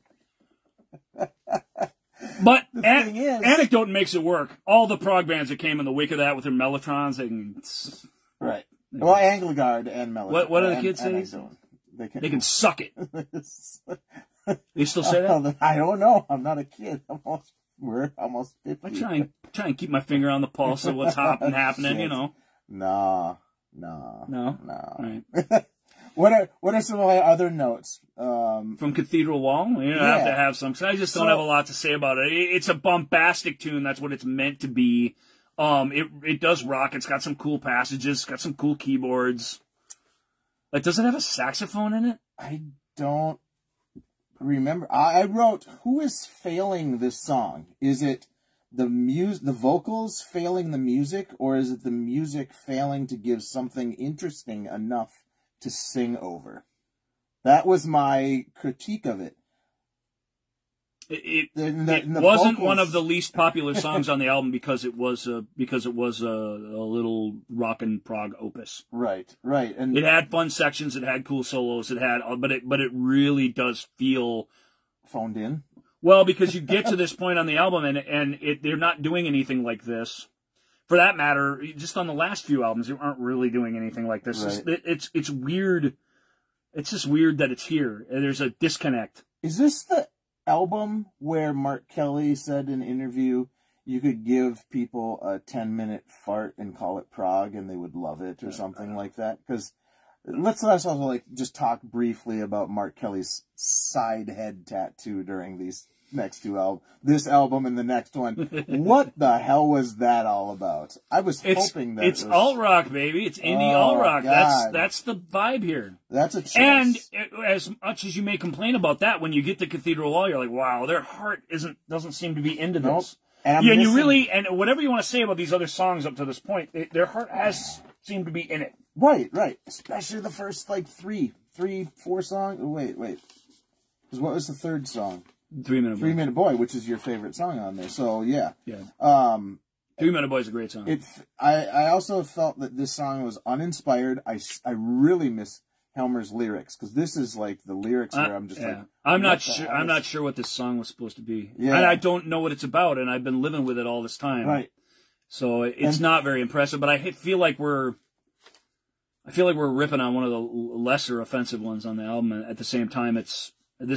But Anecdoten makes it work. All the prog bands that came in the wake of that with their Mellotrons, right. Well, Angligard and Mellotron. What do the kids say? They can suck it. They still say that? I don't know. I'm not a kid. We're almost 50. I try and keep my finger on the pulse of what's happening, you know. No. Right. What are some of my other notes? From Cathedral Wall? You don't have to have some, because I just don't have a lot to say about it. It's a bombastic tune. That's what it's meant to be. It does rock. It's got some cool passages. It's got some cool keyboards. Like, does it have a saxophone in it? I don't remember. I wrote, who is failing this song? Is it the vocals failing the music, or is it the music failing to give something interesting enough to sing over? That was my critique of it. It the wasn't vocals. one of the least popular songs on the album because it was a little rock and prog opus. Right, and it had fun sections, it had cool solos, but it really does feel phoned in. Well, because you get to this point on the album and they're not doing anything like this. For that matter, just on the last few albums, they aren't really doing anything like this. Right. It's weird. It's just weird that it's here. There's a disconnect. Is this the album where Mark Kelly said in an interview you could give people a 10-minute fart and call it prog and they would love it or something like that? Because let's also like just talk briefly about Mark Kelly's side head tattoo during these next two albums, this album and the next one. What the hell was that all about? I was hoping that it's alt rock, baby. It's indie alt rock. That's the vibe here. That's a choice. And as much as you may complain about that, when you get to Cathedral Wall, you're like, wow, their heart doesn't seem to be into this. And and whatever you want to say about these other songs up to this point, their heart has seemed to be in it. Right. Especially the first like three, four songs. Wait. Because what was the third song? 3 Minute Boy. 3 Minute Boy, which is your favorite song on there. So yeah. 3 Minute Boy is a great song. I also felt that this song was uninspired. I really miss Helmer's lyrics because this is like the lyrics where I'm just like, I'm not sure what this song was supposed to be. Yeah. And I don't know what it's about, and I've been living with it all this time. Right. So it's not very impressive, but I feel like we're ripping on one of the lesser offensive ones on the album, and at the same time it's they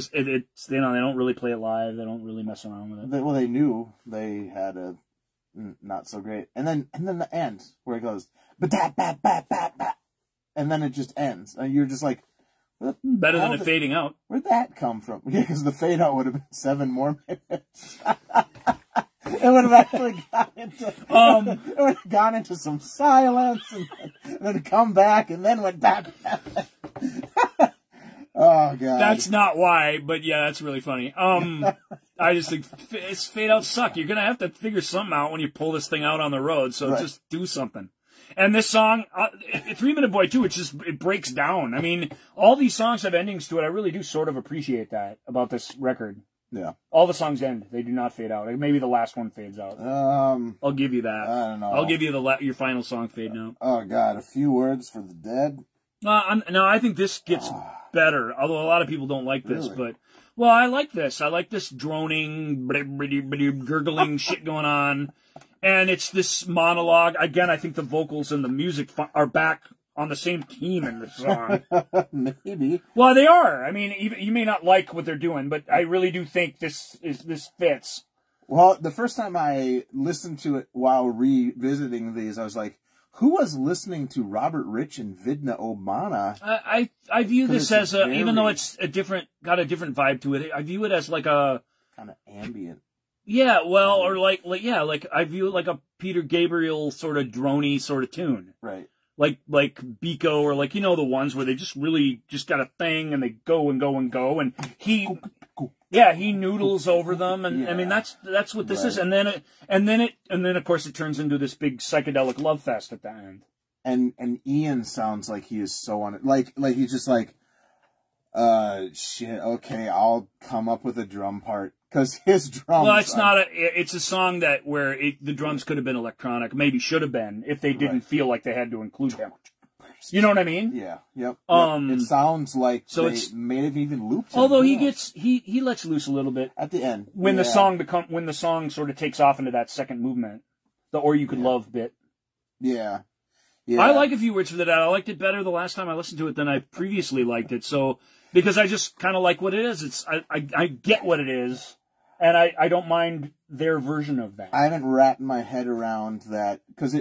don't really play it live. They don't really mess around with it. They knew they had a not so great, and then the end where it goes, and then it just ends, and you're just like, better than it fading out. Where'd that come from? Yeah, because the fade out would have been 7 more minutes. It would have actually gone into some silence, and then come back, and then went back. Oh, God. That's not why, but yeah, that's really funny. I just think it's fade out suck. You're going to have to figure something out when you pull this thing out on the road, so just do something. And this song, 3 Minute Boy too, it breaks down. I mean, all these songs have endings to it. I really do sort of appreciate that about this record. Yeah. All the songs end. They do not fade out. Maybe the last one fades out. I'll give you that. I don't know. I'll give you your final song fading out. Oh, God. A Few Words for the Dead. No, I think this gets better, although a lot of people don't like this. Really? But, I like this. I like this droning, gurgling shit going on. And it's this monologue. Again, I think the vocals and the music are back on the same team in the song. Maybe. Well, they are. I mean, you may not like what they're doing, but I really do think this fits. Well, the first time I listened to it while revisiting these, I was like, who was listening to Robert Rich and Vidna Obana? I view this as even though it's got a different vibe to it, I view it as like a kind of ambient. Yeah, well, or like I view it like a Peter Gabriel sort of droney sort of tune. Right. Like Biko, or like, the ones where they just really just got a thing and they go and go and go, and he noodles over them, and I mean that's what this is, and then of course it turns into this big psychedelic love fest at the end. And Ian sounds like he is so on it, like he's just like, shit, okay, I'll come up with a drum part. Because his drums. Well, it's a song where the drums could have been electronic, maybe should have been, if they didn't feel like they had to include them. You know what I mean? Yeah. Yep. It sounds like they may have even looped him. Although he lets loose a little bit at the end when the song sort of takes off into that second movement, the "Or You Could Love" bit. Yeah. I like A Few Words for the Dead. I liked it better the last time I listened to it than I previously liked it. So because I just kind of like what it is. I get what it is. And I don't mind their version of that. I haven't wrapped my head around that, because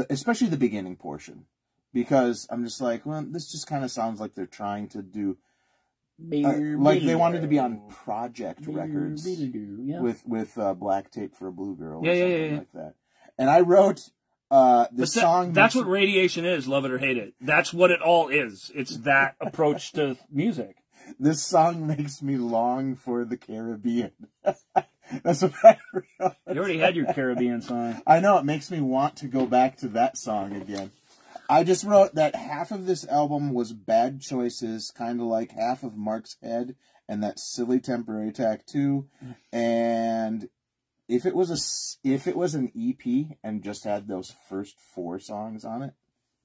especially the beginning portion, because I'm just like, well, this just kind of sounds like they're trying to do, like they wanted to be on Project Records with Black Tape for a Blue Girl, or something like that. And I wrote song. That's what Radiation is, love it or hate it. That's what it all is. It's that approach to music. This song makes me long for the Caribbean. That's what I realized. You already had your Caribbean song. I know, it makes me want to go back to that song again. I just wrote that half of this album was bad choices, kind of like half of Mark's Head and that silly Temporary Tattoo. And if it was an EP and just had those first 4 songs on it,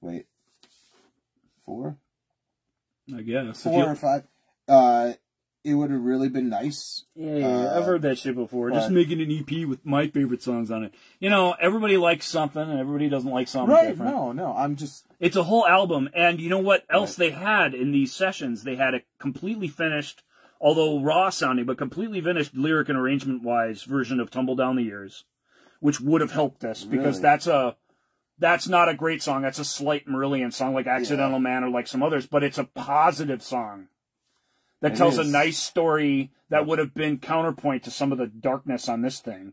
wait, 4? I guess 4 or 5. It would have really been nice. Yeah, I've heard that shit before. Just making an EP with my favorite songs on it. You know, everybody likes something, and everybody doesn't like something different. No, I'm just... It's a whole album, and you know what else they had in these sessions? They had a completely finished, although raw sounding, but completely finished lyric and arrangement-wise version of Tumble Down the Years, which would have helped us, because that's not a great song. That's a slight Marillion song, like Accidental Man or like some others, but it's a positive song that tells a nice story that would have been counterpoint to some of the darkness on this thing.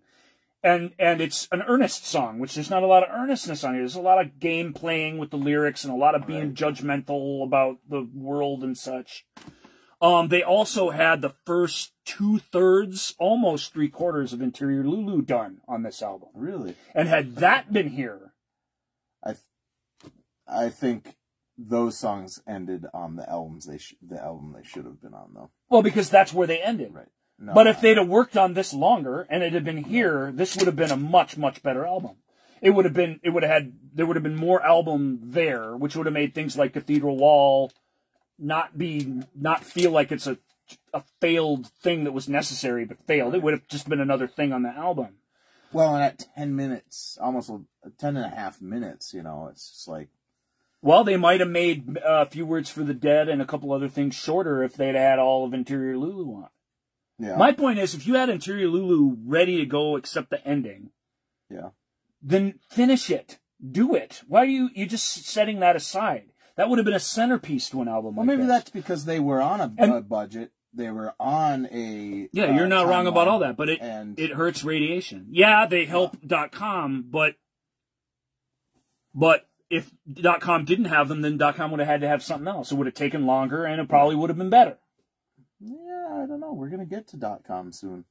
And it's an earnest song, which there's not a lot of earnestness on here. There's a lot of game playing with the lyrics and a lot of being judgmental about the world and such. They also had the first 2/3, almost 3/4 of Interior Lulu done on this album. Really? And had that been here, I think those songs ended on the album they should have been on, though. well, because that's where they ended. Right. No, But if they'd have worked on this longer and it had been here, this would have been a much, much better album. There would have been more album there, which would have made things like Cathedral Wall not feel like it's a failed thing that was necessary but failed. It would have just been another thing on the album. Well, and at 10 minutes, almost 10.5 minutes, you know, it's just like... Well, they might have made A Few Words for the Dead and a couple other things shorter if they'd had all of Interior Lulu on. Yeah. My point is, if you had Interior Lulu ready to go except the ending, then finish it. Do it. Why are you just setting that aside? That would have been a centerpiece to an album like this. Maybe that's because they were on a budget. They were on a... Yeah, you're not wrong about all that, but it hurts Radiation. Yeah, they help .com, but if .com didn't have them, then .com would have had to have something else. It would have taken longer, and it probably would have been better. Yeah, I don't know. We're going to get to .com soon.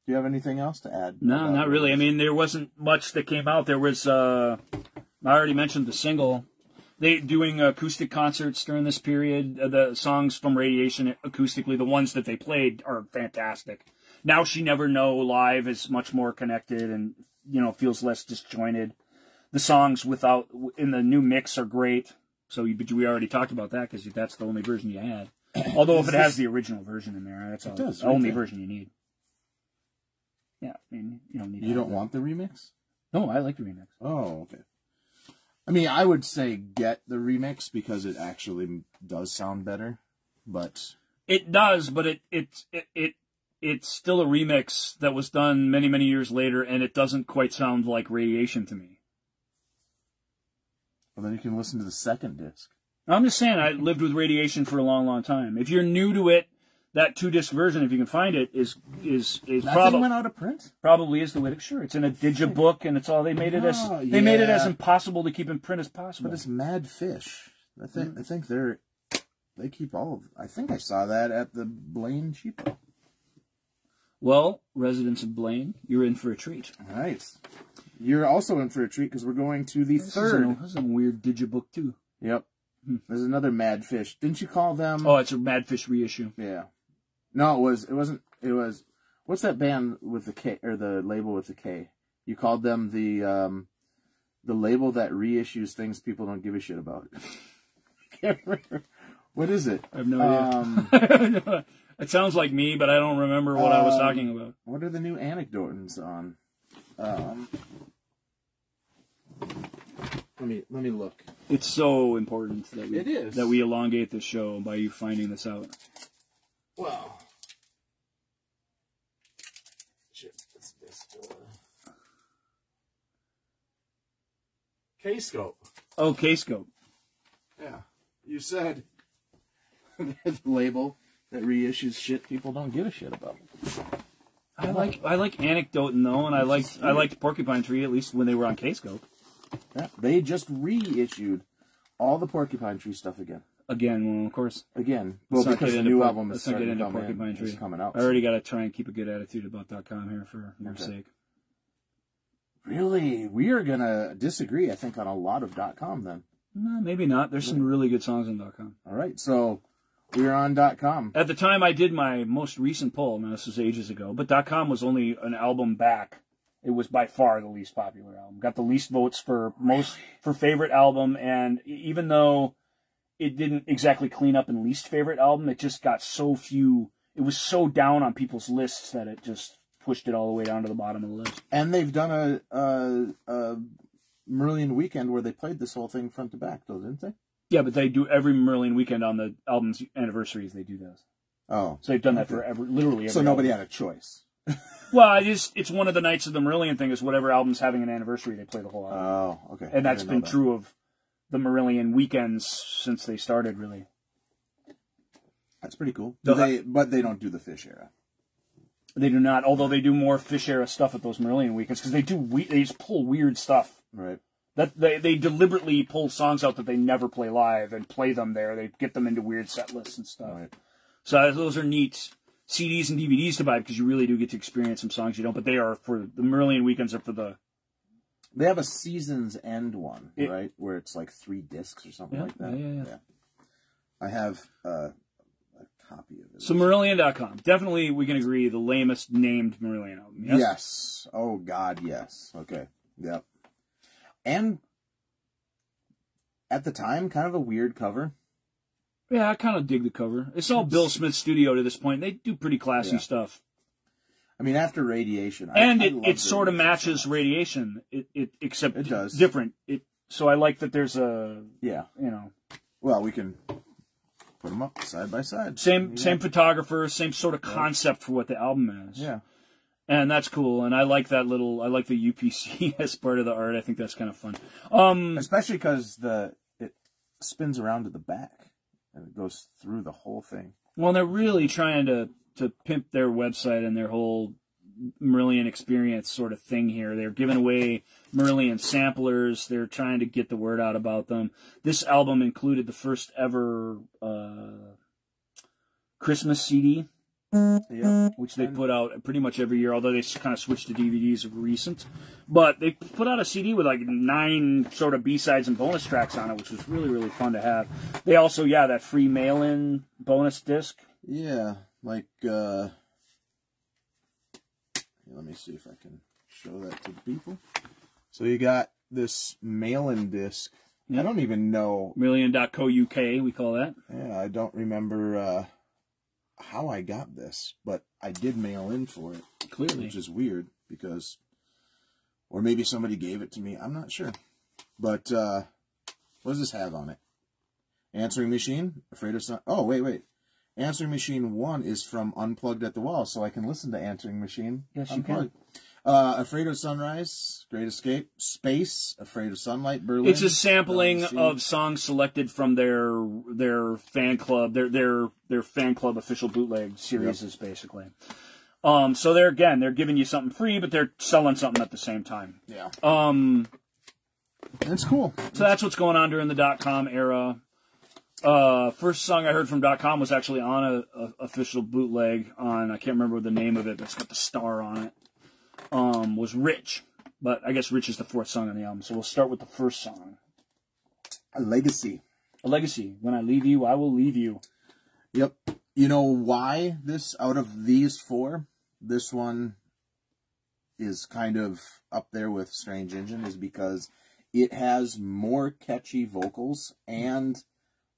Do you have anything else to add? No, not really. I mean, there wasn't much that came out. There was, I already mentioned the single. They doing acoustic concerts during this period. The songs from Radiation acoustically, the ones that they played are fantastic. Now She Never Know live is much more connected and, you know, feels less disjointed. The songs in the new mix are great. But we already talked about that because that's the only version you had. Although if it has the original version in there, that's the only version you need. Yeah, I mean, you don't need. You don't want the remix? No, I like the remix. Oh, okay. I mean, I would say get the remix because it actually does sound better, but it does. But it's still a remix that was done many, many years later, and it doesn't quite sound like Radiation to me. Well, then you can listen to the second disc. I'm just saying, I lived with Radiation for a long, long time. If you're new to it, that 2-disc version, if you can find it, is probably went out of print. Probably is the way. Sure, it's in a digibook, and it's all they made it made it as impossible to keep in print as possible. But it's Mad Fish. I think they keep all of. I think I saw that at the Blaine Cheapo. Well, residents of Blaine, you're in for a treat. All right, you're also in for a treat because we're going to the third. This is a weird digibook too. Yep. There's another Mad Fish. Didn't you call them? Oh, it's a Mad Fish reissue. Yeah. No, it wasn't. It was. What's that band with the K or the label with the K? You called them the label that reissues things people don't give a shit about. Can't remember. What is it? I have no idea. It sounds like me, but I don't remember what I was talking about. What are the new anecdotes on? Let me look. It's so important that that we elongate this show by you finding this out. Well, shit, it's this K-Scope. Oh, K-Scope. Yeah, you said the label that reissues shit people don't give a shit about. I like Anecdoting though, and I liked Porcupine Tree at least when they were on K-Scope. Yeah, they just reissued all the Porcupine Tree stuff again. Again, well, of course. Again, well, because the new album is starting to Porcupine Tree. Coming out. I already got to try and keep a good attitude about .com here for your sake. Really, we are gonna disagree. I think on a lot of .com then. No, maybe not. There's some really good songs on .com. All right, so we're on .com. At the time I did my most recent poll, now this was ages ago, but .com was only an album back. It was by far the least popular album. Got the least votes for for favorite album, and even though it didn't exactly clean up in least favorite album, it just got so few. It was so down on people's lists that it just pushed it all the way down to the bottom of the list. And they've done a Marillion weekend where they played this whole thing front to back, though, didn't they? Yeah, but they do every Marillion weekend on the album's anniversaries. They do those. Oh, so they've done that for literally every. So nobody had a choice. Well, it's one of the nights of the Marillion thing is whatever album's having an anniversary, they play the whole album. Oh, okay. And that's been true of the Marillion weekends since they started, really. That's pretty cool. But they don't do the Fish era. They do not, although they do more Fish era stuff at those Marillion weekends because they just pull weird stuff. Right. That they deliberately pull songs out that they never play live and play them there. They get them into weird set lists and stuff. Right. So those are neat CDs and DVDs to buy because you really do get to experience some songs you don't. But they are for the Marillion weekends are for the. They have a season's end one, right, where it's like 3 discs or something like that. Yeah. I have a copy of it. So Marillion.com, definitely we can agree the lamest named Marillion album. Yes. Oh God, yes. Okay. Yep. And at the time, kind of a weird cover. Yeah, I kind of dig the cover. It's all Bill Smith's studio to this point. They do pretty classy stuff. I mean, after Radiation, it sort of matches Radiation. Except it does different. So I like that there's a Well, we can put them up side by side. Same photographer, same sort of concept for what the album is. Yeah. And that's cool, and I like that I like the UPC as part of the art. I think that's kind of fun. Especially because it spins around to the back, and it goes through the whole thing. Well, they're really trying to pimp their website and their whole Marillion experience sort of thing here. They're giving away Marillion samplers. They're trying to get the word out about them. This album included the first ever Christmas CD. Which they put out pretty much every year, although they kind of switched to DVDs of recent. But they put out a CD with like 9 sort of B-sides and bonus tracks on it, which was really, really fun to have. They also, that free mail-in bonus disc. Yeah, like, let me see if I can show that to the people. So you got this mail-in disc. I don't even know. Marillion.co.uk, we call that. Yeah, I don't remember how I got this, but I did mail in for it. Clearly. Which is weird because, or maybe somebody gave it to me. I'm not sure. But, what does this have on it? Answering Machine? Afraid of Sun? Oh, wait. Answering Machine 1 is from Unplugged at the Wall, so I can listen to Answering Machine. Yes, Unplugged. You can. Afraid of Sunrise, Great Escape, Space, Afraid of Sunlight, Berlin. It's a sampling of songs selected from their fan club, their fan club official bootleg series, basically. So they're giving you something free, but they're selling something at the same time. Yeah. That's cool. So that's what's going on during the .com era. First song I heard from .com was actually on a official bootleg on, I can't remember the name of it, but it's got the star on it. Was Rich, but I guess Rich is the 4th song on the album, so we'll start with the first song. A Legacy. A Legacy. When I leave you, I will leave you. Yep. You know why out of these 4, this one is kind of up there with Strange Engine is because it has more catchy vocals, and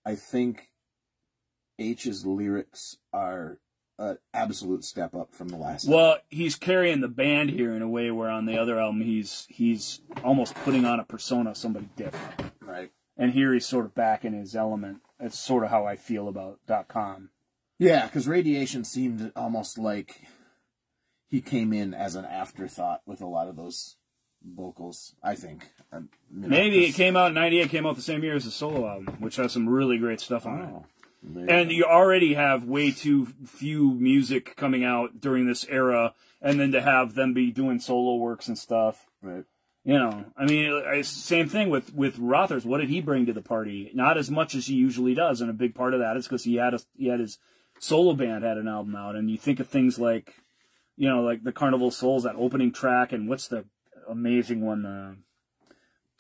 I think H's lyrics are an absolute step up from the last album. Well, he's carrying the band here in a way where on the other album he's almost putting on a persona, somebody different. Right. And here he's sort of back in his element. That's sort of how I feel about .com. Yeah, because Radiation seemed almost like he came in as an afterthought with a lot of those vocals, I think. Maybe it came out in 98, came out the same year as the solo album, which has some really great stuff on it. And you already have way too few music coming out during this era, and then to have them be doing solo works and stuff. Right. You know, I mean, same thing with Rothers. What did he bring to the party? Not as much as he usually does, and a big part of that is because he had his solo band had an album out, and you think of things like, like the Carnival Souls, that opening track, and what's the amazing one,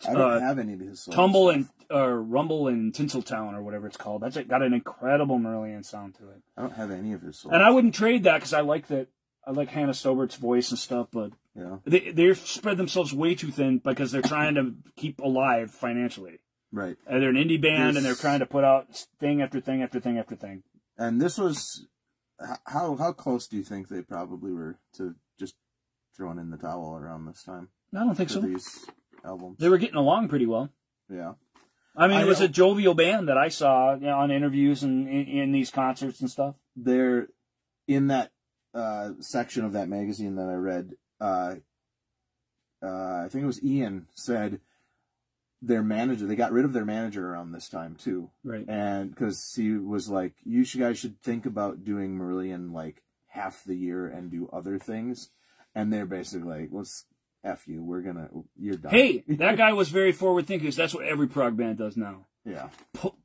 I don't have any of his songs. Tumble and Rumble and Tinseltown or whatever it's called. That's got an incredible Marillion sound to it. I don't have any of his songs. And I wouldn't trade that because I like that. I like Hannah Stobert's voice and stuff, but yeah, they've spread themselves way too thin because they're trying to keep alive financially. Right. And they're an indie band, and they're trying to put out thing after thing after thing after thing. And this was how close do you think they probably were to just throwing in the towel around this time? I don't think so. These albums, they were getting along pretty well. Yeah. I mean, it was a jovial band that I saw on interviews and in these concerts and stuff. They're in that section of that magazine that I read. I think it was Ian said their manager, they got rid of their manager around this time too. Right. And because he was like, you guys should think about doing Marillion like half the year and do other things. And they're basically like, let's F you. You're done. Hey, that guy was very forward thinking because that's what every prog band does now. Yeah.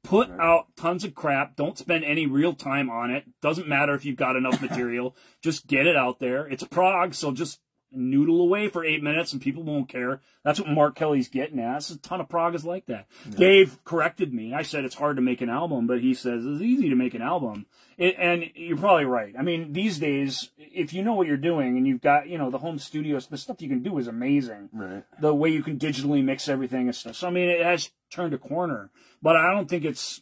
Put out tons of crap. Don't spend any real time on it. Doesn't matter if you've got enough material. Just get it out there. It's prog, so just noodle away for 8 minutes and people won't care. That's what Mark Kelly's getting at. There's a ton of prog is like that. Yeah. Dave corrected me. I said it's hard to make an album, but he says it's easy to make an album. And you're probably right. I mean, these days, if you know what you're doing and you've got, the home studios, the stuff you can do is amazing. Right. The way you can digitally mix everything and stuff. So, I mean, it has turned a corner. But I don't think it's...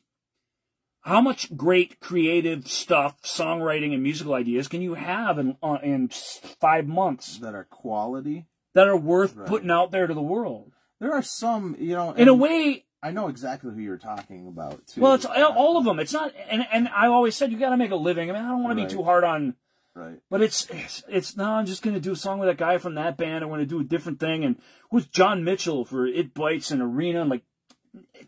How much great creative stuff, songwriting, and musical ideas can you have in 5 months? That are quality? That are worth putting out there to the world. There are some, in a way... I know exactly who you're talking about, too. Well, it's all of them. It's not... And I always said, you got to make a living. I mean, I don't want to be too hard on... Right. But it's no, I'm just going to do a song with that guy from that band. I want to do a different thing. And who's John Mitchell for It Bites and Arena and,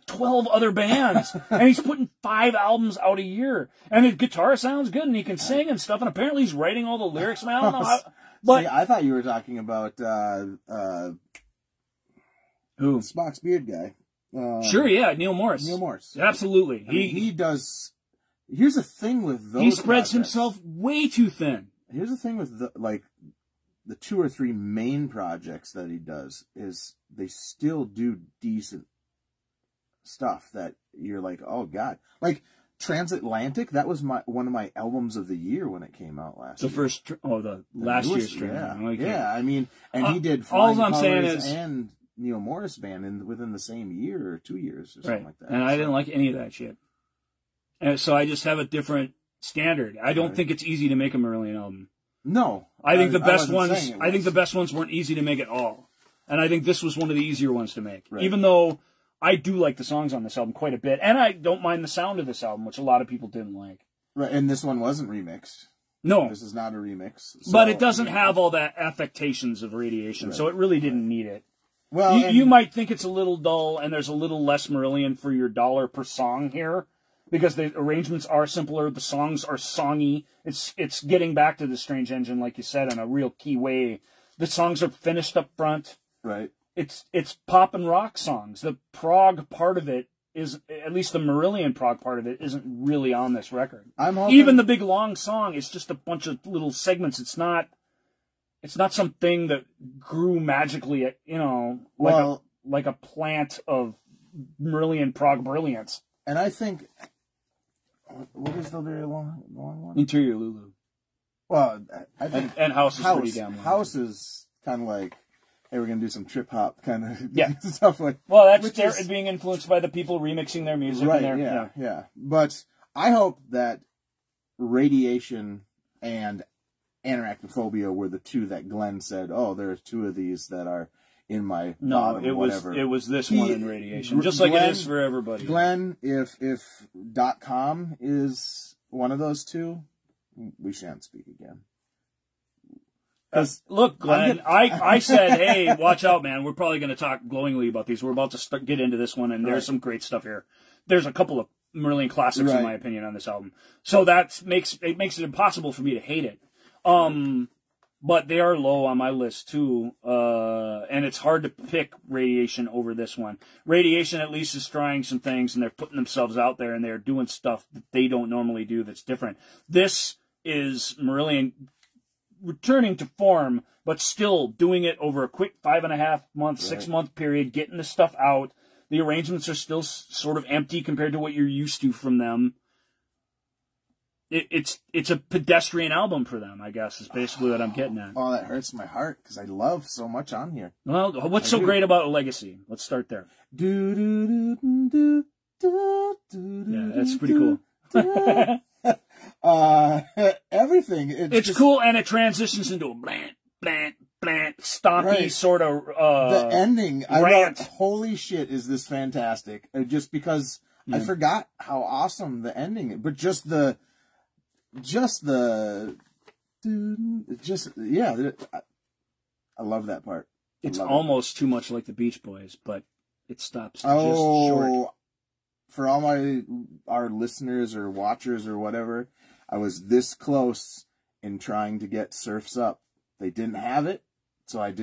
12 other bands, and he's putting 5 albums out a year, and his guitar sounds good, and he can sing and stuff, and apparently he's writing all the lyrics. Man, I don't know how, but see, I thought you were talking about who? Spock's beard guy. Sure, yeah, Neil Morris. Neil Morris, absolutely. He does. Here's the thing with those. He spreads himself way too thin. Here's the thing with the 2 or 3 main projects that he does is they still do decent stuff that you're like, oh god, like Transatlantic. That was one of my albums of the year when it came out last year. The last year's yeah, okay. Yeah. I mean, and he did all I'm saying is and Neil Morris band within the same year or 2 years or something like that. And I didn't like any of that shit. And so I just have a different standard. I don't think it's easy to make a Marillion album. No, I think the best ones. I think the best ones weren't easy to make at all, and I think this was one of the easier ones to make. Right. Even though I do like the songs on this album quite a bit, and I don't mind the sound of this album, which a lot of people didn't like. Right, and this one wasn't remixed. No, this is not a remix. So, but it doesn't have all that affectations of Radiation, so it really didn't need it. Well, you might think it's a little dull, and there's a little less Marillion for your $1 per song here, because the arrangements are simpler, the songs are songy. It's getting back to the Strange Engine, like you said, in a real key way. The songs are finished up front. Right. It's pop and rock songs. The prog part of it is, at least the Marillion prog part of it, isn't really on this record. I'm hoping... Even the big long song is just a bunch of little segments. It's not something that grew magically, like a plant of Marillion prog brilliance. And I think, what is the very long one? Interior Lulu. Well, I think and House is pretty damn long. House is kind of like, hey, we're going to do some trip-hop kind of stuff. Well, that's being influenced by the people remixing their music. Right, and yeah. But I hope that Radiation and Anorachnophobia were the 2 that Glenn said, oh, there are 2 of these that are in my bottom, whatever. It was this one in Radiation, just like it is for everybody. Glenn, if .com is one of those 2, we shan't speak again. Look, Glenn, I said, hey, watch out, man. We're probably going to talk glowingly about these. We're about to get into this one, and there's some great stuff here. There's a couple of Marillion classics, in my opinion, on this album. So that makes it impossible for me to hate it. But they are low on my list, too. And it's hard to pick Radiation over this one. Radiation at least is trying some things, and they're putting themselves out there, and they're doing stuff that they don't normally do that's different. This is Marillion returning to form, but still doing it over a quick 5.5 month, 6 month period, getting the stuff out. The arrangements are still sort of empty compared to what you're used to from them. It's a pedestrian album for them, I guess, is basically what I'm getting at. Oh, that hurts my heart because I love so much on here. Well, what's so great about a Legacy? Let's start there. Yeah, that's pretty cool. Everything. It's just cool, and it transitions into a blant, blant, blant, stompy sort of the ending. Rant. Holy shit, is this fantastic? Just because I forgot how awesome the ending is. But I love that part. It's almost too much like the Beach Boys, but it stops just short. For all our listeners or watchers or whatever, I was this close in trying to get Surf's Up. They didn't have it, so I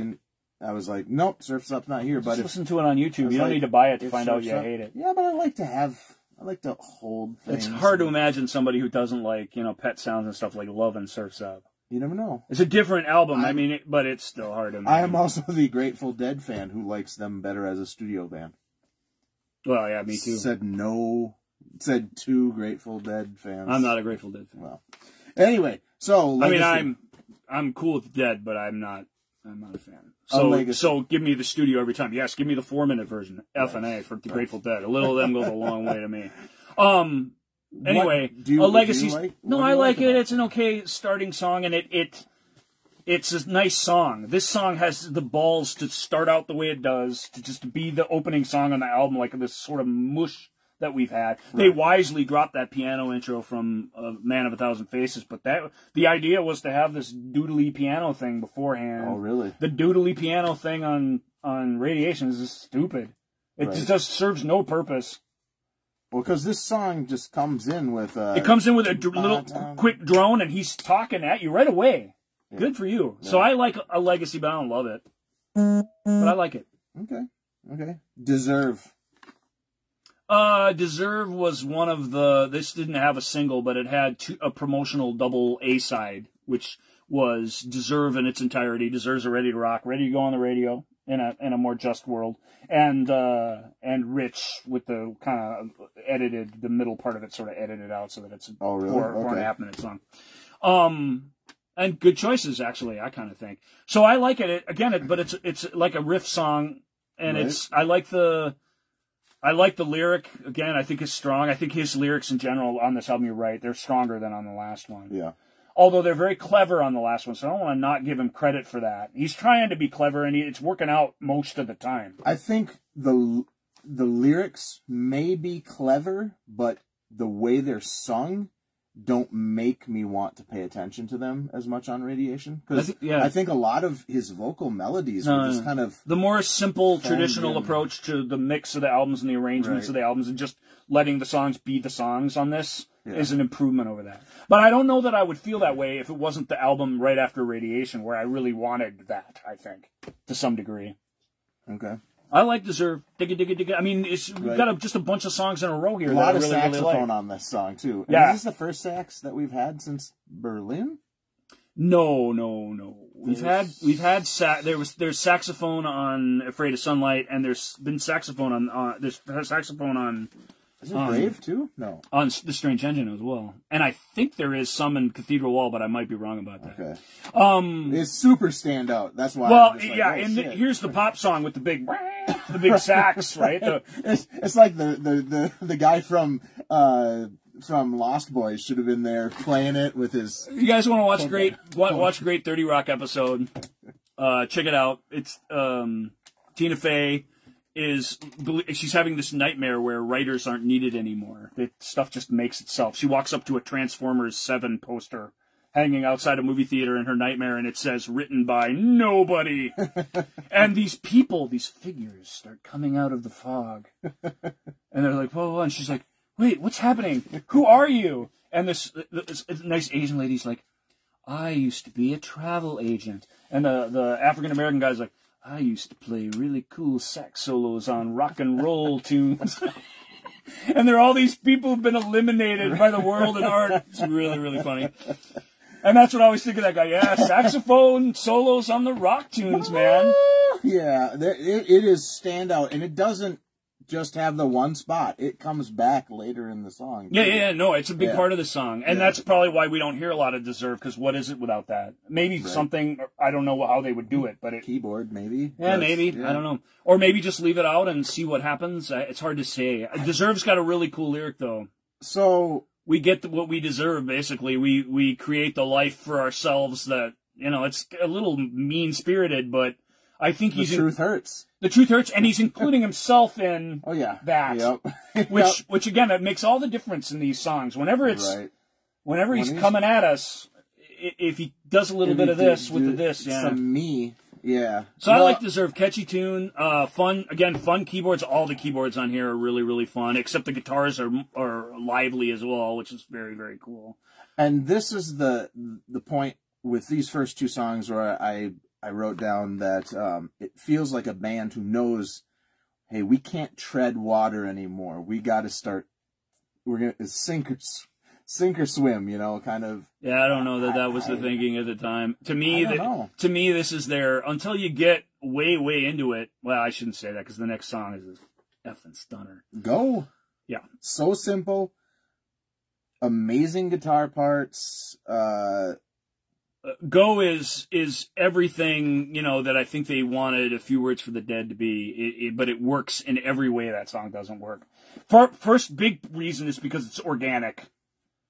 was like, nope, Surf's Up's not here. But listen to it on YouTube. You don't need to buy it to find out you hate it. Yeah, but I like to hold things. It's hard to imagine somebody who doesn't like, Pet Sounds and stuff like loving Surf's Up. You never know. It's a different album. But it's still hard to imagine. I am also the Grateful Dead fan who likes them better as a studio band. Well, yeah, me too. Said two Grateful Dead fans. I'm not a Grateful Dead fan. Well, anyway, so Legacy. I'm cool with Dead, but I'm not a fan. Legacy. So give me the studio every time. Yes, give me the 4-minute version. F and A for the Grateful Dead. A little of them goes a long way to me. Anyway, a Legacy. I like it. It's an okay starting song, and it's a nice song. This song has the balls to start out the way it does, to just be the opening song on the album, like this sort of mush that we've had. Right. They wisely dropped that piano intro from Man of a Thousand Faces, but the idea was to have this doodly piano thing beforehand. Oh, really? The doodly piano thing on Radiation is just stupid. It just serves no purpose. Well, because this song just comes in with it comes in with a little quick drone, and he's talking at you right away. Yeah. Good for you. Yeah. So I like a Legacy, but I don't love it. But I like it. Okay. Deserve. Deserve was one of this didn't have a single, but it had a promotional double A-side, which was Deserve in its entirety. Deserve's a Ready to Rock, ready to go on the radio in a more just world. And Rich with the kind of edited, the middle part of it sort of edited out so that it's a 4.5 minute song. And good choices, actually, I kind of think. So I like it. Again, but it's like a riff song, and I like the lyric. Again, I think it's strong. I think his lyrics in general on this album, you're right, they're stronger than on the last one. Yeah. Although they're very clever on the last one, so I don't want to not give him credit for that. He's trying to be clever, and it's working out most of the time. I think the lyrics may be clever, but the way they're sung don't make me want to pay attention to them as much on Radiation. Because I think a lot of his vocal melodies were just kind of... The more simple, traditional approach to the mix of the albums and the arrangements of the albums and just letting the songs be the songs on this is an improvement over that. But I don't know that I would feel that way if it wasn't the album right after Radiation, where I really wanted that, I think, to some degree. Okay. I like Deserve. Digga, digga, digga. I mean, we've got just a bunch of songs in a row here. A lot of saxophone on this song, too. And is this the first sax that we've had since Berlin? No. There's saxophone on Afraid of Sunlight, and there's been saxophone on there's saxophone on... Is it Brave, too? No. On The Strange Engine as well. And I think there is some in Cathedral Wall, but I might be wrong about that. Okay. It's super standout. That's why. Well, here's the pop song with the big sax, right? It's like the guy from Lost Boys should have been there playing it with his... You guys want to watch a great 30 Rock episode, check it out. It's Tina Fey she's having this nightmare where writers aren't needed anymore. Stuff just makes itself. She walks up to a Transformers 7 poster hanging outside a movie theater in her nightmare, and it says, written by nobody. And these figures start coming out of the fog. And they're like, whoa, and she's like, wait, what's happening? Who are you? And this nice Asian lady's like, I used to be a travel agent. And the African-American guy's like, I used to play really cool sax solos on rock and roll tunes. And there are all these people who've been eliminated by the world and art. It's really, really funny. And that's what I always think of that guy. Yeah, saxophone solos on the rock tunes, man. Yeah, it is standout, and it doesn't just have the one spot. It comes back later in the song. Yeah, no, it's a big part of the song. And that's probably why we don't hear a lot of Deserve, because what is it without that? Maybe something, I don't know how they would do it, but Keyboard, maybe. Yeah, maybe. Yeah. I don't know. Or maybe just leave it out and see what happens. It's hard to say. Deserve's got a really cool lyric, though. So... we get what we deserve, basically. We create the life for ourselves that, it's a little mean-spirited, but I think the truth hurts. The truth hurts, and he's including himself in that. Yep. Which again, it makes all the difference in these songs. Whenever he's coming at us, if he does a little bit of this with this, some me. Yeah. So I like Deserve. Catchy tune. Fun. Again, fun keyboards. All the keyboards on here are really, really fun, except the guitars are lively as well, which is very, very cool. And this is the point with these first two songs where I wrote down that it feels like a band who knows, hey, we can't tread water anymore. We got to start, we're going to sink or swim, kind of. Yeah, I don't know that was the thinking at the time. To me, this is their, until you get way, way into it. Well, I shouldn't say that because the next song is a effing stunner. Go. Yeah. So simple. Amazing guitar parts. Go is everything, that I think they wanted A Few Words for the Dead to be, but it works in every way that song doesn't work. First big reason is because it's organic.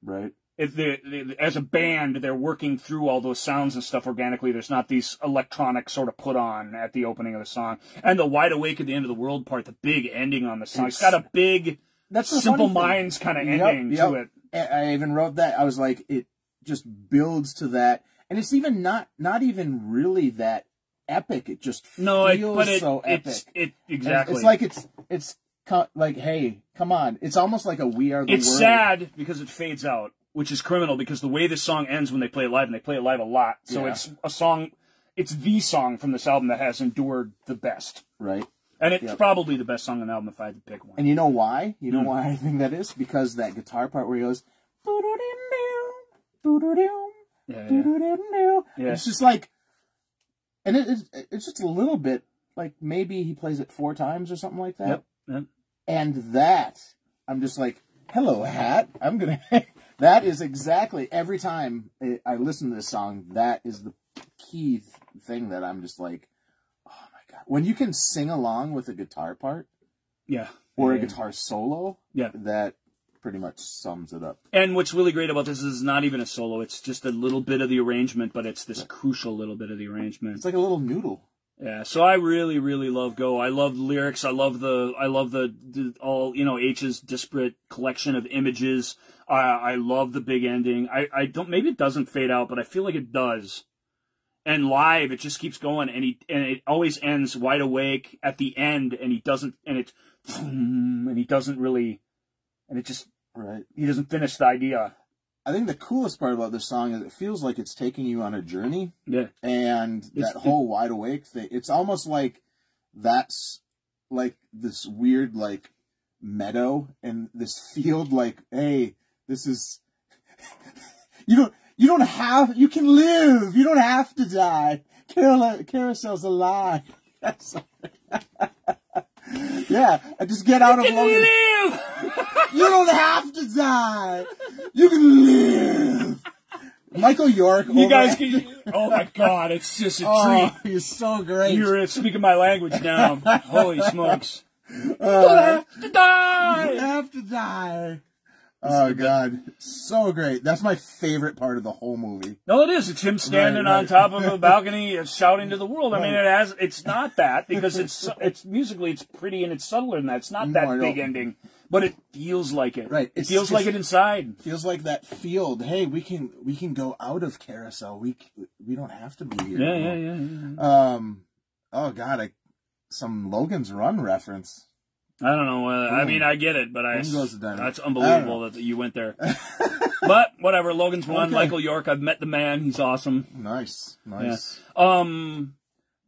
Right. As a band, they're working through all those sounds and stuff organically. There's not these electronic sort of put on at the opening of the song. And the Wide Awake at the end of the world part, the big ending on the song. It's got a big, Simple Minds kind of ending to it. I even wrote that. I was like, it just builds to that. And it's even not even really that epic. It just feels so epic. Exactly. It's like it's like, hey, come on. It's almost like a We Are the World. It's sad because it fades out, which is criminal because the way this song ends when they play it live, and they play it live a lot. So it's a song, it's the song from this album that has endured the best. Right. And it's probably the best song on the album if I had to pick one. And you know why? You know why I think that is? Because that guitar part where he goes, it's just like, and it's just a little bit, like maybe he plays it 4 times or something like that. Yep. And that, I'm just like, hello, hat. That is exactly, every time I listen to this song, that is the key thing that I'm just like, oh my God. When you can sing along with a guitar part. Yeah. Or a guitar solo. Yeah. That pretty much sums it up. And what's really great about this is not even a solo. It's just a little bit of the arrangement, but it's this crucial little bit of the arrangement. It's like a little noodle. Yeah, so I really, really love Go. I love the lyrics. I love the all, H's disparate collection of images. I love the big ending. I don't, maybe it doesn't fade out, but I feel like it does. And live, it just keeps going, and it always ends Wide Awake at the end, and he doesn't really, and it just, he doesn't finish the idea. I think the coolest part about this song is it feels like it's taking you on a journey. Yeah. And that whole Wide Awake thing, it's almost like that's like this weird, like, meadow and this field, like, hey, this is, you can live. You don't have to die. Carousel's alive. Yeah, I just get out of Logan. Live! You don't have to die. You can live. Michael York. You guys can. Oh my God, it's just a treat. You're so great. You're speaking my language now. Holy smokes. You don't have to die. You don't have to die. Oh God, so great. That's my favorite part of the whole movie. No, it is. It's him standing on top of a balcony and shouting to the world. I mean, it's not that because it's musically it's pretty and it's subtler than that. It's not that big ending, but it feels like it. Right. It feels like it inside. Feels like that field. Hey, we can go out of Carousel. We don't have to be here. Yeah. Oh God, some Logan's Run reference. I don't know. I mean, I get it, but that's unbelievable that you went there. But whatever. Logan's Run. Okay. Michael York. I've met the man. He's awesome. Nice. Yeah.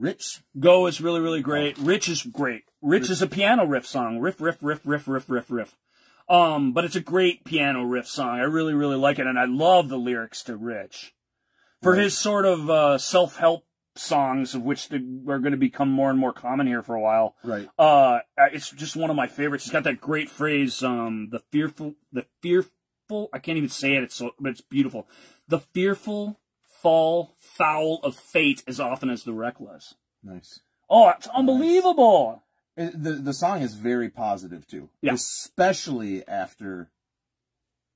Rich. Go is really, really great. Rich is great. Rich is a piano riff song. Riff. But it's a great piano riff song. I really, really like it, and I love the lyrics to Rich. For his sort of self-help songs, of which are going to become more and more common here for a while. Right. It's just one of my favorites. He's got that great phrase, the fearful, I can't even say it, but it's beautiful. The fearful fall foul of fate as often as the reckless. Nice. Oh, it's unbelievable. Nice. The song is very positive too. Yeah. Especially after,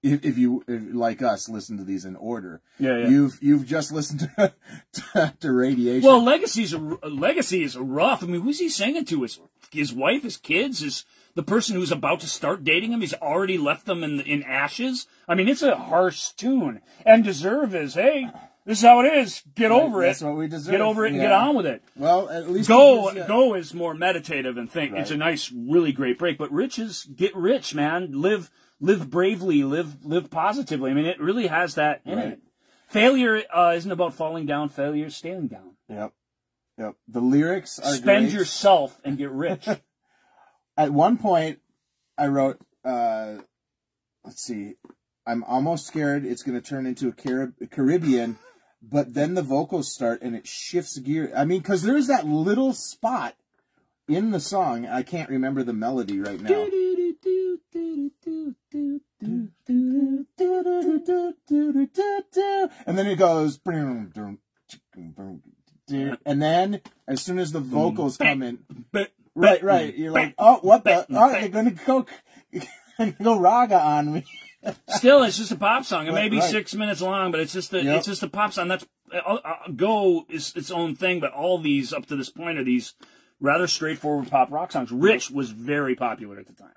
if you like us listen to these in order. Yeah. You've just listened to Radiation. Well, Legacy is rough. I mean, who's he singing to? His wife, his kids, the person who's about to start dating him. He's already left them in ashes. I mean, it's a harsh tune. And Deserve is, hey, this is how it is. Get over it. That's what we deserve. Get over it and get on with it. Well, at least Go is more meditative and think. Right. It's a nice, really great break. But Rich is get rich, man. Live bravely. Live positively. I mean, it really has that in it. Failure isn't about falling down. Failure is standing down. Yep. The lyrics are Spend great. yourself and get rich. At one point, I wrote, let's see, I'm almost scared it's going to turn into a Caribbean, but then the vocals start and it shifts gear. I mean, because there's that little spot in the song. I can't remember the melody right now. And then it goes, and then as soon as the vocals come in, right, you're like, oh, what the? Oh, they're gonna go raga on me. Still, it's just a pop song. It may be Right. 6 minutes long, but it's just a pop song. That's Go is its own thing, but all these up to this point are these rather straightforward pop rock songs. Rich was very popular at the time.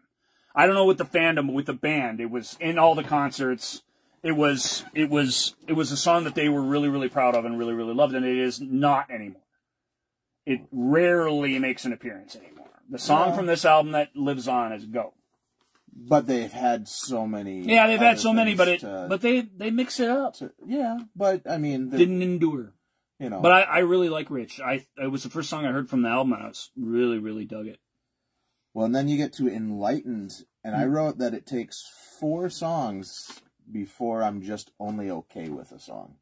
I don't know with the fandom, but with the band, it was in all the concerts. It was a song that they were really, really proud of and really, really loved, and it is not anymore. It rarely makes an appearance anymore. The song from this album that lives on is Go. But they've had so many. Yeah, they've had so many, things but they mix it up. Yeah, but I mean, Didn't endure. You know. But I really like Rich. It was the first song I heard from the album, and I was really, really dug it. Well, and then you get to Enlightened, and I wrote that it takes 4 songs before I'm just only okay with a song.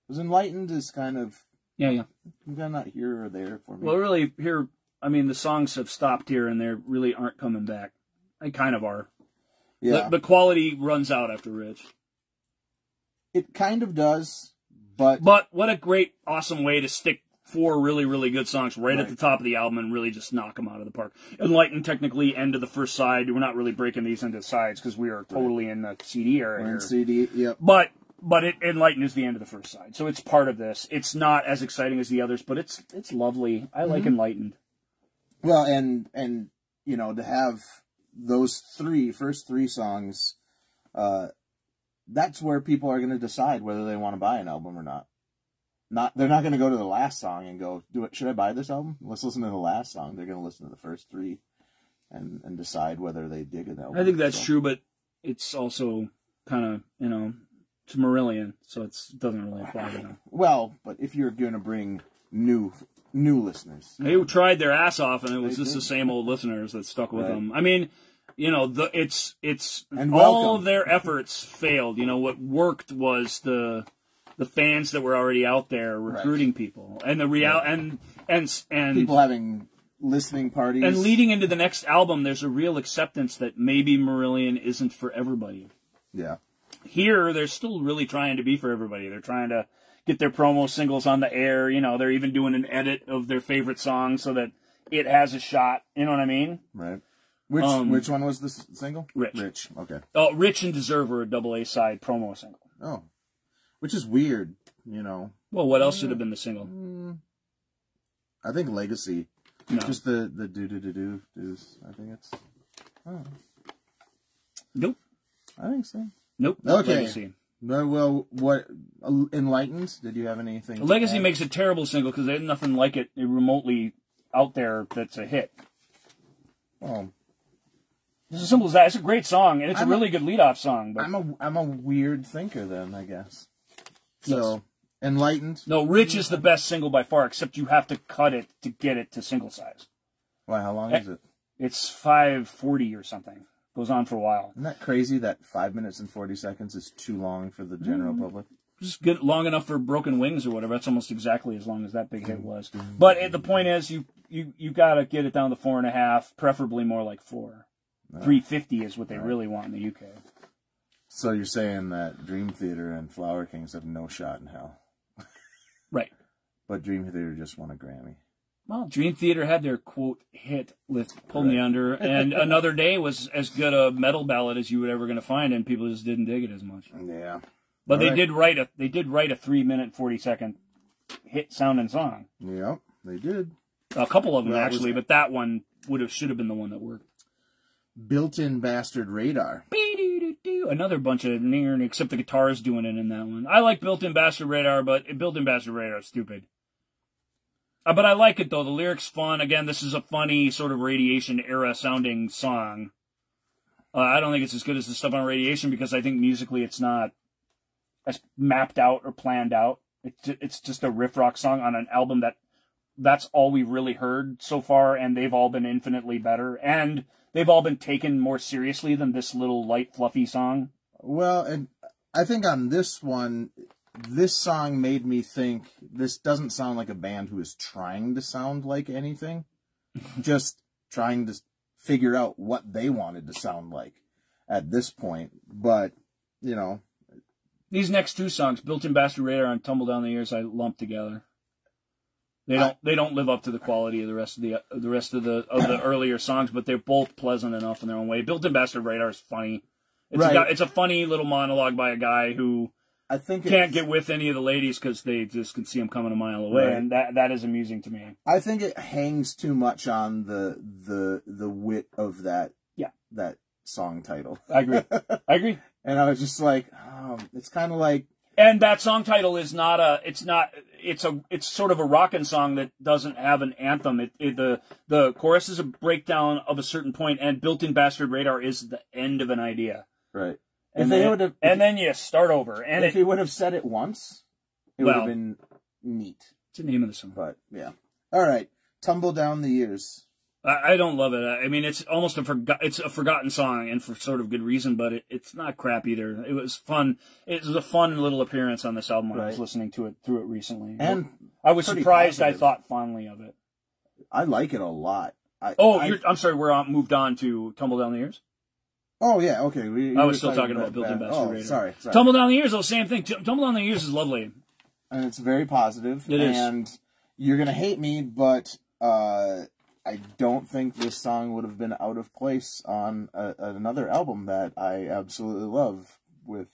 Because Enlightened is kind of... Yeah. Kind of not here or there for me. Well, really, here, I mean, the songs have stopped here, and they really aren't coming back. They kind of are. Yeah. The quality runs out after Rich. It kind of does, but... But what a great, awesome way to stick 4 really, really good songs right at the top of the album and really just knock them out of the park. Enlightened, technically, end of the first side. We're not really breaking these into sides because we are totally in the CD era We're here. in CD, yep. But Enlightened is the end of the first side, so it's part of this. It's not as exciting as the others, but it's lovely. I like Enlightened. Well, and you know, to have those first three songs, that's where people are going to decide whether they want to buy an album or not. They're not going to go to the last song and go, should I buy this album? Let's listen to the last song. They're going to listen to the first 3 and decide whether they dig an album. I think that's true, but it's also kind of, it's Marillion, so it doesn't really apply to them. Well, but if you're going to bring new listeners. They tried their ass off, and it was just the same old listeners that stuck with them. I mean, it's and all of their efforts failed. What worked was the fans that were already out there recruiting people, and the and people having listening parties. And leading into the next album, there's a real acceptance that maybe Marillion isn't for everybody. Yeah. Here, they're still really trying to be for everybody. They're trying to get their promo singles on the air. They're even doing an edit of their favorite song so that it has a shot. You know what I mean? Right. Which one was this single? Rich. Okay. Oh, Rich and Deserve were a AA side promo single. Oh. Which is weird, Well, what else should have been the single? I think Legacy. No. Just the do-do-do-do's. I think it's... Oh. Nope. I think so. Nope. Okay. Legacy. Well, what... Enlightened? Did you have anything? Legacy makes a terrible single because there's nothing like it remotely out there that's a hit. Oh. It's as simple as that. It's a great song, and it's a really good lead-off song. But I'm a weird thinker then, I guess. So, Enlightened? No, Rich is the best single by far, except you have to cut it to get it to single size. Why, how long is it? It's 5:40 or something. Goes on for a while. Isn't that crazy that 5 minutes and 40 seconds is too long for the general public? just good, long enough for Broken Wings or whatever. That's almost exactly as long as that big hit was. But the point is, you got to get it down to 4.5, preferably more like 4. 350 is what they really want in the UK. So you're saying that Dream Theater and Flower Kings have no shot in hell. Right. But Dream Theater just won a Grammy. Well, Dream Theater had their, quote, hit with Pull Me Under, and Another Day was as good a metal ballad as you were ever going to find, and people just didn't dig it as much. Yeah. But they did write a 3-minute, 40-second hit sounding song. Yep, they did. A couple of them, actually, but that one should have been the one that worked. Built-in Bastard Radar. Another bunch of except the guitar's doing it in that one. I like Built-in Bastard Radar, but Built-in Bastard Radar is stupid. But I like it, though. The lyrics fun. Again, this is a funny sort of Radiation-era sounding song. I don't think it's as good as the stuff on Radiation because I think musically it's not as mapped out or planned out. It's just a riff rock song on an album that's all we've really heard so far, and they've all been infinitely better. And they've all been taken more seriously than this little light, fluffy song. Well, and I think on this one, this song made me think this doesn't sound like a band who is trying to sound like anything. Just trying to figure out what they wanted to sound like at this point. But, you know. These next two songs, Built-in Bastard Radar and Tumble Down the Years, I lumped together. They don't live up to the quality of the rest of the earlier songs, but they're both pleasant enough in their own way. Built-in Bastard Radar is funny. It's a funny little monologue by a guy who can't get with any of the ladies because they just can see him coming a mile away, and that is amusing to me. I think it hangs too much on the wit of that song title. I agree. And I was just like, it's kind of like. And that song title is it's sort of a rockin' song that doesn't have an anthem. The chorus is a breakdown of a certain point, and Built-in Bastard Radar is the end of an idea. Right. And then you start over. And if he would have said it once, it would have been neat. It's the name of the song. But, yeah. All right. Tumble Down the Years. I don't love it. I mean, it's almost it's a forgotten song, and for sort of good reason, but it's not crap either. It was fun. It was a fun little appearance on this album when I was listening to it through it recently. And I was surprised. Positive. I thought fondly of it. I like it a lot. I'm sorry, we're moved on to Tumble Down the Years? Oh, yeah, okay. I was still talking about Built-in Bastard Radar. Sorry. Tumble Down the Years, the same thing. Tumble Down the Years is lovely. And it's very positive. It is. And you're going to hate me, but I don't think this song would have been out of place on another album that I absolutely love with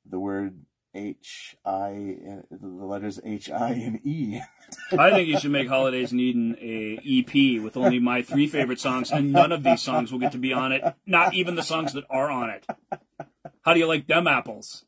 the word the letters H-I and E. I think you should make Holidays in Eden a EP with only my 3 favorite songs, and none of these songs will get to be on it. Not even the songs that are on it. How do you like them apples?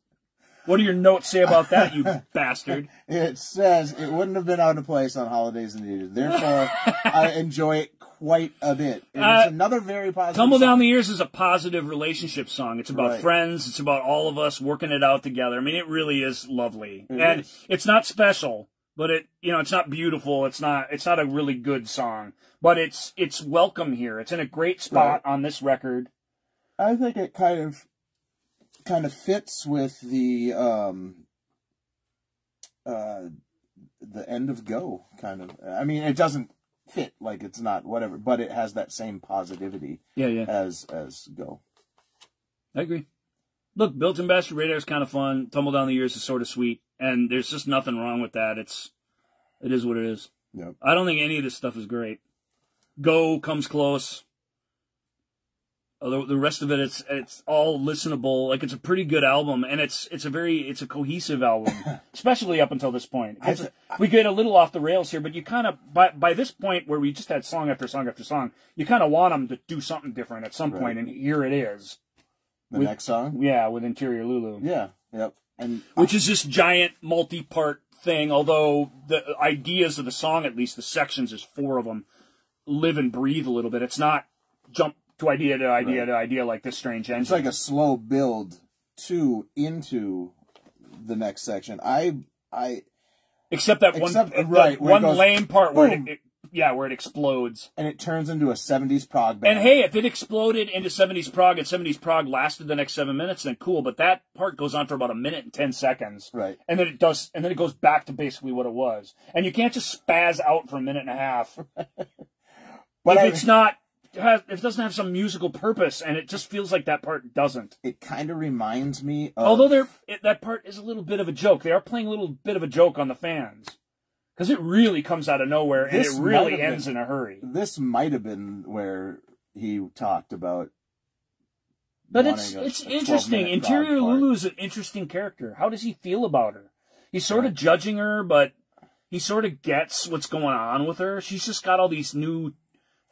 What do your notes say about that, you bastard? It says it wouldn't have been out of place on Holidays in Eden. Therefore, I enjoy it quite a bit. It's another very positive Tumble song. Down the Years is a positive relationship song. It's about friends. It's about all of us working it out together. I mean, it really is lovely. It's not special, but it's not beautiful. It's not a really good song, but it's welcome here. It's in a great spot on this record. I think it kind of fits with the end of Go, kind of. I mean, it doesn't fit, like it's not whatever, but it has that same positivity as Go. I agree. Look, Built-in Bastard Radar is kind of fun. Tumble Down the Years is sort of sweet, and there's just nothing wrong with that. It is what it is. Yep. I don't think any of this stuff is great. Go comes close. Although the rest of it, it's all listenable. Like, it's a pretty good album, and it's a cohesive album, especially up until this point. We get a little off the rails here, but you kind of, by this point where we just had song after song after song, you kind of want them to do something different at some point, and here it is. Next song? Yeah, with Interior Lulu. Yeah, yep. Which is this giant multi-part thing, although the ideas of the song, at least the sections, there's 4 of them, live and breathe a little bit. It's not jump to idea to idea to idea like this strange engine. It's like a slow build into the next section. Except that one lame part where it where it explodes. And it turns into a 70s prog band. And hey, if it exploded into 70s prog and 70s prog lasted the next 7 minutes, then cool. But that part goes on for about 1 minute and 10 seconds. Right. And then it goes back to basically what it was. And you can't just spaz out for 1.5 minutes. But if it doesn't have some musical purpose, and it just feels like that part doesn't. It kind of reminds me of... Although that part is a little bit of a joke. They are playing a little bit of a joke on the fans. Because it really comes out of nowhere, and it really ends in a hurry. This might have been where he talked about... But it's interesting. Interior Lulu is an interesting character. How does he feel about her? He's sort of judging her, but he sort of gets what's going on with her. She's just got all these new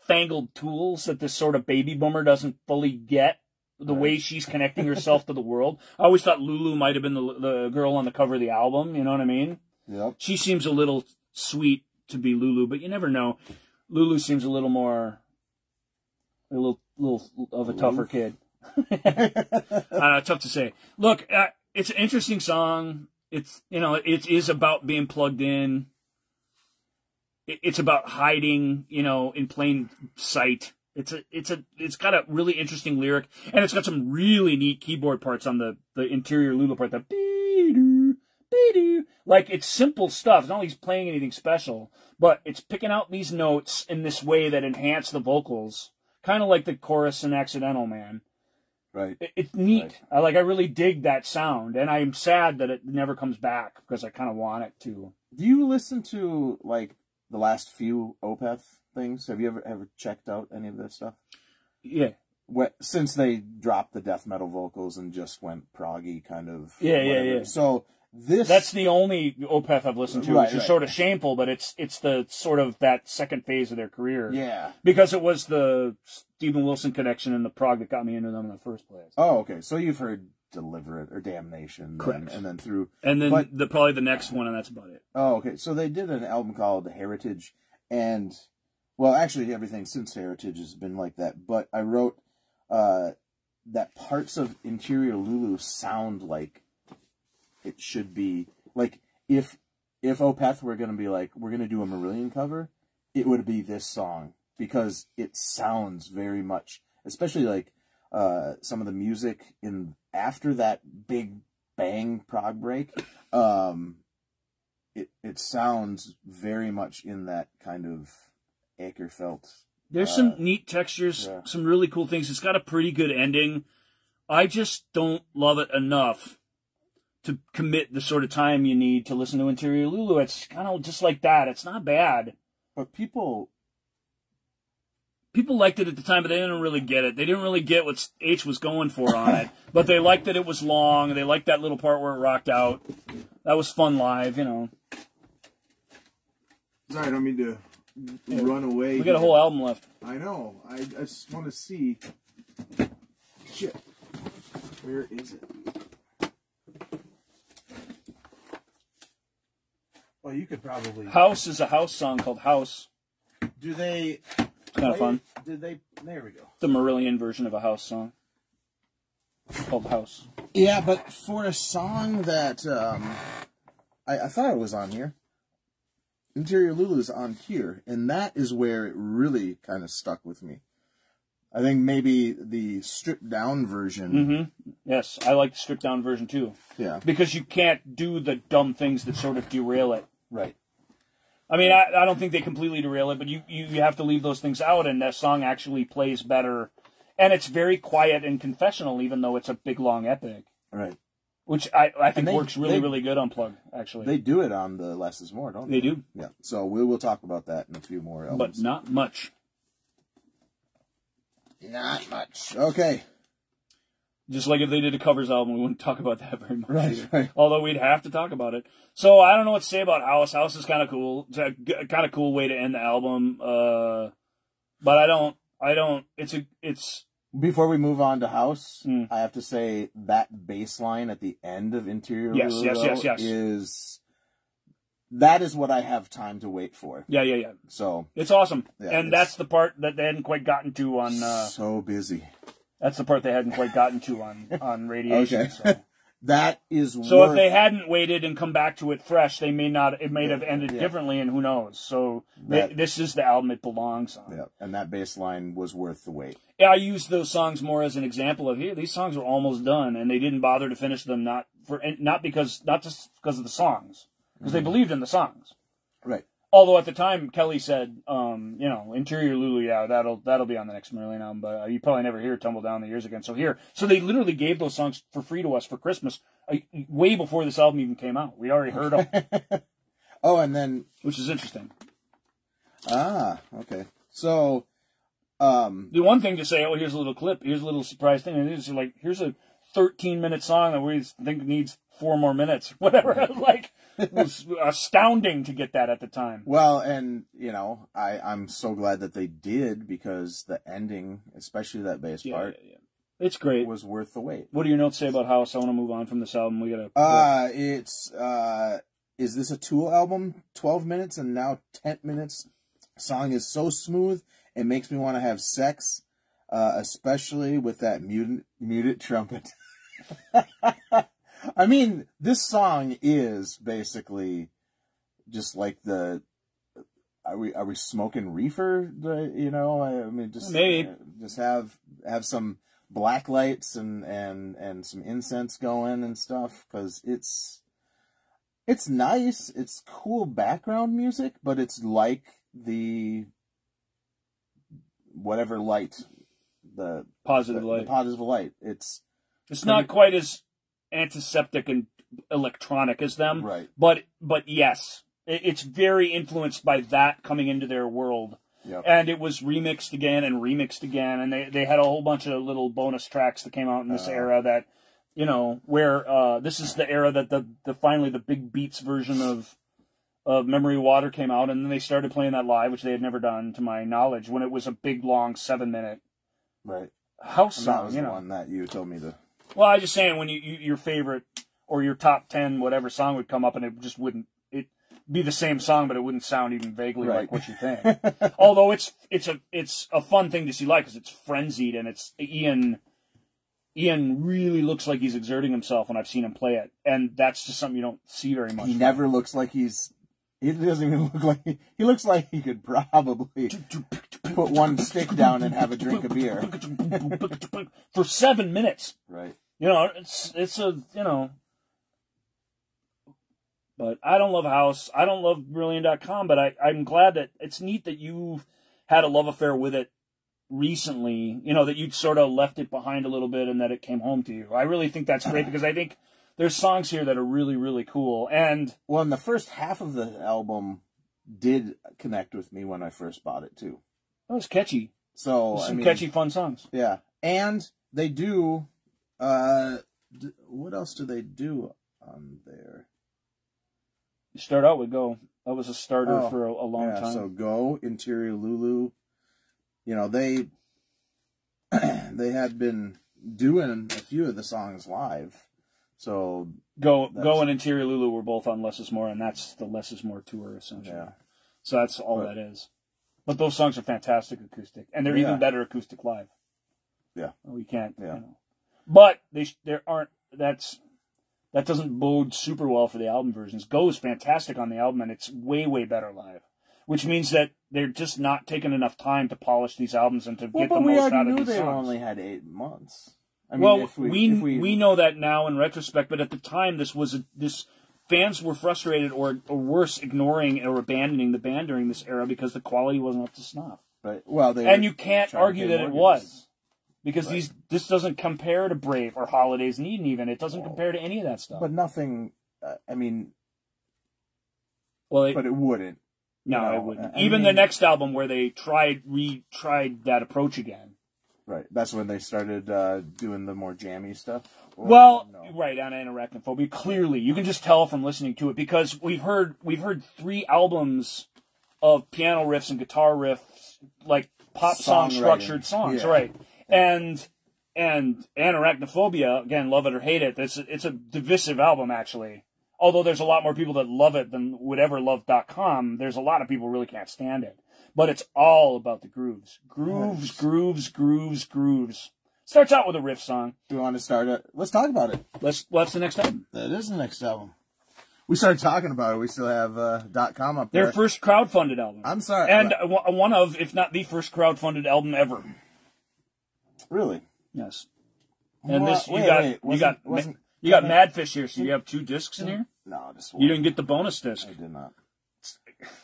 fangled tools that this sort of baby boomer doesn't fully get. The way she's connecting herself to the world. I always thought Lulu might have been the girl on the cover of the album. You know what I mean? Yep. She seems a little sweet to be Lulu, but you never know. Lulu seems a little of a tougher kid. Tough to say. Look, it's an interesting song. It is about being plugged in. It's about hiding, in plain sight. It's got a really interesting lyric, and it's got some really neat keyboard parts on the interior Lulu part. The be-doo, be-doo. Like, it's simple stuff. It's not like he's playing anything special, but it's picking out these notes in this way that enhance the vocals. Kind of like the chorus in Accidental Man. Right. It's neat. Right. I really dig that sound, and I'm sad that it never comes back, because I kind of want it to. Do you listen to, like, the last few Opeth things? Have you ever checked out any of this stuff? Yeah. Since they dropped the death metal vocals and just went proggy kind of. Yeah. So that's the only Opeth I've listened to, which is sort of shameful, but it's the sort of that second phase of their career. Yeah. Because it was the Steven Wilson connection and the prog that got me into them in the first place. Oh, okay. So you've heard Deliverate or Damnation. Correct. And then through. And then probably the next one, and that's about it. Oh, okay. So they did an album called Heritage, and, well, actually everything since Heritage has been like that, but I wrote that parts of Interior Lulu sound like it should be, like, if Opeth were going to be like, we're going to do a Marillion cover, it would be this song, because it sounds very much, especially like some of the music after that big bang prog break, it sounds very much in that kind of Akerfeld. There's some neat textures, some really cool things. It's got a pretty good ending. I just don't love it enough to commit the sort of time you need to listen to Interior Lulu. It's kind of just like that. It's not bad. But people liked it at the time, but they didn't really get it. They didn't really get what H was going for on it. But they liked that it was long. They liked that little part where it rocked out. That was fun live, Sorry, I don't mean to run away. We got a whole album left. I know. I just want to see. Shit. Where is it? Well, you could probably... House is a House song called House. Do they... Kind of fun. Did they... There we go. The Marillion version of a House song. Called House. Yeah, but for a song that... I thought it was on here. Interior Lulu's on here. And that is where it really kind of stuck with me. I think maybe the stripped down version... Mm-hmm. Yes, I like the stripped down version too. Yeah. Because you can't do the dumb things that sort of derail it. Right. I mean, I don't think they completely derail it, but you have to leave those things out, and that song actually plays better. And it's very quiet and confessional, even though it's a big, long epic. Right. Which I think works really good on Plug, actually. They do it on the Less is More, don't they? They do. Yeah. So we will talk about that in a few more albums. But not much. Not much. Okay. Just like if they did a covers album, we wouldn't talk about that very much. Right. Although we'd have to talk about it. So I don't know what to say about House. House is kind of cool. It's a kind of cool way to end the album. But I don't. It's. Before we move on to House, I have to say that bass line at the end of Interior Lulu is... That is what I have time to wait for. Yeah. So it's awesome. Yeah, and that's the part that they hadn't quite gotten to on... so busy. That's the part they hadn't quite gotten to on Radiation. Okay. So. That is so if they hadn't waited and come back to it fresh, they may not. It may have ended differently, and who knows? So this is the album it belongs on. Yeah, and that bass line was worth the wait. Yeah, I use those songs more as an example of here. These songs were almost done, and they didn't bother to finish them. Not just because of the songs, because they believed in the songs. Right. Although at the time Kelly said, Interior Lulu, yeah, that'll be on the next Marillion album, but you probably never hear Tumble Down the Years again. So they literally gave those songs for free to us for Christmas, way before this album even came out. We already heard them. Oh, and then, which is interesting. Ah, okay. So, the one thing to say, oh, here's a little clip, here's a little surprise thing, and it's like, here's a 13-minute song that we think needs 4 more minutes, whatever. Like, it was astounding to get that at the time. Well, and, I'm so glad that they did, because the ending, especially that bass part, it's great. Was worth the wait. What do your notes say about House? I want to move on from this album. We gotta. Is this a Tool album? 12 minutes and now 10 minutes. Song is so smooth, it makes me want to have sex, especially with that muted trumpet. I mean, this song is basically just like the. Are we smoking reefer? I mean, just maybe just have some black lights and some incense going and stuff, because it's nice. It's cool background music, but it's like the whatever light, the positive light. The positive light. It's not quite as antiseptic and electronic as them, right? But yes, it's very influenced by that coming into their world. Yep. And it was remixed again, and they had a whole bunch of little bonus tracks that came out in this era that, where this is the era that finally the Big Beats version of Memory Water came out, and then they started playing that live, which they had never done, to my knowledge, when it was a big, long 7-minute house song. That was the one that you told me to. Well, I was just saying, when your favorite or your top 10 whatever song would come up, and it just wouldn't be the same song, but it wouldn't sound even vaguely like what you think. Although it's a fun thing to see live, because it's frenzied, and it's Ian really looks like he's exerting himself when I've seen him play it, and that's just something you don't see very much. He never looks like he doesn't even look like he looks like he could probably put one stick down and have a drink of beer for 7 minutes. Right. It's a. But I don't love House. I don't love Marillion.com, but I'm glad that it's neat that you've had a love affair with it recently, that you'd sort of left it behind a little bit and that it came home to you. I really think that's great, because I think there's songs here that are really, really cool. And well, and the first half of the album did connect with me when I first bought it, too. It was catchy. So, some catchy, fun songs. Yeah. And they do, what else do they do on there? You start out with Go. That was a starter for a long time. So Go, Interior Lulu. They had been doing a few of the songs live. So Go and Interior Lulu were both on Less Is More, and that's the Less Is More tour, essentially. Yeah. So that's all that is. But those songs are fantastic acoustic, and they're even better acoustic live. Yeah. We can't. Yeah. But there aren't. That doesn't bode super well for the album versions. Go is fantastic on the album, and it's way, way better live. Which means that they're just not taking enough time to polish these albums and to get the most out of these songs. They only had 8 months. I mean, we know that now in retrospect, but at the time, fans were frustrated or worse, ignoring or abandoning the band during this era because the quality wasn't up to snuff. Right. Well, and you can't argue that it was. Because this doesn't compare to Brave or Holidays in Eden even. It doesn't compare to any of that stuff. But nothing, but it wouldn't. No, it wouldn't. Even the next album where they retried that approach again. Right. That's when they started doing the more jammy stuff? Right, on Arachnophobia. Clearly. You can just tell from listening to it, because we've heard 3 albums of piano riffs and guitar riffs, like pop song structured songs, right? And Arachnophobia, again, love it or hate it, it's a divisive album, actually. Although there's a lot more people that love it than would ever love .com, there's a lot of people who really can't stand it. But it's all about the grooves. Grooves, grooves, grooves, grooves. Starts out with a riff song. Do you want to start it? Let's talk about it. What's the next album? That is the next album. We started talking about it. We still have .com up there. Their first crowdfunded album. I'm sorry. And one of, if not the first crowdfunded album ever. Really? Yes. And well, this, you got Madfish here, so you have 2 discs in here? No, just one. You didn't get the bonus disc. I did not.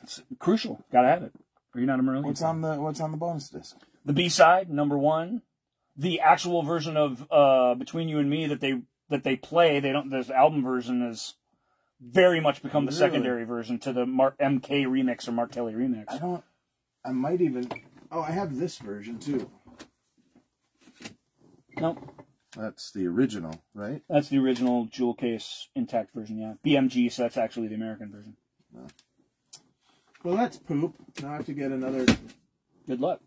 It's crucial. Gotta have it. Or you're not a Marillion. What's on the bonus disc? The B-side, number 1. The actual version of Between You and Me that they play, this album version is very much become the secondary version to the MK remix or Mark Kelly remix. I might even, I have this version too. No. That's the original, right? That's the original jewel case intact version, yeah. BMG, so that's actually the American version. No. Well, that's poop. Now I have to get another. Good luck.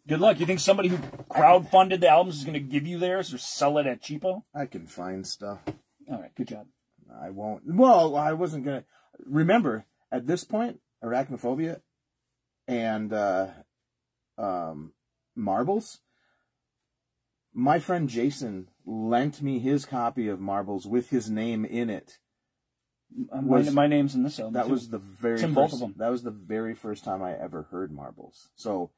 Good luck. You think somebody who crowdfunded the albums is going to give you theirs or sell it at cheapo? I can find stuff. All right, good job. I won't. Well, I wasn't going to. Remember, at this point, Arachnophobia and Marbles, my friend Jason lent me his copy of Marbles with his name in it. My name's in this album. That too. was the very it's in first, both of them. That was the very first time I ever heard Marbles. So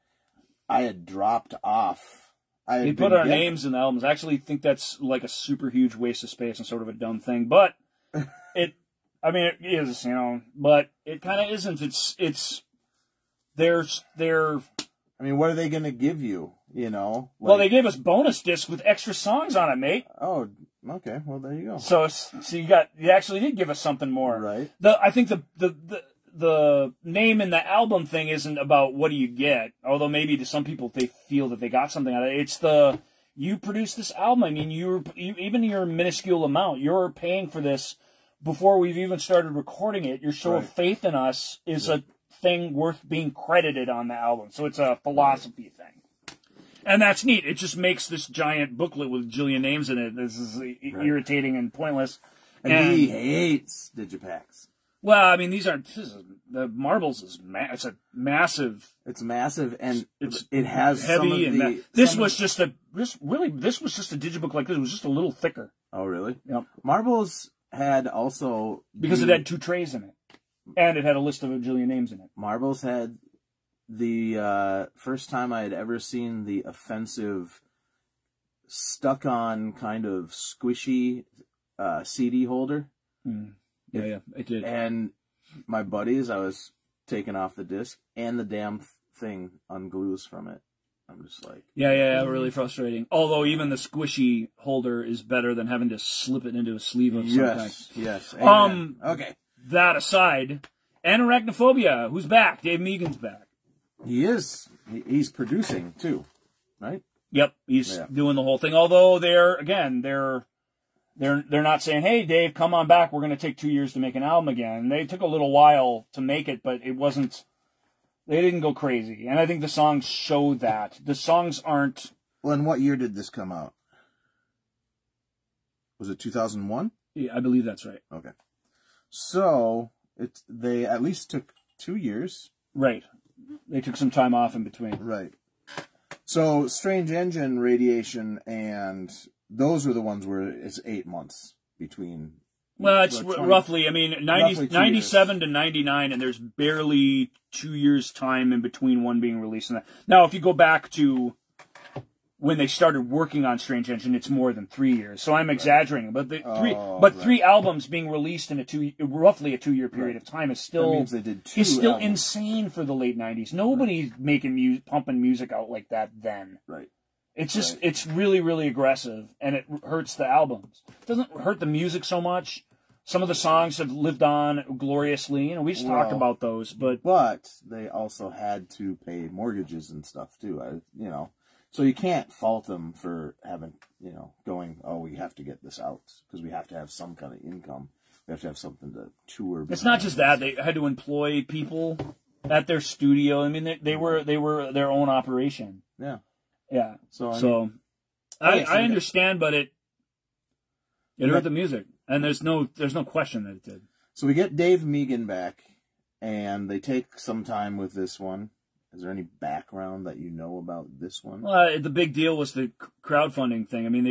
I had dropped off. We put our names in the albums. I actually think that's like a super huge waste of space and sort of a dumb thing, but it is, but it kind of isn't. They're. I mean, what are they going to give you? Well, they gave us bonus discs with extra songs on it, mate. Oh, okay. Well, there you go. So you actually did give us something more, right? I think the name in the album thing isn't about what do you get, although maybe to some people they feel that they got something out of it. It's you produced this album. I mean, even your minuscule amount, you're paying for this before we've even started recording it. Your show of faith in us is a thing worth being credited on the album. So it's a philosophy thing. And that's neat. It just makes this giant booklet with a jillion names in it. This is irritating and pointless. And he hates digipacks. Well, I mean, the Marbles is it's a massive. It's massive, and it has heavy some of and this was just a digibook like this. It was just a little thicker. Oh, really? Yep. Marbles had also because it had 2 trays in it, and it had a list of a jillion names in it. Marbles had the first time I had ever seen the offensive stuck-on kind of squishy CD holder. Mm. Yeah, it did. And my buddies, I was taking off the disc, and the damn thing unglues from it. I'm just like... Yeah, really frustrating. Although even the squishy holder is better than having to slip it into a sleeve of some kind. Yes. Okay. That aside, and Arachnophobia, who's back? Dave Megan's back. He is. He's producing, too, right? Yep, he's doing the whole thing. Although they're not saying, hey, Dave, come on back. We're going to take 2 years to make an album again. They took a little while to make it, but it wasn't... They didn't go crazy. And I think the songs show that. The songs aren't... Well, and what year did this come out? Was it 2001? Yeah, I believe that's right. Okay. So, they at least took 2 years. Right. They took some time off in between. Right. So, Strange Engine, Radiation, and... Those were the ones where it's 8 months between. Well, it's roughly, 97 to 99, and there's barely 2 years' time in between one being released and that. Now, if you go back to when they started working on Strange Engine, it's more than 3 years. So I'm exaggerating, but three albums being released in roughly a 2 year period of time is still that means they did 2 is still albums. insane for the late 90s. Nobody's pumping music out like that then. Right. It's just, it's really, really aggressive, and it hurts the albums. It doesn't hurt the music so much. Some of the songs have lived on gloriously. We just talked about those, but they also had to pay mortgages and stuff, too, So you can't fault them for having, going, we have to get this out, because we have to have some kind of income. We have to have something to tour. It's not just that. They had to employ people at their studio. I mean, they were their own operation. Yeah. Yeah. So I understand, but it hurt the music, and there's no question that it did. So we get Dave Megan back, and they take some time with this one, Is there any background that you know about this one? The big deal was the crowdfunding thing. I mean,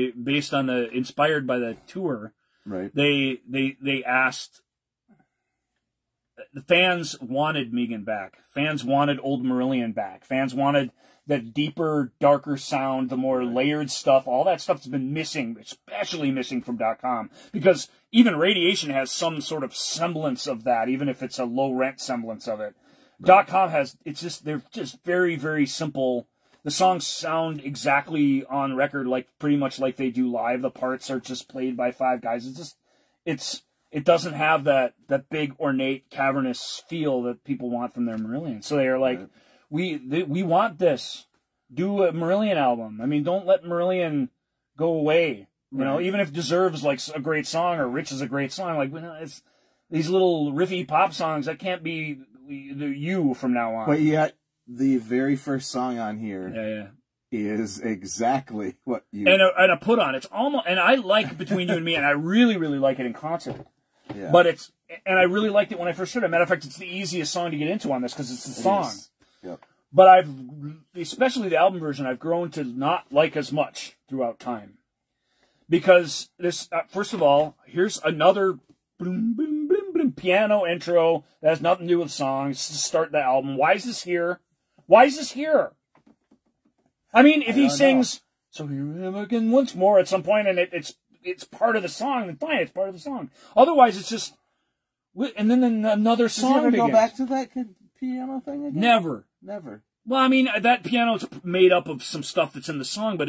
inspired by the tour, right? They asked, the fans wanted Megan back. Fans wanted old Marillion back. Fans wanted the deeper, darker sound, the more layered stuff. All that stuff's been missing, especially missing from .com, because even Radiation has some sort of semblance of that, even if it's a low rent semblance of it. .com has, they're just very, very simple. The songs sound exactly on record, like pretty much like they do live. The parts are just played by 5 guys. It doesn't have that big, ornate, cavernous feel that people want from their Marillion. So they are like, we want this. Do a Marillion album. I mean, don't let Marillion go away. You know, even if Deserves like a great song or Rich is a great song, like, it's these little riffy pop songs that can't be you from now on. But yet, the very first song on here is exactly what you... And a put on. It's almost... And I like Between You and Me, and I really, really like it in concert. Yeah. But it's... And I really liked it when I first heard it. Matter of fact, it's the easiest song to get into on this, because it's the song. Yep. But especially the album version, I've grown to not like as much throughout time. Because this... first of all, here's another... boom, boom, boom, boom, piano intro that has nothing to do with songs to start the album. Why is this here? Why is this here? I mean, if he sings, so here we am again once more at some point, and it's part of the song, then fine, it's part of the song. Otherwise, it's just, and then another song begins. Does he ever begins. go back to that piano thing again? Never. Well, I mean, that piano's made up of some stuff that's in the song, but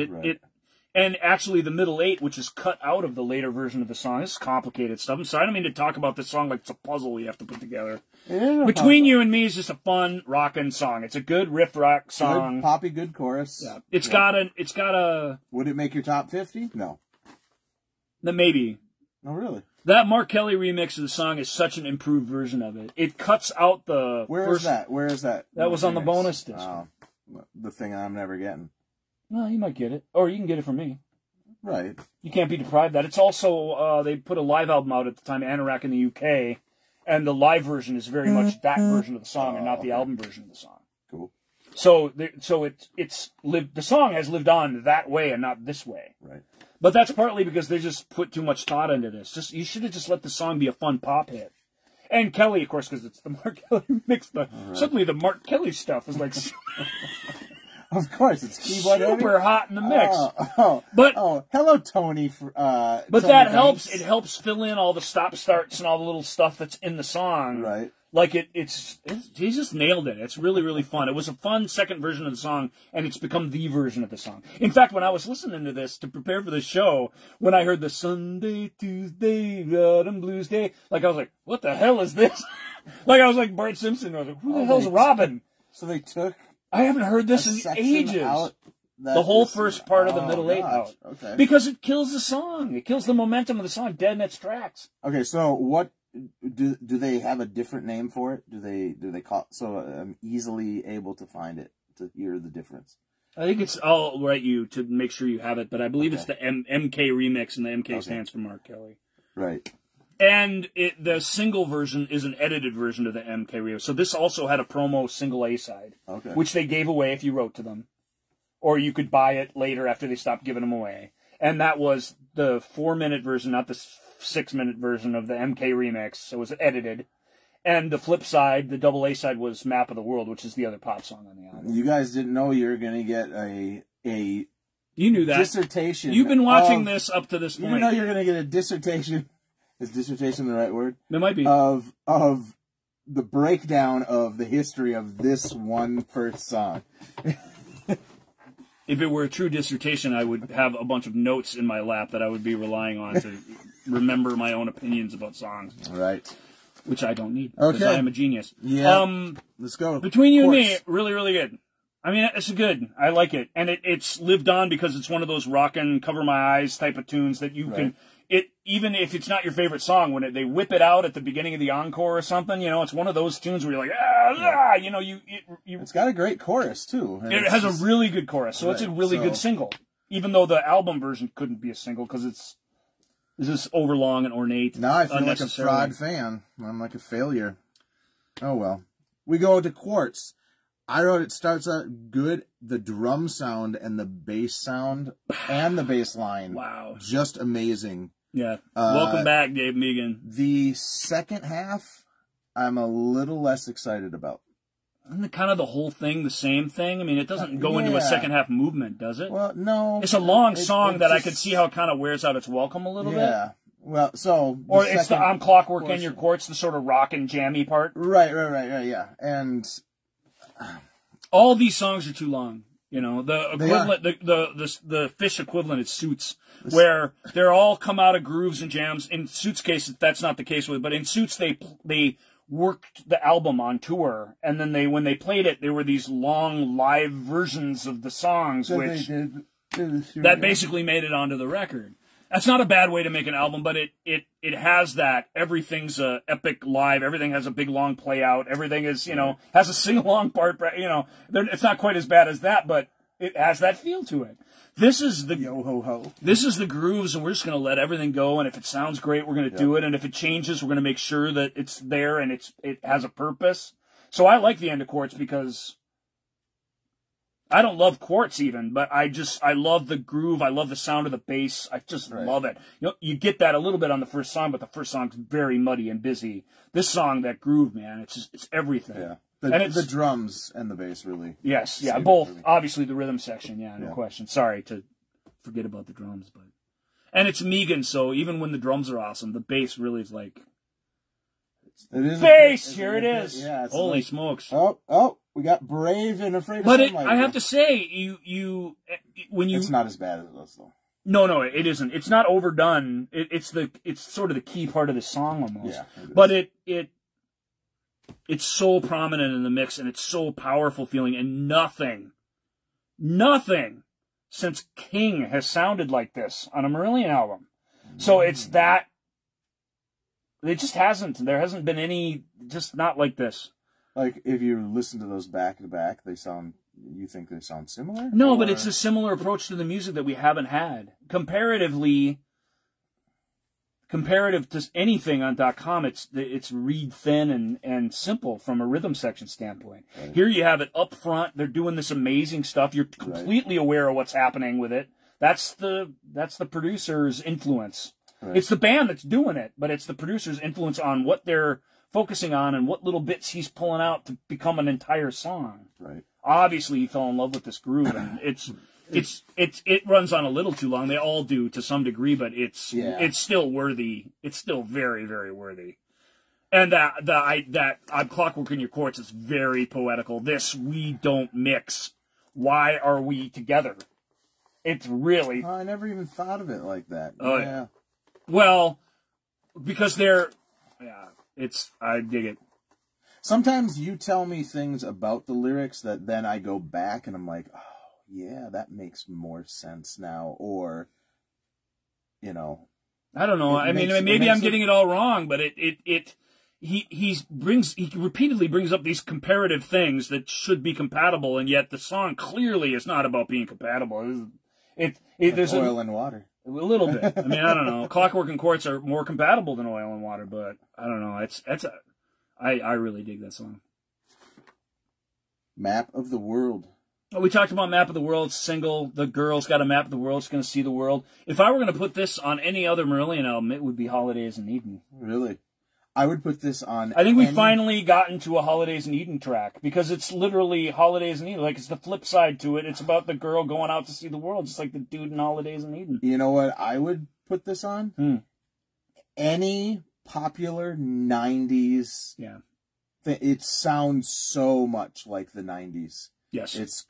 and actually the middle 8, which is cut out of the later version of the song, is complicated stuff. So I don't mean to talk about this song like it's a puzzle you have to put together. Between You and Me is just a fun rockin' song. It's a good riff rock song. Good poppy, good chorus. Yeah. It's got a... Would it make your top 50? No. Maybe. No, really? That Mark Kelly remix of the song is such an improved version of it. It cuts out the... Where is that? That was on the bonus disc. Oh, the thing I'm never getting. Well, you might get it. Or you can get it from me. Right. You can't be deprived of that. It's also... they put a live album out at the time, Anorak in the UK, and the live version is very much that version of the song and not the album version of the song. Cool. So it's lived... The song has lived on that way and not this way. Right. But that's partly because they just put too much thought into this. You should have just let the song be a fun pop hit. And Kelly, of course, because it's the Mark Kelly mix. Suddenly the Mark Kelly stuff is like... Of course, it's keyboard super hot in the mix. Hello, Tony. But Tony that helps. Banks. It helps fill in all the stop starts and all the little stuff that's in the song. Right. Like he just nailed it. It's really, really fun. It was a fun second version of the song, and it's become the version of the song. In fact, when I was listening to this to prepare for the show, when I heard the Sunday, Tuesday, Autumn Blues Day, like I was like, what the hell is this? Like I was like Bart Simpson. I was like, who the hell's Robin? So they took... I haven't heard this in ages. The whole first part of the middle 8 out. Okay. Because it kills the song. It kills the momentum of the song dead in its tracks. Okay, so what do they have a different name for it? Do they call so I'm easily able to find it to hear the difference? I think I'll write you to make sure you have it, but I believe it's the MK remix, and the MK stands for Mark Kelly. Right. And the single version is an edited version of the MK remix. So this also had a promo single A-side, which they gave away if you wrote to them. Or you could buy it later after they stopped giving them away. And that was the 4-minute version, not the 6-minute version of the MK remix. So it was edited. And the flip side, the double A-side, was Map of the World, which is the other pop song on the album. You guys didn't know you were going to get a you knew that. Dissertation. You've been watching this up to this point. You know you're going to get a dissertation. Is dissertation the right word? It might be. Of the breakdown of the history of this one first song. If it were a true dissertation, I would have a bunch of notes in my lap that I would be relying on to remember my own opinions about songs. Right. Which I don't need, because I am a genius. Yeah. Let's go. Between You and Me, really, really good. I mean, it's good. I like it. And it's lived on because it's one of those rockin' cover my eyes type of tunes that you can... Even if it's not your favorite song, when they whip it out at the beginning of the encore or something, you know, it's one of those tunes where you're like, you know, it's got a great chorus too. It has a really good chorus, so it's a really good single. Even though the album version couldn't be a single because it's just overlong and ornate. Now I feel like a fraud fan. I'm like a failure. Oh well. We go to Quartz. I wrote it starts out good. The drum sound and the bass sound and the bass line. Wow. Just amazing. Yeah. Welcome back, Dave Megan. The second half, I'm a little less excited about. Isn't kind of the whole thing the same thing? I mean, it doesn't go into a second half movement, does it? Well, no. It's a long song that I could see how it kind of wears out its welcome a little bit. Yeah. Well, so... Or it's the I'm Clockwork in Your Courts, the sort of rock and jammy part. Right, yeah. And... all these songs are too long. You know, the equivalent, the Fish equivalent is Suits, where they're all come out of grooves and jams. In Suits' case, that's not the case with, but in Suits, they worked the album on tour, and then when they played it, there were these long live versions of the songs, which that basically made it onto the record. That's not a bad way to make an album, but it has that. Everything's a epic live. Everything has a big long play out. Everything is, has a sing along part. It's not quite as bad as that, but it has that feel to it. This is the yo ho ho. This is the grooves, and we're just going to let everything go. And if it sounds great, we're going to do it. And if it changes, we're going to make sure that it's there and it has a purpose. So I like the end of Quartz because I don't love Quartz even, but I love the groove. I love the sound of the bass. I just love it. You get that a little bit on the first song, but the first song's very muddy and busy. This song, that groove, man, it's everything. Yeah. The drums and the bass really. Yes, yeah, both. Obviously, the rhythm section, no question. Sorry to forget about the drums, but and it's Megan, so even when the drums are awesome, the bass really is like bass. Here it is. Yeah, holy smokes! Oh, we got Brave and Afraid of Sunlight. But I have to say, when you it's not as bad as this though. No, it isn't. It's not overdone. It's sort of the key part of the song almost. Yeah, but it's so prominent in the mix, and it's so powerful feeling, and nothing since King has sounded like this on a Marillion album. So it's that, it just hasn't, there hasn't been any, just not like this. Like, if you listen to those back to back, you think they sound similar? No, but it's a similar approach to the music that we haven't had. Comparative to anything on .com, it's reed thin and simple from a rhythm section standpoint. Right. Here you have it up front. They're doing this amazing stuff. You're completely aware of what's happening with it. That's the producer's influence. Right. It's the band that's doing it, but it's the producer's influence on what they're focusing on and what little bits he's pulling out to become an entire song. Right. Obviously, he fell in love with this groove, and it runs on a little too long. They all do to some degree, but it's still worthy. It's still very, very worthy. And that I'm Clockwork in Your Courts is very poetical. This we don't mix. Why are we together? It's really. I never even thought of it like that. Oh yeah. Well, because I dig it. Sometimes you tell me things about the lyrics that then I go back and I'm like, oh, yeah, that makes more sense now. Or, I don't know. I mean, maybe I'm getting it all wrong, but he repeatedly brings up these comparative things that should be compatible, and yet the song clearly is not about being compatible. There's oil and water. A little bit. I mean, I don't know. Clockwork and Quartz are more compatible than oil and water, but I don't know. I really dig that song. Map of the World. Oh, we talked about Map of the World, single. The girl's got a map of the world. She's going to see the world. If I were going to put this on any other Marillion album, it would be Holidays in Eden. Really? I would put this on. I think we finally got into a Holidays in Eden track because it's literally Holidays in Eden. Like, it's the flip side to it. It's about the girl going out to see the world, just like the dude in Holidays in Eden. You know what I would put this on? Any popular 90s. Yeah. It sounds so much like the 90s. Yes. It's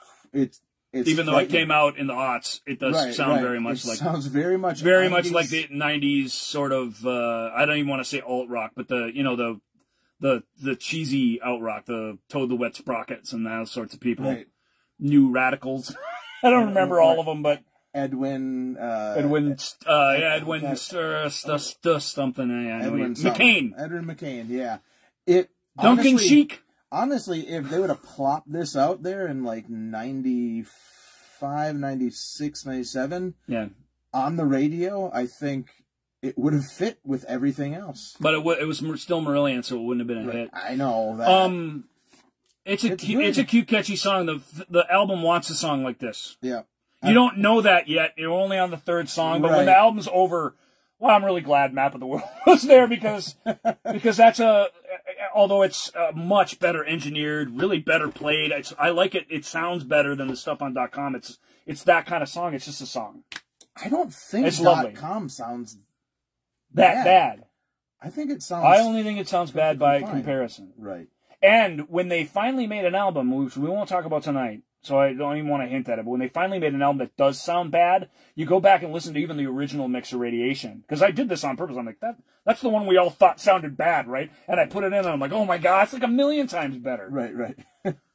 even though it came out in the aughts, it does sound very much like. It sounds very much like the 90s sort of. I don't even want to say alt rock, but the cheesy alt rock, the Toad the Wet Sprockets and those sorts of people, New Radicals. I don't remember all of them, but Edwin something. McCain. Edwin McCain. Yeah. Duncan Sheik. Honestly, if they would have plopped this out there in like 95, 96, 97 on the radio, I think it would have fit with everything else. But it was still Marillion, so it wouldn't have been a hit. I know that. It's a cute, catchy song. The album wants a song like this. Yeah. You don't know that yet. You're only on the third song, but when the album's over, well, I'm really glad Map of the World was there because that's although it's much better engineered, really better played. I like it. It sounds better than the stuff on .com. It's that kind of song. It's just a song. I don't think it's lovely. .com sounds that bad. I think it sounds. I only think it sounds bad by comparison. Right. And when they finally made an album, which we won't talk about tonight, so I don't even want to hint at it, but when they finally made an album that does sound bad, you go back and listen to even the original mix of Radiation. Because I did this on purpose. I'm like, that's the one we all thought sounded bad, right? And I put it in and I'm like, oh my God, it's like a million times better. Right.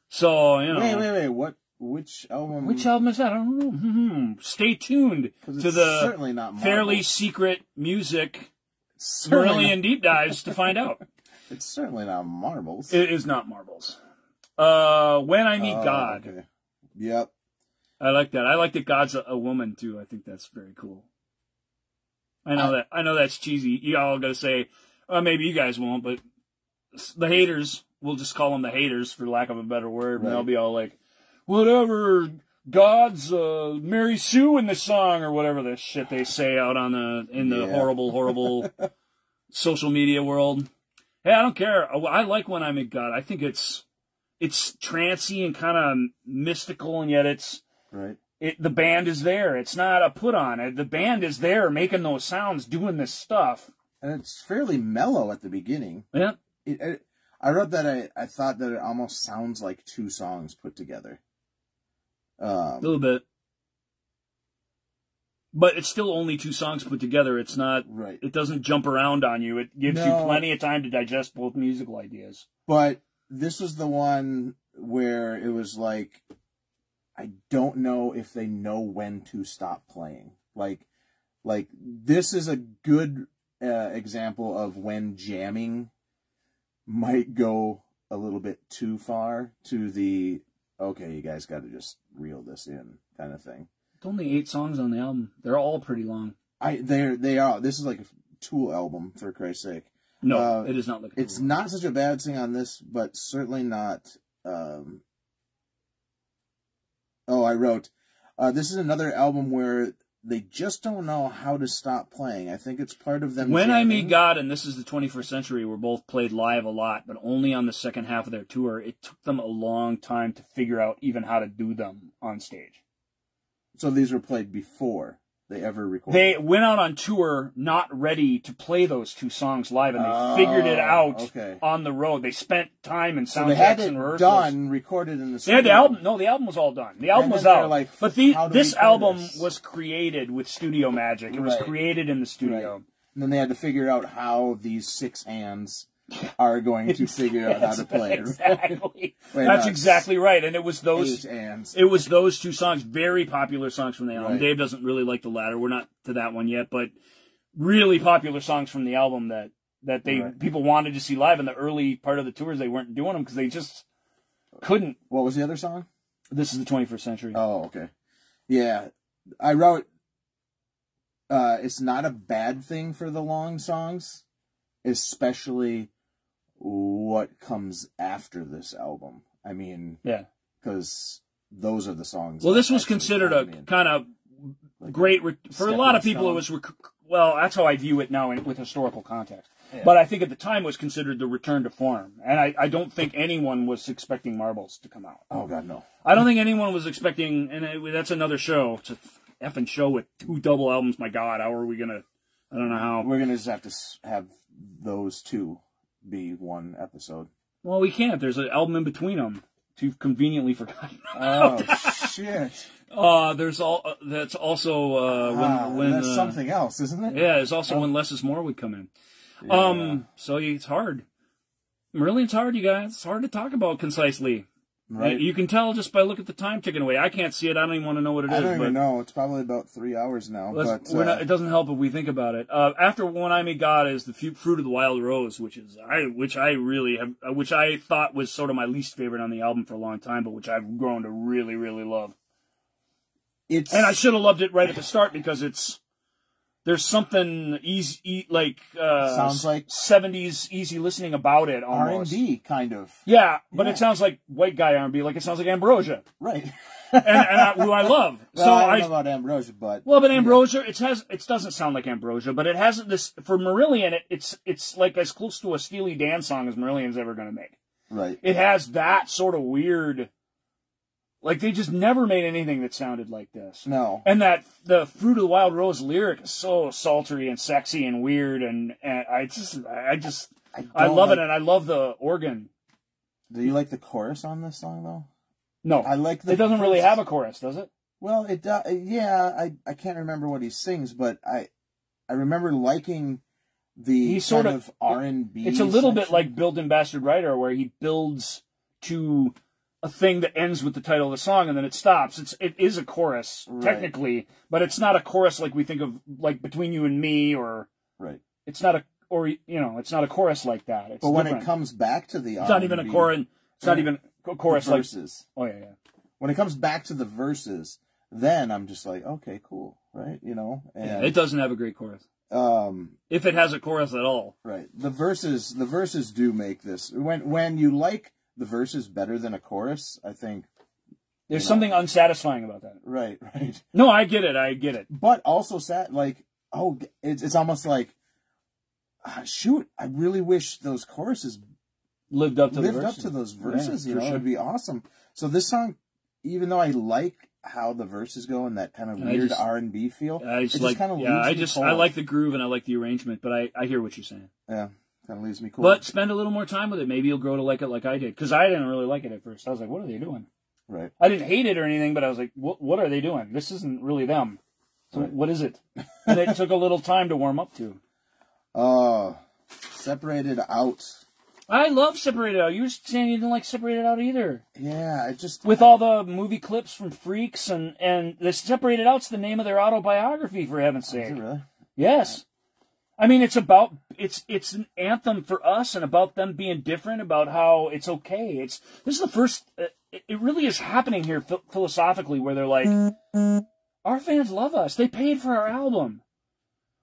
So, you know. Wait. Which album? Which album is that? I don't know. Stay tuned to the certainly not fairly secret music Marillion deep dives to find out. It's certainly not Marbles. It is not Marbles. When I Meet God. Okay. Yep. I like that. I like that God's a woman too. I think that's very cool. I know that's cheesy. You all gotta say, well, maybe you guys won't, but the haters, we'll just call them the haters for lack of a better word, and they'll be all like, whatever, God's Mary Sue in the song, or whatever the shit they say out on in the horrible social media world. Hey, I don't care. I like When I Meet God. I think it's trancy and kind of mystical, and yet it's right. The band is there. It's not a put on. The band is there making those sounds, doing this stuff. And it's fairly mellow at the beginning. Yeah. I wrote that I thought that it almost sounds like two songs put together. A little bit. But it's still only two songs put together. It's not, right. It doesn't jump around on you. It gives you plenty of time to digest both musical ideas. But this was the one where it was like, I don't know if they know when to stop playing. Like this is a good example of when jamming might go a little bit too far to the, okay, you guys got to just reel this in kind of thing. It's only 8 songs on the album. They're all pretty long. They are. This is like a Tool album, for Christ's sake. No, it is not like a Tool. It's not such a bad thing on this, but certainly not. I wrote, this is another album where they just don't know how to stop playing. I think it's part of them. When I Meet God and This Is the 21st Century were both played live a lot, but only on the second half of their tour. It took them a long time to figure out even how to do them on stage. So these were played before they ever recorded? They went out on tour not ready to play those 2 songs live, and they figured it out on the road. They spent time in sound checks and rehearsals. Done, recorded in the studio. They had the album. No, the album was all done. The album was out. Like, but this album was created with studio magic. It was created in the studio. Right. And then they had to figure out how these 6 hands are going to figure out how to play it. Exactly. That's exactly right. And it was those 2 songs, very popular songs from the album. Dave doesn't really like the latter. We're not to that one yet, but really popular songs from the album that people wanted to see live. In the early part of the tours, they weren't doing them because they just couldn't. What was the other song? This Is the 21st Century. Oh, okay. Yeah. I wrote, it's not a bad thing for the long songs, especially what comes after this album. I mean, because those are the songs. Well, this was considered a kind of great, for a lot of people, it was, well, that's how I view it now with historical context. Yeah. But I think at the time it was considered the return to form. And I don't think anyone was expecting Marbles to come out. Oh, God, no. I don't think anyone was expecting, and that's another show. It's a effing show with 2 double albums. My God, how are we going to, I don't know how. We're going to just have to have those 2 be one episode. Well, we can't. There's an album in between them. Too conveniently forgotten. Oh, shit. That's also when that's something else, isn't it? Yeah, it's also when Less is More would come in. Yeah. So it's hard. Marillion's hard, you guys. It's hard to talk about concisely. Right. You can tell just by looking at the time ticking away. I can't see it. I don't even want to know what it is. I don't even know. It's probably about 3 hours now. But it doesn't help if we think about it. After When I Meet God is The Fruit of the Wild Rose, which I thought was sort of my least favorite on the album for a long time, but which I've grown to really, really love. And I should have loved it right at the start because there's something easy, like sounds like 70s easy listening about it almost. R&B kind of. Yeah, but it sounds like white guy R&B, like it sounds like Ambrosia. Right. who I love. Well, So I don't know about Ambrosia, but Ambrosia, it doesn't sound like Ambrosia, but it has this for Marillion. It's like as close to a Steely Dan song as Marillion's ever going to make. Right. It has that sort of weird. Like, they just never made anything that sounded like this. No. And that the Fruit of the Wild Rose lyric is so sultry and sexy and weird, and I love it, and I love the organ. Do you like the chorus on this song, though? No. I like the It doesn't really have a chorus, does it? Well, it yeah, I can't remember what he sings, but I remember liking the He's sort of R&B. It's a little bit like Building Bastard Writer, where he builds to a thing that ends with the title of the song and then it stops. It is a chorus, technically, but it's not a chorus like we think of, like Between You and Me, or right. It's not it's not a chorus like that. It's but when different. it comes back to the it's not even a chorus. It's not even a chorus like verses. Oh yeah. When it comes back to the verses, then I'm just like, okay, cool, right? You know, and it doesn't have a great chorus. If it has a chorus at all, right? The verses do make this. When you like the verses better than a chorus, I think there's something unsatisfying about that. Right. No, I get it. But also sad, like, it's almost like, shoot, I really wish those choruses lived up to those verses. Yeah, you know, sure. it'd be awesome. So this song, even though I like how the verses go and that kind of weird R&B feel, I like the groove and I like the arrangement, but I hear what you're saying. Yeah. Kind of leaves me cool. But spend a little more time with it. Maybe you'll grow to like it like I did. Because I didn't really like it at first. I was like, what are they doing? Right. I didn't hate it or anything, but I was like, what are they doing? This isn't really them. So what is it? And it took a little time to warm up to. Separated Out. I love Separated Out. You were saying you didn't like Separated Out either. Yeah, I just... With all the movie clips from Freaks, and the Separated Out's the name of their autobiography, for heaven's sake. Is it really? Yes. I mean, it's an anthem for us and about them being different, about how it's okay. This is the first, it really is happening here philosophically, where they're like, our fans love us. They paid for our album.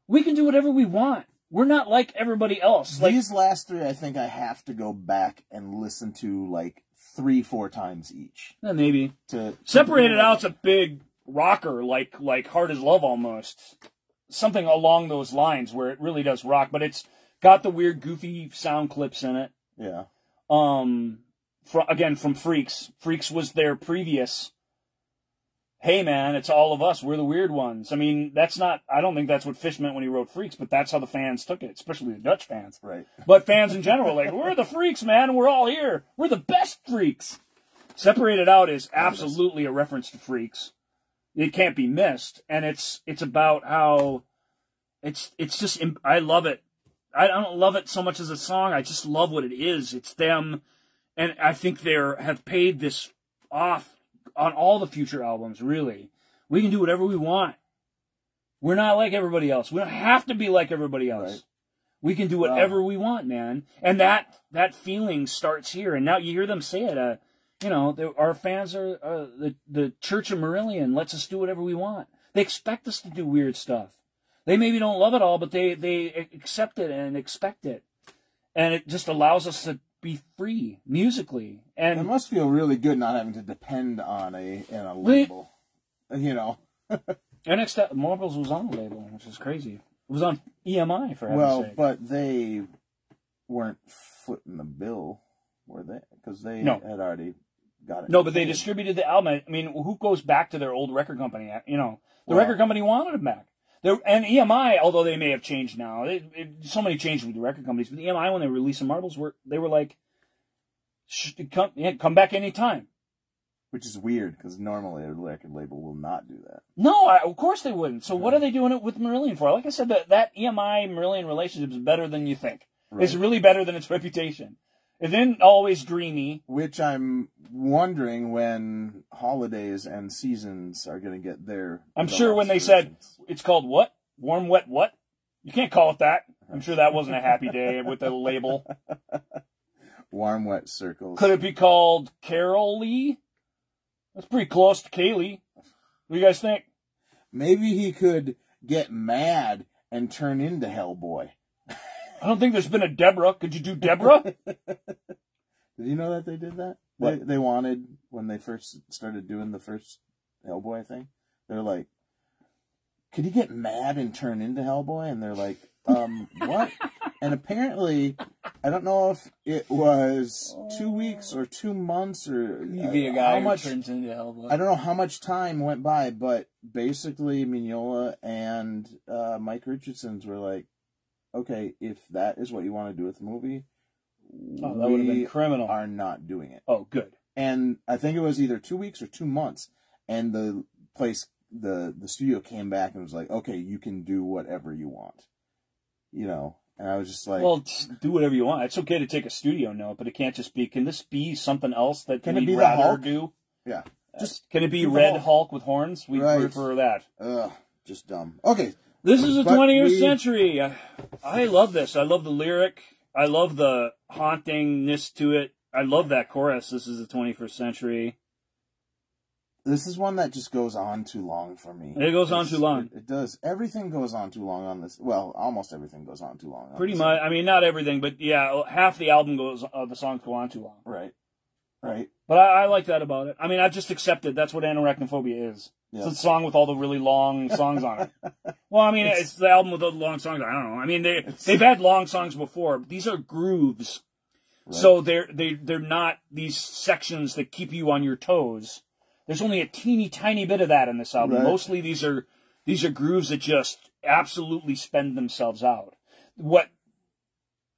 We can do whatever we want. We're not like everybody else. These last three, I think I have to go back and listen to like 3-4 times each. Maybe. Separated Out's a big rocker, like Hard as Love almost. Something along those lines where it really does rock, but it's got the weird, goofy sound clips in it. Yeah. From Freaks. Freaks was their previous. Hey man, it's all of us. We're the weird ones. I mean, I don't think that's what Fish meant when he wrote Freaks, but that's how the fans took it, especially the Dutch fans. Right. But fans in general, like, we're the freaks, man. We're all here. We're the best freaks. Separated Out is absolutely a reference to Freaks. It can't be missed, and it's about how it's just, I love it. I don't love it so much as a song. I just love what it is. It's them, and I think they have paid this off on all the future albums. Really, we can do whatever we want. We're not like everybody else. We don't have to be like everybody else. Right. We can do whatever we want, man. And that feeling starts here. And now you hear them say it. Our fans are the Church of Marillion lets us do whatever we want. They expect us to do weird stuff. They maybe don't love it all, but they accept it and expect it. And it just allows us to be free musically. And it must feel really good not having to depend on a label. You know. NX Marbles was on the label, which is crazy. It was on EMI, for heaven's sake. But they weren't footing the bill, were they? Because they had already got it. No, but they distributed the album. I mean, who goes back to their old record company? The record company wanted them back. And EMI, although they may have changed now, so many changes with the record companies, but EMI, when they released the Marbles, they were like, come back anytime. Which is weird, because normally a record label will not do that. No, of course they wouldn't. So what are they doing it with Marillion for? Like I said, that EMI-Marillion relationship is better than you think. Right. It's really better than its reputation. It isn't always dreamy. Which I'm wondering when holidays and seasons are going to get their... I'm sure when they said, it's called what? Warm, wet, what? You can't call it that. I'm sure that wasn't a happy day with the label. Warm, wet circles. Could it be called Carol Lee? That's pretty close to Kaylee. What do you guys think? Maybe he could get mad and turn into Hellboy. I don't think there's been a Deborah. Could you do Deborah? Did you know that they did that? What? They wanted, when they first started doing the first Hellboy thing, they're like, could you get mad and turn into Hellboy? And they're like, what? And apparently, I don't know if it was 2 weeks or 2 months or You be a guy how who turns into Hellboy. I don't know how much time went by, but basically Mignola and Mike Richardson's were like, okay, if that is what you want to do with the movie, that would have been criminal. Are not doing it. Oh, good. And I think it was either 2 weeks or 2 months, and the place, the studio came back and was like, okay, you can do whatever you want, you know. And I was just like, well, do whatever you want. It's okay to take a studio note, but it can't just be. Can this be something else that Can it be we'd the rather Hulk? do? yeah, just Can it be do the Red Hulk with horns? We Right. prefer that. just dumb. Okay, This is the But 20th century. I love this. I love the lyric. I love the hauntingness to it. I love that chorus. This is the 21st century. this is one that just goes on too long for me. It goes on too long. It does. Everything goes on too long on this. Well, almost everything goes on too long. On Pretty this. much. I mean, not everything, but yeah, half the album goes. The songs go on too long. Right. Right. But I like that about it. I mean, I've just accepted that's what Anorachnophobia is. Yeah. It's a song with all the really long songs on it. Well, I mean, it's the album with the long songs. I don't know. I mean, they've had long songs before. But these are grooves, Right. so they're not these sections that keep you on your toes. There's only a teeny tiny bit of that in this album. Right. Mostly these are grooves that just absolutely spend themselves out.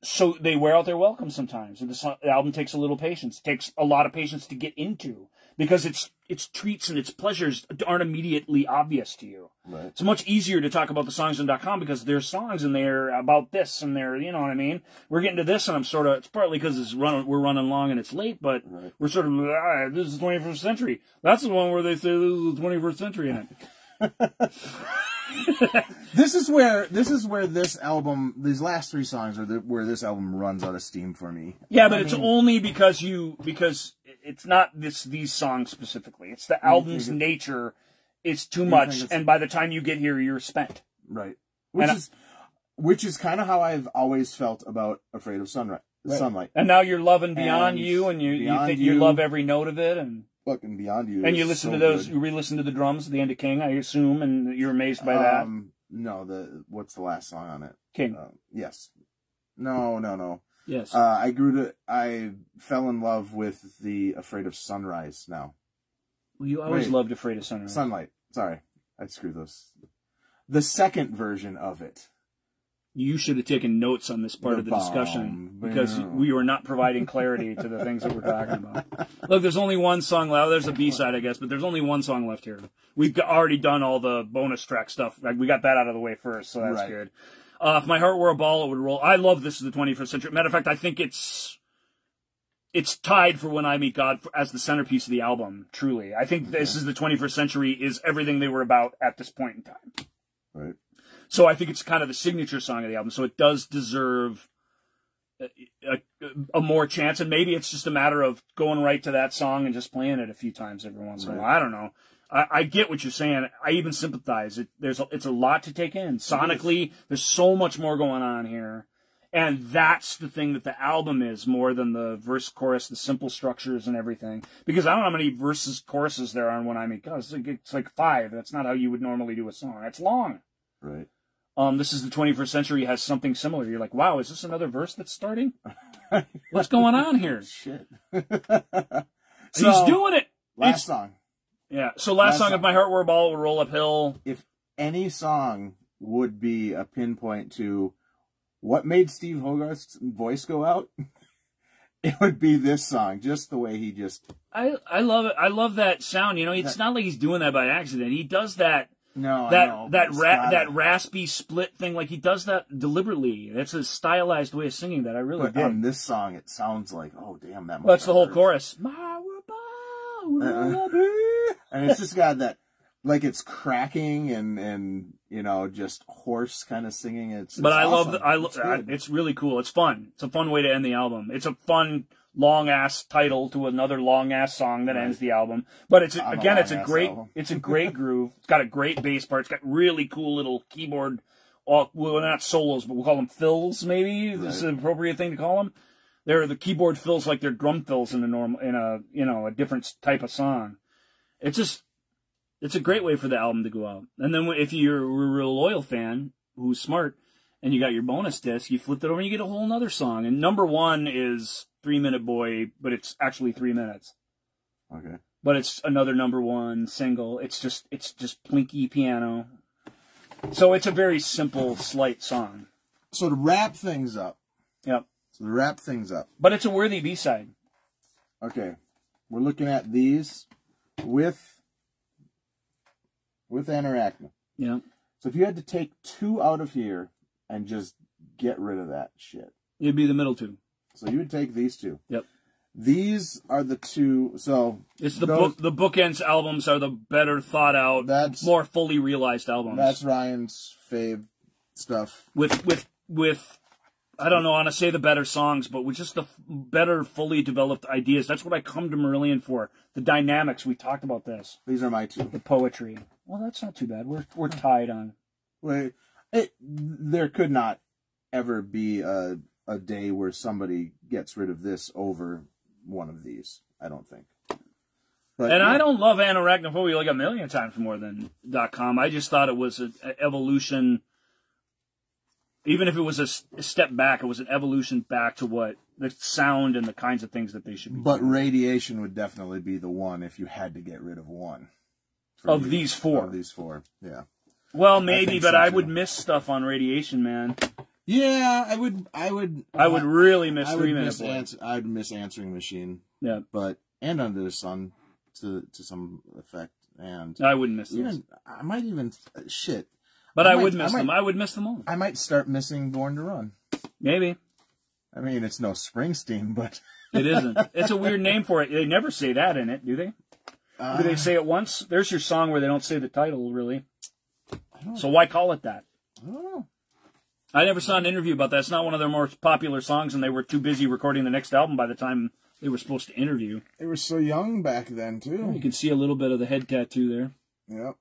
So they wear out their welcome sometimes. And the album takes a little patience. It takes a lot of patience to get into because its treats and its pleasures aren't immediately obvious to you. Right. It's much easier to talk about the songs on .com because there's songs in there about this and there, you know what I mean? We're getting to this and it's partly because we're running long and it's late, but Right. we're sort of, this is the 21st century. That's the one where they say this is the 21st century in it. This is where this album, these last 3 songs are where this album runs out of steam for me. Yeah, but it's only because it's not these songs specifically. It's the album's nature. It's too much, and by the time you get here, you're spent. Right. Which is kind of how I've always felt about Afraid of Sunlight. And now you're loving Beyond And You, and you Beyond think you You. love every note of it, and Fucking Beyond You. and you is listen so to those, good. you re-listen to the drums at the end of King, I assume, and you're amazed by that. No, what's the last song on it? King. Yes. No. Yes. I fell in love with the Afraid of Sunrise now. Well, you always loved Afraid of Sunrise. Sunlight. Sorry. I screwed those. The second version of it. You should have taken notes on this part of the discussion because we were not providing clarity to the things that we're talking about. Look, there's only one song left. There's a B-side, I guess, but there's only one song left here. We've already done all the bonus track stuff. Like, we got that out of the way first, so that's good. If My Heart Were a Ball, it would roll. I love This Is the 21st Century. Matter of fact, I think it's tied for When I Meet God as the centerpiece of the album, truly. I think This Is the 21st Century is everything they were about at this point in time. Right. So I think it's kind of the signature song of the album. So it does deserve a more chance. And maybe it's just a matter of going right to that song and just playing it a few times every once in a while. I don't know. I get what you're saying. I even sympathize. It's a lot to take in. Sonically, there's so much more going on here. And that's the thing that the album is more than the verse, chorus, the simple structures and everything. Because I don't know how many verses, choruses there are on When I Meet God. It's like 5. That's not how you would normally do a song. It's long. Right. This Is the 21st Century has something similar. You're like, wow, is this another verse that's starting? What's going on here? Shit. He's doing it. Last song. Yeah. So last song, If My Heart Were a Ball, it would roll uphill. If any song would be a pinpoint to what made Steve Hogarth's voice go out, it would be this song. Just the way he just... I love it. I love that sound. You know, it's not like he's doing that by accident. He does that. That raspy split thing, like he does that deliberately. That's a stylized way of singing that I really dig. On this song, it sounds like, oh damn, that. Well, that's the whole chorus. And it's just got that, like it's cracking and you know, just hoarse kind of singing. It's awesome. It's really cool. It's fun. It's a fun way to end the album. It's a fun long ass title to another long ass song that ends the album. But it's a great groove. It's got a great bass part. It's got really cool little keyboard well, not solos, but we'll call them fills, maybe. This is an appropriate thing to call them. They're the keyboard fills like they're drum fills in a different type of song. It's a great way for the album to go out. And then if you're a real loyal fan who's smart and you got your bonus disc, you flip it over and you get a whole nother song. And number 1 is 3 Minute Boy, but it's actually 3 minutes. Okay. But it's another number 1 single. It's just plinky piano. So it's a very simple, slight song. So to wrap things up. Yep. But it's a worthy B-side. Okay. We're looking at these with Anarachna. Yeah. So if you had to take 2 out of here and just get rid of that shit. It'd be the middle 2. So you would take these 2. Yep. These are the 2. So it's the bookends albums are the better thought out, more fully realized albums. That's Ryan's fave stuff. With I don't know how to say the better songs, but with just the better fully developed ideas. That's what I come to Marillion for. The dynamics. We talked about this. These are my 2. The poetry. Well, that's not too bad. We're tied on. Wait, there could not ever be a day where somebody gets rid of this over one of these. I don't think. But, and I don't love Anarachnophobia like a million times more than .com. I just thought it was an evolution. Even if it was a step back, it was an evolution back to what the sound and the kinds of things that they should be. But doing. Radiation would definitely be the one if you had to get rid of one. Of these 4. Of these 4, yeah. Well, maybe, but I would miss stuff on Radiation, man. Yeah, I would really miss 3 minutes. I'd miss Answering Machine. Yeah. But and Under the Sun to some effect, and I wouldn't miss those. I might even shit. But I would miss them. I would miss them all. I might start missing Born to Run. Maybe. I mean, it's no Springsteen, but it isn't. It's a weird name for it. They never say that in it, do they? Do they say it once? There's your song where they don't say the title, really. So why call it that? I don't know. I never saw an interview about that. It's not one of their more popular songs, and they were too busy recording the next album by the time they were supposed to interview. They were so young back then, too. You can see a little bit of the head tattoo there. Yep.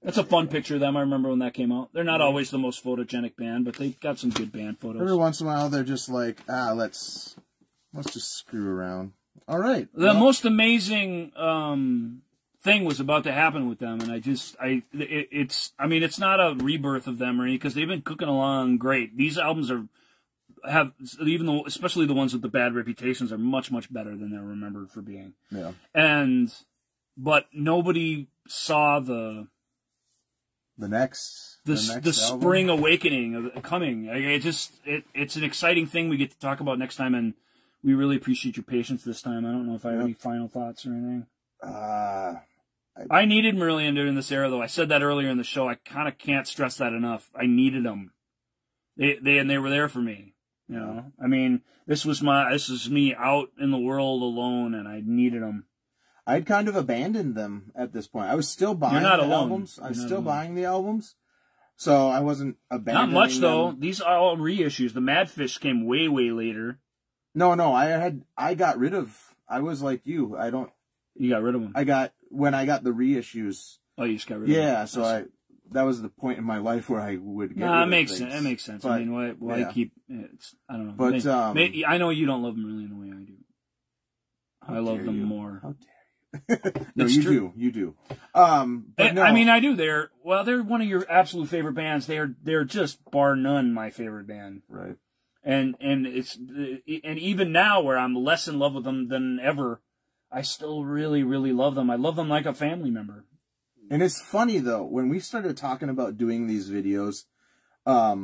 That's a fun picture of them. I remember when that came out. They're not always the most photogenic band, but they've got some good band photos. Every once in a while, they're just like, let's just screw around. All right. The most amazing thing was about to happen with them, and it's not a rebirth of them or anything, because they've been cooking along great. These albums especially the ones with the bad reputations, are much, much better than they're remembered for being. Yeah. But nobody saw the spring awakening coming. It's an exciting thing we get to talk about next time, and we really appreciate your patience this time. I don't know if I have any final thoughts or anything. I needed Marillion during this era, though. I said that earlier in the show. I kind of can't stress that enough. I needed them. They were there for me. You know, I mean, this was me out in the world alone, and I needed them. I'd kind of abandoned them at this point. I was still buying albums. I was still buying the albums. So I wasn't abandoning Not much, them. though. These are all reissues. The Madfish came way, way later. No, I got rid of, I was like you. You got rid of them? When I got the reissues. Oh, you just got rid of them? Yeah, so that was the point in my life where I would get rid of that makes sense. That makes sense. But, I mean, why keep, I don't know. But, I know you don't love Marillion the way I do. I love them more. How dare you? No, you do. But no. I mean, I do. They're one of your absolute favorite bands. They're just bar none my favorite band. Right. And even now, where I'm less in love with them than ever, I still really, really love them. I love them like a family member. And it's funny though, when we started talking about doing these videos, I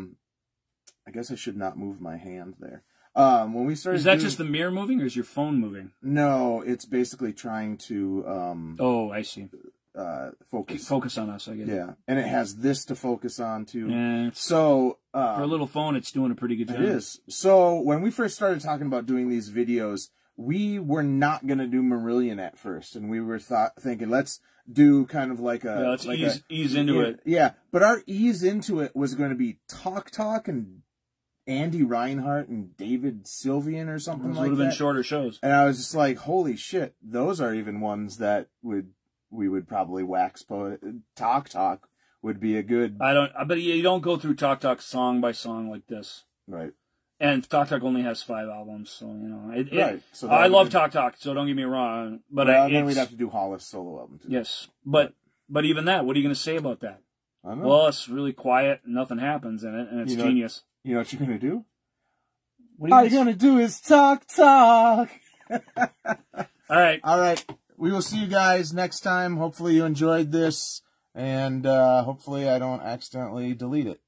guess I should not move my hand there. When we started, is that just the mirror moving, or is your phone moving? No, it's basically trying to. Oh, I see. Focus on us, I guess. Yeah, and it has this to focus on too. Yeah, so for a little phone, it's doing a pretty good job. It is. So when we first started talking about doing these videos, we were not going to do Marillion at first, and we were thinking, let's do kind of like a let's ease into it. Yeah, but our ease into it was going to be Talk and Andy Reinhardt and David Sylvian or something like that. Would have been shorter shows. And I was just like, holy shit, those are even ones that we would probably wax. Talk would be a good. But you don't go through Talk Talk song by song like this. Right. And Talk Talk only has 5 albums, so, you know. Right. So I love Talk Talk, so don't get me wrong. But then we'd have to do Hollis' solo album, too. Yes. But even that, what are you going to say about that? I don't know. Well, it's really quiet, nothing happens in it, and it's genius. You know what you're going to do? What All you're going to do is talk. All right. All right. We will see you guys next time. Hopefully you enjoyed this, and hopefully I don't accidentally delete it.